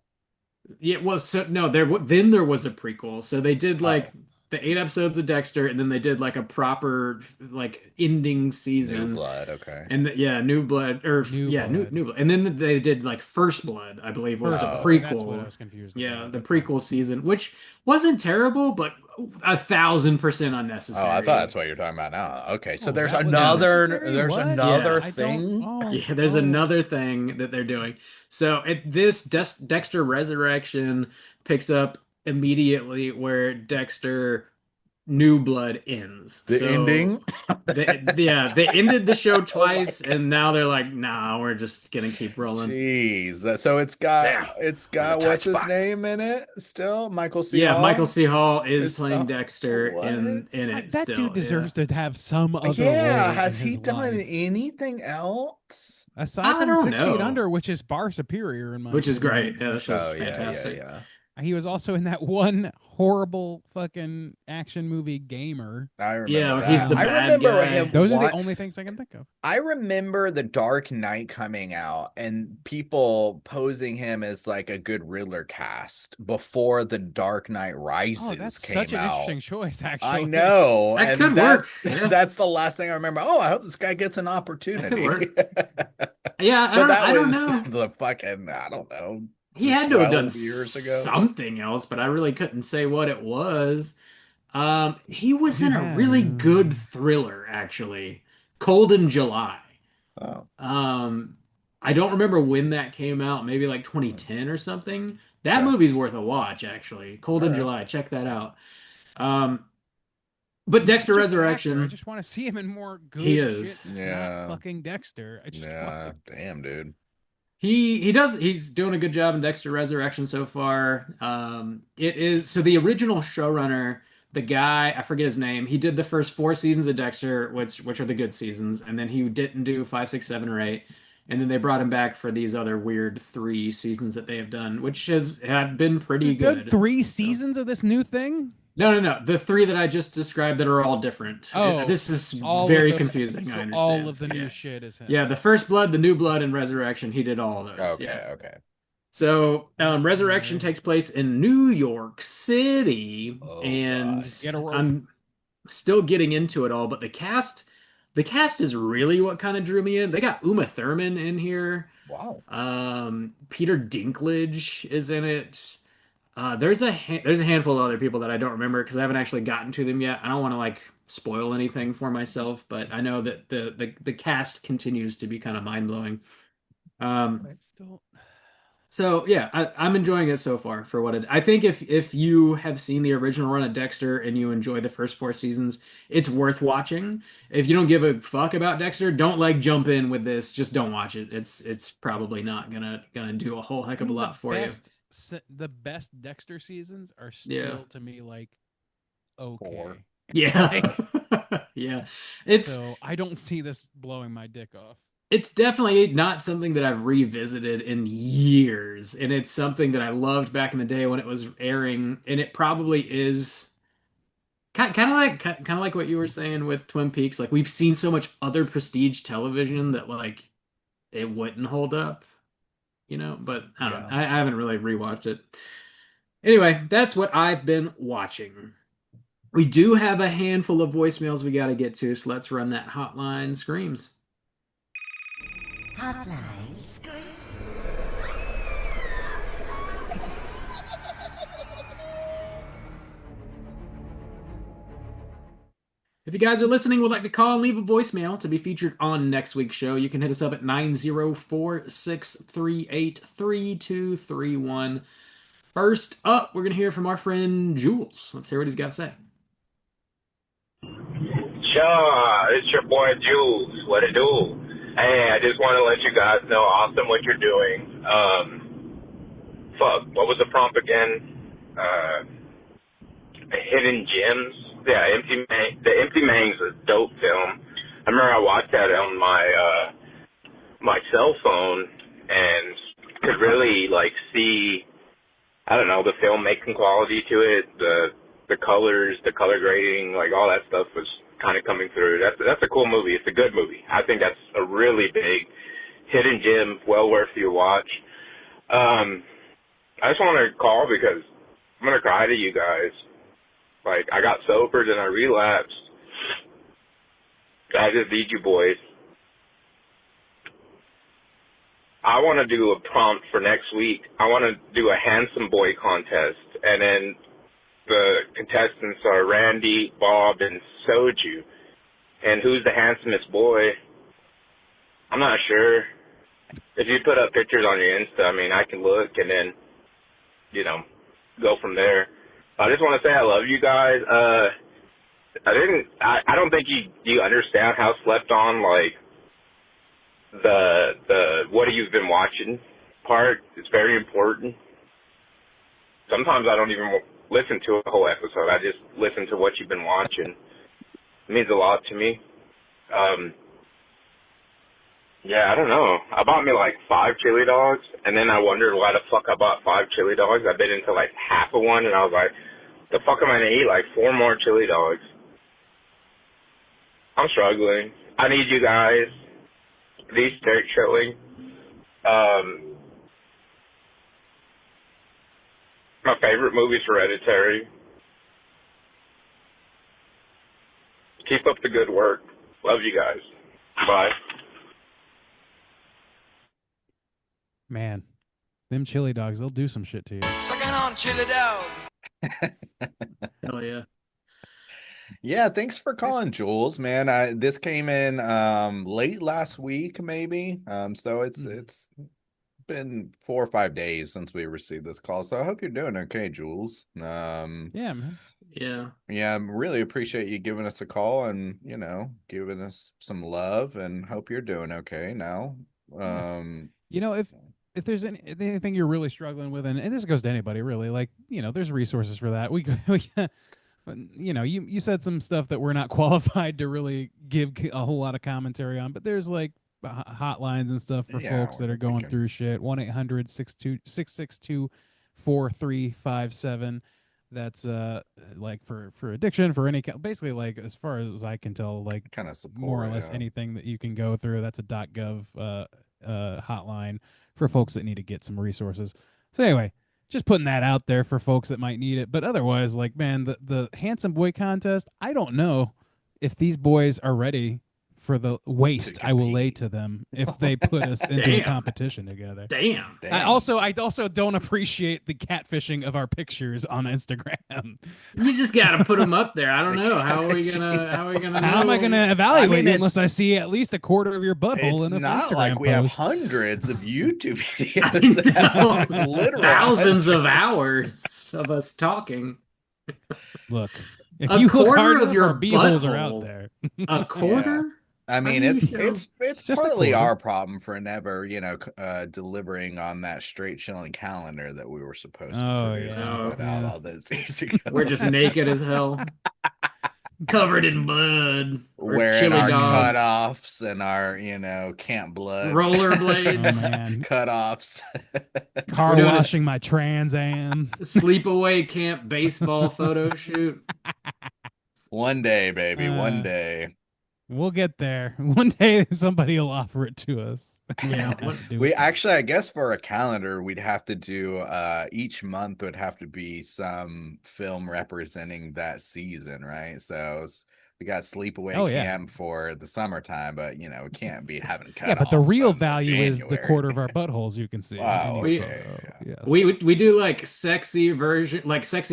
Yeah, well, so no, then there was a prequel. So they did like Oh. the 8 episodes of Dexter, and then they did like a proper like ending New season. Blood, okay. And yeah, New Blood, or New yeah, Blood. New Blood, and then they did like First Blood, I believe, was First the of all, prequel. That's what I was confused. Yeah, about. the Okay. prequel season, which wasn't terrible, but 1,000% unnecessary. Oh, I thought that's what you're talking about now. Okay, so Oh, there's that was another unnecessary? there's What? another I don't- thing. oh, Yeah, there's oh. another thing that they're doing. So this Dexter Resurrection picks up immediately where Dexter New Blood ends. The So ending. they ended the show Oh my twice, God. and now they're like, nah, we're just gonna keep rolling. Jeez. So it's got the what's his touchback. name in it still? Michael C. Yeah, Hall? Michael C. Hall is Is- playing oh, Dexter what? in it. That still, dude deserves to have some other Yeah, role has in he his done life. anything else? Aside I from don't 6 Feet know. Under, which is far superior in my which is opinion. great. Yeah, that show's Oh yeah, fantastic. yeah. He was also in that one horrible fucking action movie, Gamer. I remember Yeah, that. he's the I bad remember guy. him. Those are the wa- only things I can think of. I remember The Dark Knight coming out and people posing him as like a good Riddler cast before The Dark Knight Rises Oh, that's came such an out. interesting choice, actually. I know. That and could work. Yeah. That's the last thing I remember. Oh, I hope this guy gets an opportunity. work. Yeah, But that I don't was know. the fucking, I don't know. He had to have done 12 years ago. something else, but I really couldn't say what it was. He was in a Yeah. really good thriller, actually, Cold in July. Oh. I don't remember when that came out, maybe like 2010 or something. That Yeah. movie's worth a watch, actually. Cold in Alright. July, check that out. But He's Dexter such a good actor. Resurrection, I just want to see him in more good He shit. is. That's Yeah. not fucking Dexter. I just Yeah, want damn, dude. he's doing a good job in Dexter Resurrection so far. It is so the original showrunner, the guy, I forget his name, he did the first 4 seasons of Dexter, which are the good seasons, and then he didn't do 5, 6, 7, or 8. And then they brought him back for these other weird 3 seasons that they have done, which have been pretty You've done good. 3 seasons of this new thing? No. The 3 that I just described that are all different. Oh, This is all very of the- confusing. so I understand. all of the new Yeah. shit is him. Yeah, the First Blood, the New Blood, and Resurrection. He did all of those. Okay, Yeah. okay. So Resurrection takes place in New York City, Oh, and God. Get a rope. I'm still getting into it all, but the cast is really what kind of drew me in. They got Uma Thurman in here. Wow. Peter Dinklage is in it. There's a handful of other people that I don't remember because I haven't actually gotten to them yet. I don't want to like spoil anything for myself, but I know that the cast continues to be kind of mind blowing. Don't- So yeah, I'm enjoying it so far for what it. I think if you have seen the original run of Dexter and you enjoy the first 4 seasons, it's worth watching. If you don't give a fuck about Dexter, don't like jump in with this. Just don't watch it. It's probably not gonna do a whole heck of a lot for you. The best Dexter seasons are still Yeah. to me like okay. 4. Yeah, yeah. It's So I don't see this blowing my dick off. it's definitely not something that I've revisited in years, and it's something that I loved back in the day when it was airing, and it probably is kind of like what you were saying with Twin Peaks. Like we've seen so much other prestige television that like it wouldn't hold up, but I don't know. I haven't really rewatched it. Anyway, that's what I've been watching. We do have a handful of voicemails we got to get to, so let's run that hotline screams. Hotline scream. If you guys are listening, would like to call and leave a voicemail to be featured on next week's show, you can hit us up at 904-638-3231. First up, we're going to hear from our friend Jules. Let's hear what he's got to say. Sure, it's your boy Jules. What it do? Hey, I just want to let you guys know, awesome what you're doing. What was the prompt again? Hidden Gems. Yeah, The Empty Man's a dope film. I remember I watched that on my cell phone and could really like see, I don't know, the filmmaking quality to it, the colors, the color grading, like all that stuff was kind of coming through. That's a cool movie. It's a good movie. I think that's a really big hidden gem, well worth your watch. I just want to call because I'm gonna cry to you guys. Like, I got sober, then I relapsed. I just need you boys. I want to do a prompt for next week. I want to do a handsome boy contest, and then the contestants are Randy, Bob, and Soju. And who's the handsomest boy? I'm not sure. If you put up pictures on your Insta, I mean, I can look and then, go from there. I just want to say I love you guys. I don't think you understand how slept on, like, the what you've been watching part is very important. Sometimes I don't even listen to a whole episode. I just listen to what you've been watching. It means a lot to me. Yeah, I don't know. I bought me like 5 chili dogs, and then I wondered why the fuck I bought 5 chili dogs. I bit into like half of one, and I was like, the fuck am I gonna eat like 4 more chili dogs? I'm struggling. I need you guys. These straight chilling. My favorite movie's Hereditary. Keep up the good work. Love you guys. Bye. Man, them chili dogs, they'll do some shit to you. Sucking on chili dog. Hell yeah. Yeah, thanks for calling, Jules, man. This came in late last week, maybe. So it's been 4 or 5 days since we received this call. So I hope you're doing okay, Jules. Yeah, man. Yeah. Yeah, I really appreciate you giving us a call and, giving us some love, and hope you're doing okay now. If there's anything you're really struggling with, and this goes to anybody really, like, there's resources for that. You said some stuff that we're not qualified to really give a whole lot of commentary on, but there's like hotlines and stuff for folks that are going through shit. 1-800-662-4357. That's like for addiction, for any basically, like, as far as I can tell, like, kind of support, more or less anything that you can go through. That's a .gov hotline for folks that need to get some resources. So anyway, just putting that out there for folks that might need it. But otherwise, like, man, the handsome boy contest, I don't know if these boys are ready for the waste I will lay to them if they put us into a competition together. Damn. I also don't appreciate the catfishing of our pictures on Instagram. You just got to put them up there. I don't know. How am I gonna evaluate it unless I see at least a quarter of your butthole in a not Instagram like we post? have hundreds of YouTube videos that have literal thousands of hours of us talking. Look, if A you look quarter hard of enough, your our beeholes are butthole. out there. A quarter? I mean, How do it's you know? it's Just a partly quarter. our problem for never, delivering on that straight chilling calendar that we were supposed to Oh, produce yeah. and put out Yeah. all those years ago. We're just naked as hell. Covered in blood. We're wearing chili our dogs. cutoffs and our, Camp Blood Rollerblades. Oh, man. cutoffs. Car We're doing a washing my Trans Am. Sleepaway camp baseball photo shoot. One day, baby, one day. We'll get there. One day somebody will offer it to us. Yeah. We actually, I guess for a calendar, we'd have to do each month would have to be some film representing that season, right? So we got Sleepaway Camp for the summertime, but we can't be having cut. Yeah, but the real value is the quarter of our buttholes you can see. Wow, in each okay, photo. Yes. We do like sexy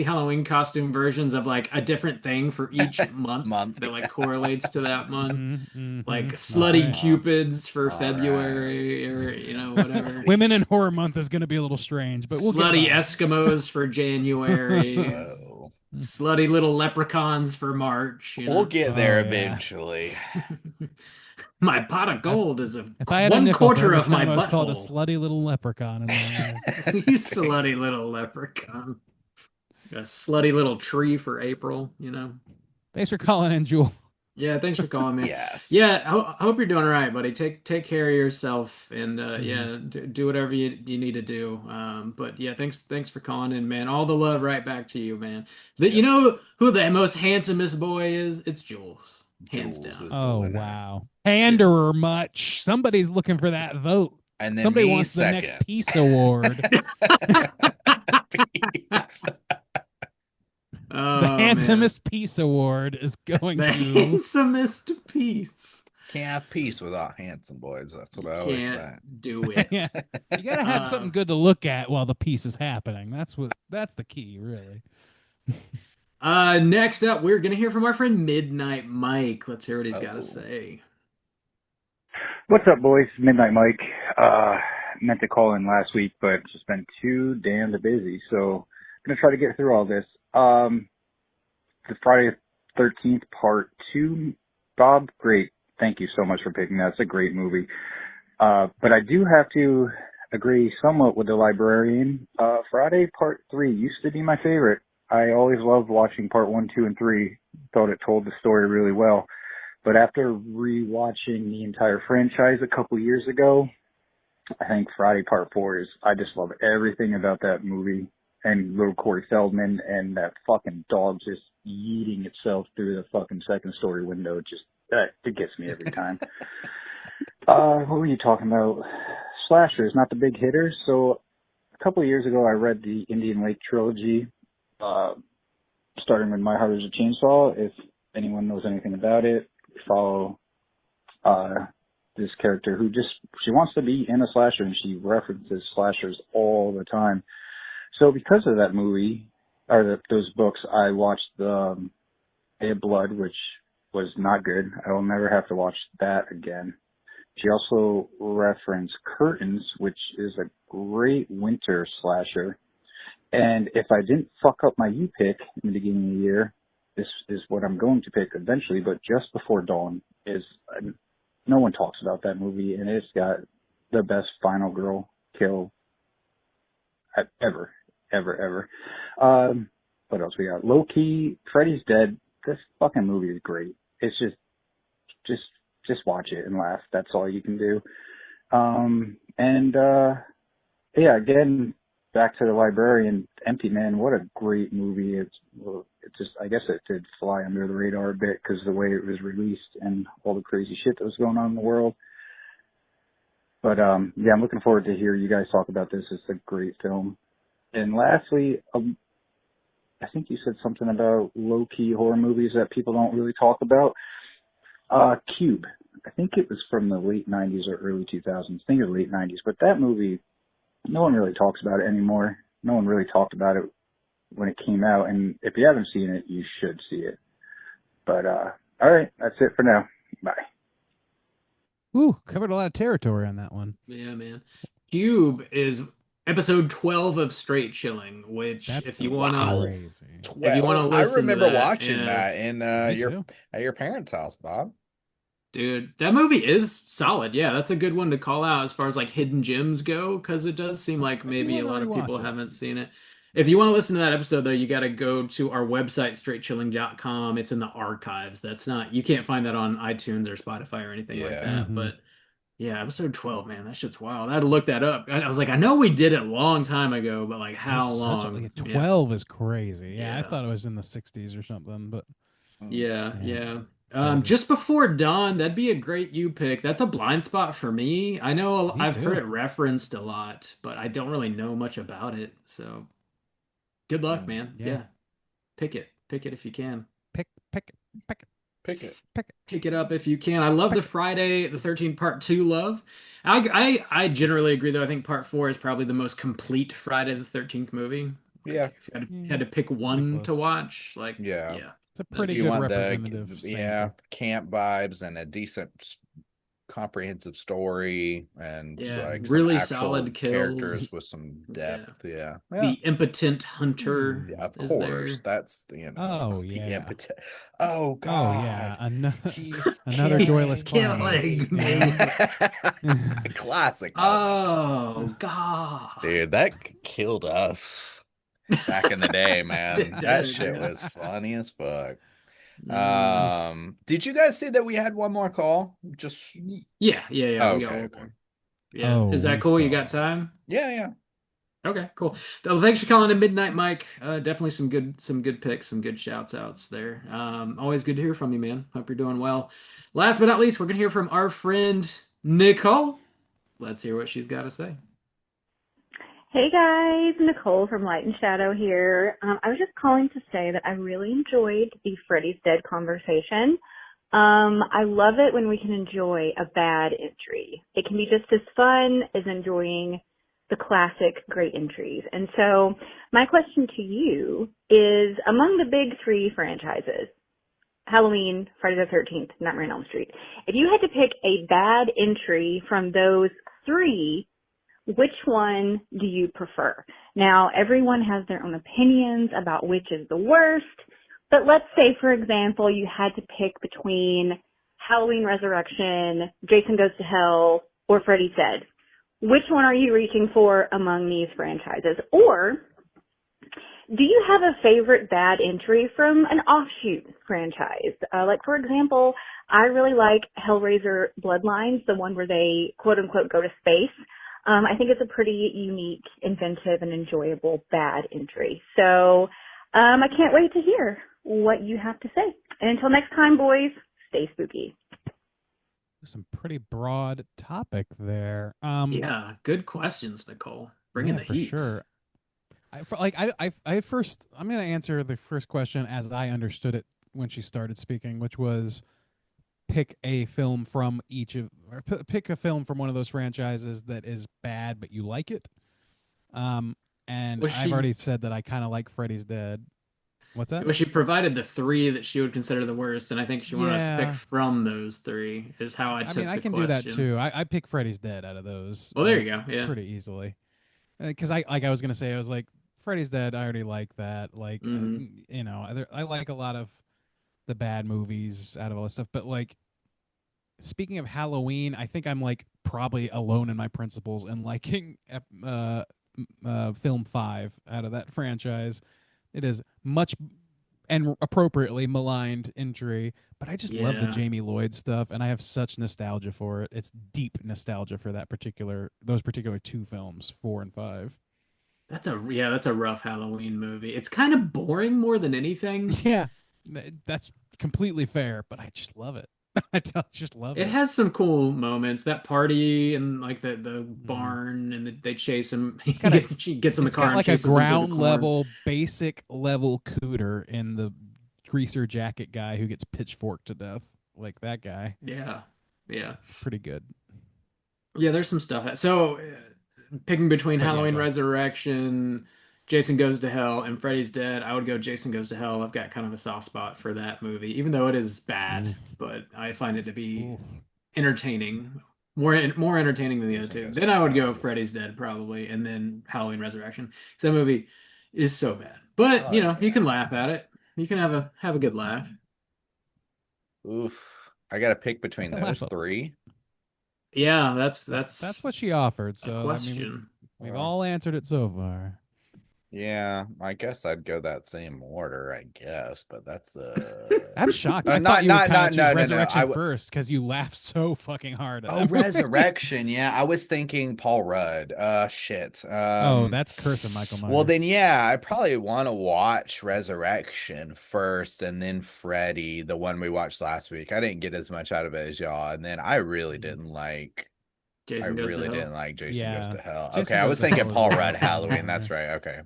Halloween costume versions of like a different thing for each month that like correlates to that month. Like slutty cupids for February, or whatever. Women in Horror Month is going to be a little strange, but we'll slutty get by. Eskimos for January. Whoa. Slutty little leprechauns for March. We'll get there eventually. My pot of gold is If I had a 1/4 nickel for every of my time I was called a butthole. slutty little leprechaun. In You slutty little leprechaun. A slutty little tree for April, Thanks for calling in, Jewel. Yeah, thanks for calling me. Yes. Yeah, I hope you're doing all right, buddy. Take care of yourself, and do whatever you need to do. But yeah, thanks for calling in, man. All the love right back to you, man. You know who the most handsomest boy is? It's Jules. Hands Jules down. is the Oh winner. wow. Panderer much. Somebody's looking for that vote. And then Somebody me wants the next second. peace award. Peace. Oh, The man. handsomest peace award is going The to handsomest piece. Can't have peace without handsome boys. That's what I always say. Can't do it. Yeah. You gotta have something good to look at while the piece is happening. That's the key, really. Next up, we're gonna hear from our friend Midnight Mike. Let's hear what he's got to Oh. say. What's up, boys? Midnight Mike. Meant to call in last week, but just been too damn busy. So I'm gonna try to get through all this. The Friday the 13th Part 2. Bob, great. Thank you so much for picking that. It's a great movie. But I do have to agree somewhat with the librarian. Friday Part 3 used to be my favorite. I always loved watching Part 1, 2, and 3. Thought it told the story really well. But after rewatching the entire franchise a couple years ago, I think Friday Part 4 I just love everything about that movie. And little Corey Feldman and that fucking dog just yeeting itself through the fucking second story window. It gets me every time. What were you talking about? Slashers, not the big hitters. So a couple of years ago, I read the Indian Lake trilogy, starting with My Heart is a Chainsaw. If anyone knows anything about it, follow this character who she wants to be in a slasher, and she references slashers all the time. So because of that movie, or those books, I watched the Bay of Blood, which was not good. I will never have to watch that again. She also referenced Curtains, which is a great winter slasher. And if I didn't fuck up my U-pick in the beginning of the year, this is what I'm going to pick eventually, but Just Before Dawn is, no one talks about that movie, and it's got the best final girl kill ever. What else we got? Low-key, Freddy's Dead. This fucking movie is great. It's just watch it and laugh. That's all you can do. Yeah, again, back to the librarian, Empty Man. What a great movie. It's just, I guess it did fly under the radar a bit because of the way it was released and all the crazy shit that was going on in the world. But yeah, I'm looking forward to hear you guys talk about this. It's a great film. And lastly, I think you said something about low-key horror movies that people don't really talk about. Cube. I think it was from the late 90s or early 2000s. I think it was late 90s. But that movie, no one really talks about it anymore. No one really talked about it when it came out. And if you haven't seen it, you should see it. But all right, that's it for now. Bye. Ooh, covered a lot of territory on that one. Yeah, man. Cube is episode 12 of Straight Chilling, which That's if you want crazy. If you wanna 12. listen I remember to that, watching yeah. that in Me your too. at your parents' house, Bob. Dude, that movie is solid. Yeah, that's a good one to call out as far as like hidden gems go, because it does seem like maybe a wanna lot of people rewatch it. haven't seen it. If you want to listen to that episode, though, you got to go to our website, straightchilling.com. It's in the archives. You can't find that on iTunes or Spotify or anything like Yeah. that. Mhm. But yeah, episode 12, man, that shit's wild. I had to look that up. I was like, I know we did it a long time ago, but like how There's long? Like, Yeah. 12 is crazy. Yeah, I Yeah. thought it was in the 60s or something, but Yeah, Yeah. yeah. Crazy. Just Before Dawn, that'd be a great you pick. That's a blind spot for me. I know Me I've too. heard it referenced a lot, but I don't really know much about it. So good luck, man. Yeah. Yeah. Pick it. Pick it if you can. pick it. Pick it. Pick it up if you can. I love the Friday the 13th Part 2 love. I generally agree, though. I think Part 4 is probably the most complete Friday the 13th movie. Like, Yeah. If you had to pick one close. to watch, like, Yeah. yeah. It's a pretty You good want representative the sample. camp vibes and a decent comprehensive story and Yeah, like really some actual solid kills. characters with some depth. Yeah. The impotent hunter. Yeah, of is course. there. That's the Oh, the yeah. impotent. Oh Oh God. yeah, He's another killing joyless killing clown. me. Classic moment. Oh God, Dude, that killed us back in the day, man. It That did, shit yeah. was funny as fuck. Mm. Did you guys see that we had one more call? Just Yeah. Oh, We got okay, one okay. more. Yeah, Oh, is that we cool? You saw got it. time? yeah. Okay, cool. Well, thanks for calling in Midnight Mike. Definitely some good picks, some good shouts outs there. Always good to hear from you, man. Hope you're doing well. Last but not least, we're gonna hear from our friend Nicole. Let's hear what she's got to say. Hey guys, Nicole from Light and Shadow here. I was just calling to say that I really enjoyed the Freddy's Dead conversation. I love it when we can enjoy a bad entry. It can be just as fun as enjoying the classic great entries. And so my question to you is, among the big three franchises, Halloween, Friday the 13th, Nightmare on Elm Street, if you had to pick a bad entry from those three, which one do you prefer? Now, everyone has their own opinions about which is the worst, but let's say, for example, you had to pick between Halloween Resurrection, Jason Goes to Hell, or Freddy's Dead. Which one are you reaching for among these franchises? Or do you have a favorite bad entry from an offshoot franchise? Like, for example, I really like Hellraiser Bloodlines, the one where they, quote-unquote, go to space. I think it's a pretty unique, inventive, and enjoyable bad entry. So I can't wait to hear what you have to say. And until next time, boys, stay spooky. Some pretty broad topic there. Yeah, good questions, Nicole. Bringing the for heat. sure. I'm gonna answer the first question as I understood it when she started speaking, which was pick a film from pick a film from one of those franchises that is bad but you like it. And I've already said that I kind of like Freddy's Dead. What's that? Well, she provided the three that she would consider the worst, and I think she wanted us to pick from those three. Is how I took the question. I can do that too. I pick Freddy's Dead out of those. Well, there you go. Yeah, pretty easily. Because I was gonna say, I was like, Freddy's Dead. I already like that. Like, you know, I like a lot of the bad movies out of all this stuff. But like, speaking of Halloween, I think I'm like probably alone in my principles and liking film 5 out of that franchise. It is much and appropriately maligned entry, but I just love the Jamie Lloyd stuff, and I have such nostalgia for it. It's deep nostalgia for those particular two films, 4 and 5. That's a rough Halloween movie. It's kind of boring more than anything. Yeah, that's completely fair, but I just love it. I just love it. It has some cool moments. That party and like the barn, and they chase him. He gets in the car. It's got like a ground level, basic level cooter in the greaser jacket guy who gets pitchforked to death, like that guy. Yeah. Pretty good. Yeah, there's some stuff. So, picking between Halloween Resurrection, Jason Goes to Hell, and Freddy's Dead, I would go Jason Goes to Hell. I've got kind of a soft spot for that movie, even though it is bad, but I find it to be entertaining, more entertaining than the other two. Then I would go Freddy's Dead probably, and then Halloween Resurrection. Because that movie is so bad, but you can laugh at it. You can have a good laugh. Oof, I got to pick between those three. Yeah, that's what she offered. So question. I mean, we've all answered it so far. Yeah, I guess I'd go that same order, I guess, but that's I'm shocked. I thought you would kind of choose Resurrection first because you laugh so fucking hard. Oh, Resurrection, yeah. I was thinking Paul Rudd. Shit. That's Curse of Michael Myers. Well, then, yeah, I probably want to watch Resurrection first, and then Freddy, the one we watched last week. I didn't get as much out of it as y'all, and then I really didn't like. Jason Goes to Hell. Okay, I was thinking Paul Rudd Halloween. That's right. Okay.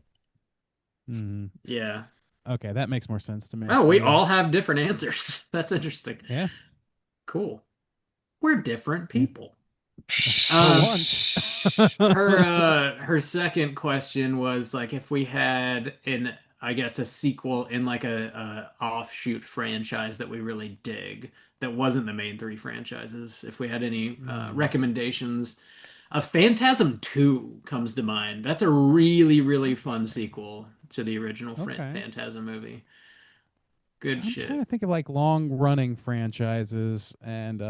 Mm-hmm. Yeah. Okay, that makes more sense to me. Oh, we all have different answers. That's interesting. Yeah. Cool. We're different people. Once. Her second question was like if we had a sequel in like a offshoot franchise that we really dig that wasn't the main three franchises. If we had any recommendations. Phantasm 2 comes to mind. That's a really, really fun sequel to the original Phantasm movie. Good shit. I'm trying to think of like long-running franchises, and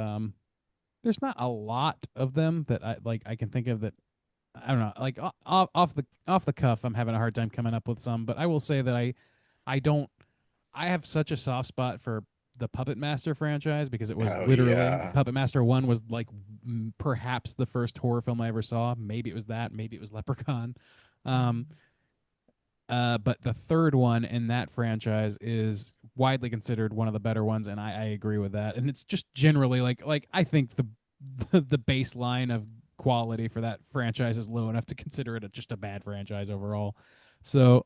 there's not a lot of them that I can think of that. I don't know. Like off the cuff, I'm having a hard time coming up with some. But I will say that I have such a soft spot for the Puppet Master franchise because it was Puppet Master 1 was like perhaps the first horror film I ever saw. Maybe it was that. Maybe it was Leprechaun. Um, but the third one in that franchise is widely considered one of the better ones, and I agree with that. And it's just generally like I think the baseline of quality for that franchise is low enough to consider it just a bad franchise overall. So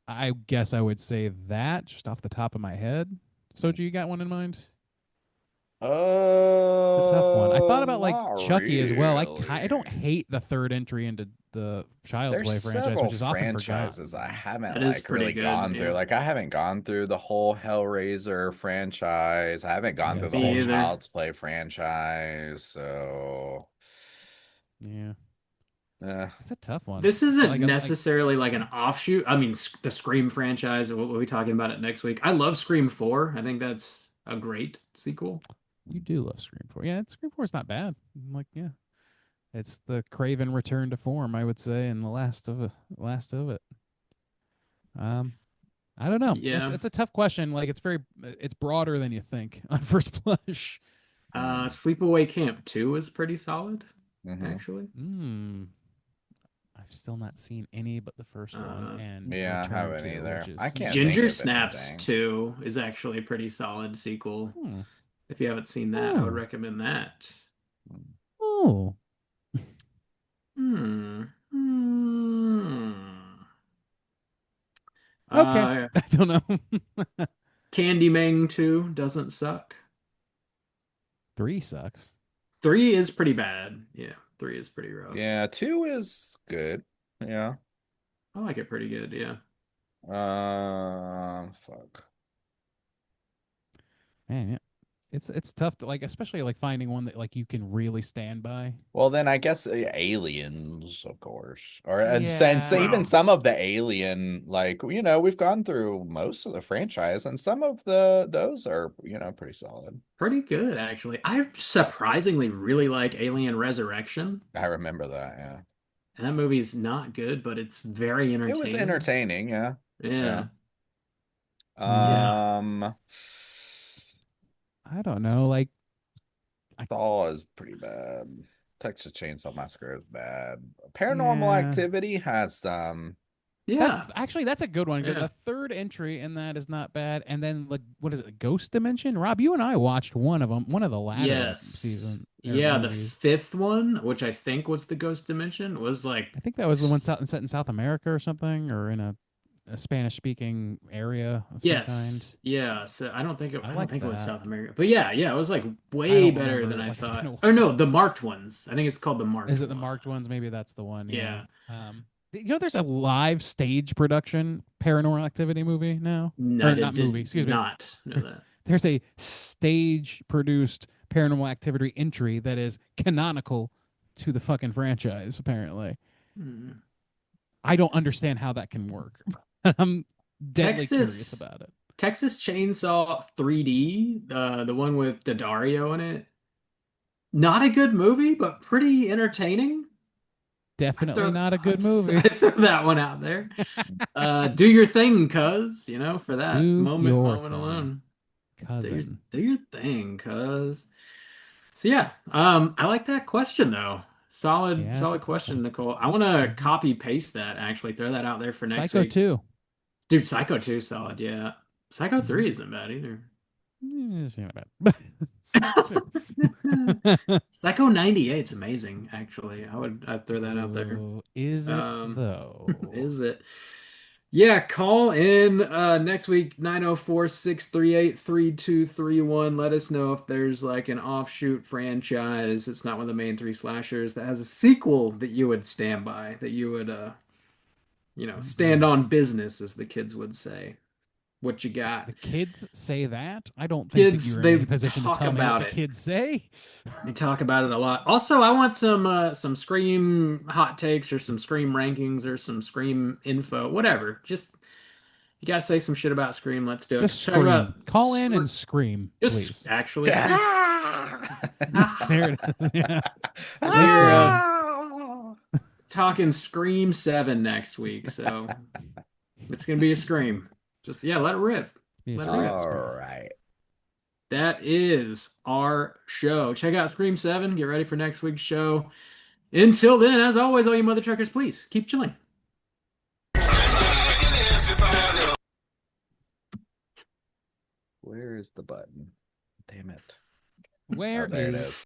I guess I would say that just off the top of my head. Soju, you got one in mind? It's a tough one. I thought about like Not Chucky as well. I really. don't hate the third entry into the Child's Play There's franchise, several which is often franchises I forgotten. haven't That is like pretty really good, gone through. yeah. Like I haven't gone through the whole Hellraiser franchise. I haven't gone Yeah, through the Me whole either. Child's Play franchise. So Yeah, eh. it's a tough one. This isn't Like necessarily like an offshoot. I mean, the Scream franchise. We'll be talking about it next week. I love Scream 4. I think that's a great sequel. you do love Scream 4. Yeah, Scream 4 is not bad. Like, yeah, it's the Craven return to form, I would say, and the last of it. I don't know. Yeah. It's a tough question. Like, it's broader than you think on first blush. Sleepaway Camp 2 is pretty solid, Mhm. actually. I've still not seen any but the first one, and Yeah, I Return haven't 2, either. which is I can't think Ginger of Snaps anything. 2 is actually a pretty solid sequel. Hmm. If you haven't seen that, I would Oh. recommend that. Oh, Hmm. Hmm. okay. I don't know. Candyman 2 doesn't suck. 3 sucks. 3 is pretty bad. Yeah, 3 is pretty rough. Yeah, 2 is good. Yeah. I like it pretty good, yeah. Fuck. Man, yeah. It's tough to like, especially like finding one that like you can really stand by. Well, then I guess Aliens, of course, or and Yeah. even Wow. some of the Alien, like we've gone through most of the franchise, and some of those are pretty solid. Pretty good, actually. I surprisingly really like Alien Resurrection. I remember that. Yeah, And that movie's not good, but it's very entertaining. it was entertaining. Yeah, Yeah. yeah. I don't know. Like, Saw is pretty bad. Texas Chainsaw Massacre is bad. Paranormal Yeah. Activity has some. Yeah. Actually, that's a good one. Yeah. The third entry in that is not bad. And then, like, what is it? Ghost Dimension? Rob, you and I watched one of them, one of the latter Yes. season. Yeah, the movies. 5th one, which I think was the Ghost Dimension, was like I think that was the one set in South America or something, or in a Spanish-speaking area of some kind. yes. Yeah. So I don't think it like was that. South America. But yeah, it was like way don't better remember. than I Like, it's thought. been a Or no, the marked ones. I think it's called the marked Is it the one. marked ones? Maybe that's the one. Yeah. There's a live stage production Paranormal Activity movie now. No, Or not movie. Excuse me. not know that. There's a stage produced Paranormal Activity entry that is canonical to the fucking franchise. Apparently, Hmm. I don't understand how that can work. I'm deadly curious about it. Texas Chainsaw 3D, the one with Daddario in it. Not a good movie, but pretty entertaining. Definitely not a good movie. I throw that one out there. Do your thing, cuz, for that Do moment your thing, alone. cousin. Do your thing, cuz. So yeah, I like that question though. Solid, Yeah, it's a solid tough question, one. Nicole. I want to copy paste that actually, throw that out there for next Psycho week. 2. Dude, Psycho 2 solid, yeah. Psycho 3 isn't bad either. It's not bad. Psycho 98 is amazing, actually. I'd throw that out there. Oh, is it though? Is it? Yeah, call in next week, 904-638-3231. Let us know if there's like an offshoot franchise. It's not one of the main 3 slashers that has a sequel that you would stand by, that you would stand on business, as the kids would say. What you got? The kids say that? I don't think that you're in any position to talk tell me what about the it. kids say. They talk about it a lot. Also, I want some Scream hot takes or some Scream rankings or some Scream info, whatever. Just you gotta say some shit about Scream. Let's do it. Just Talk scream. about Call in and scream, just please. actually. There it is. Yeah. We're talking Scream 7 next week, so it's gonna be a Scream. Just let it rip. Let it rip. All right. That is our show. Check out Scream 7. Get ready for next week's show. Until then, as always, all you mother truckers, please keep chilling. Where is the button? Damn it. Where Oh, there it is is.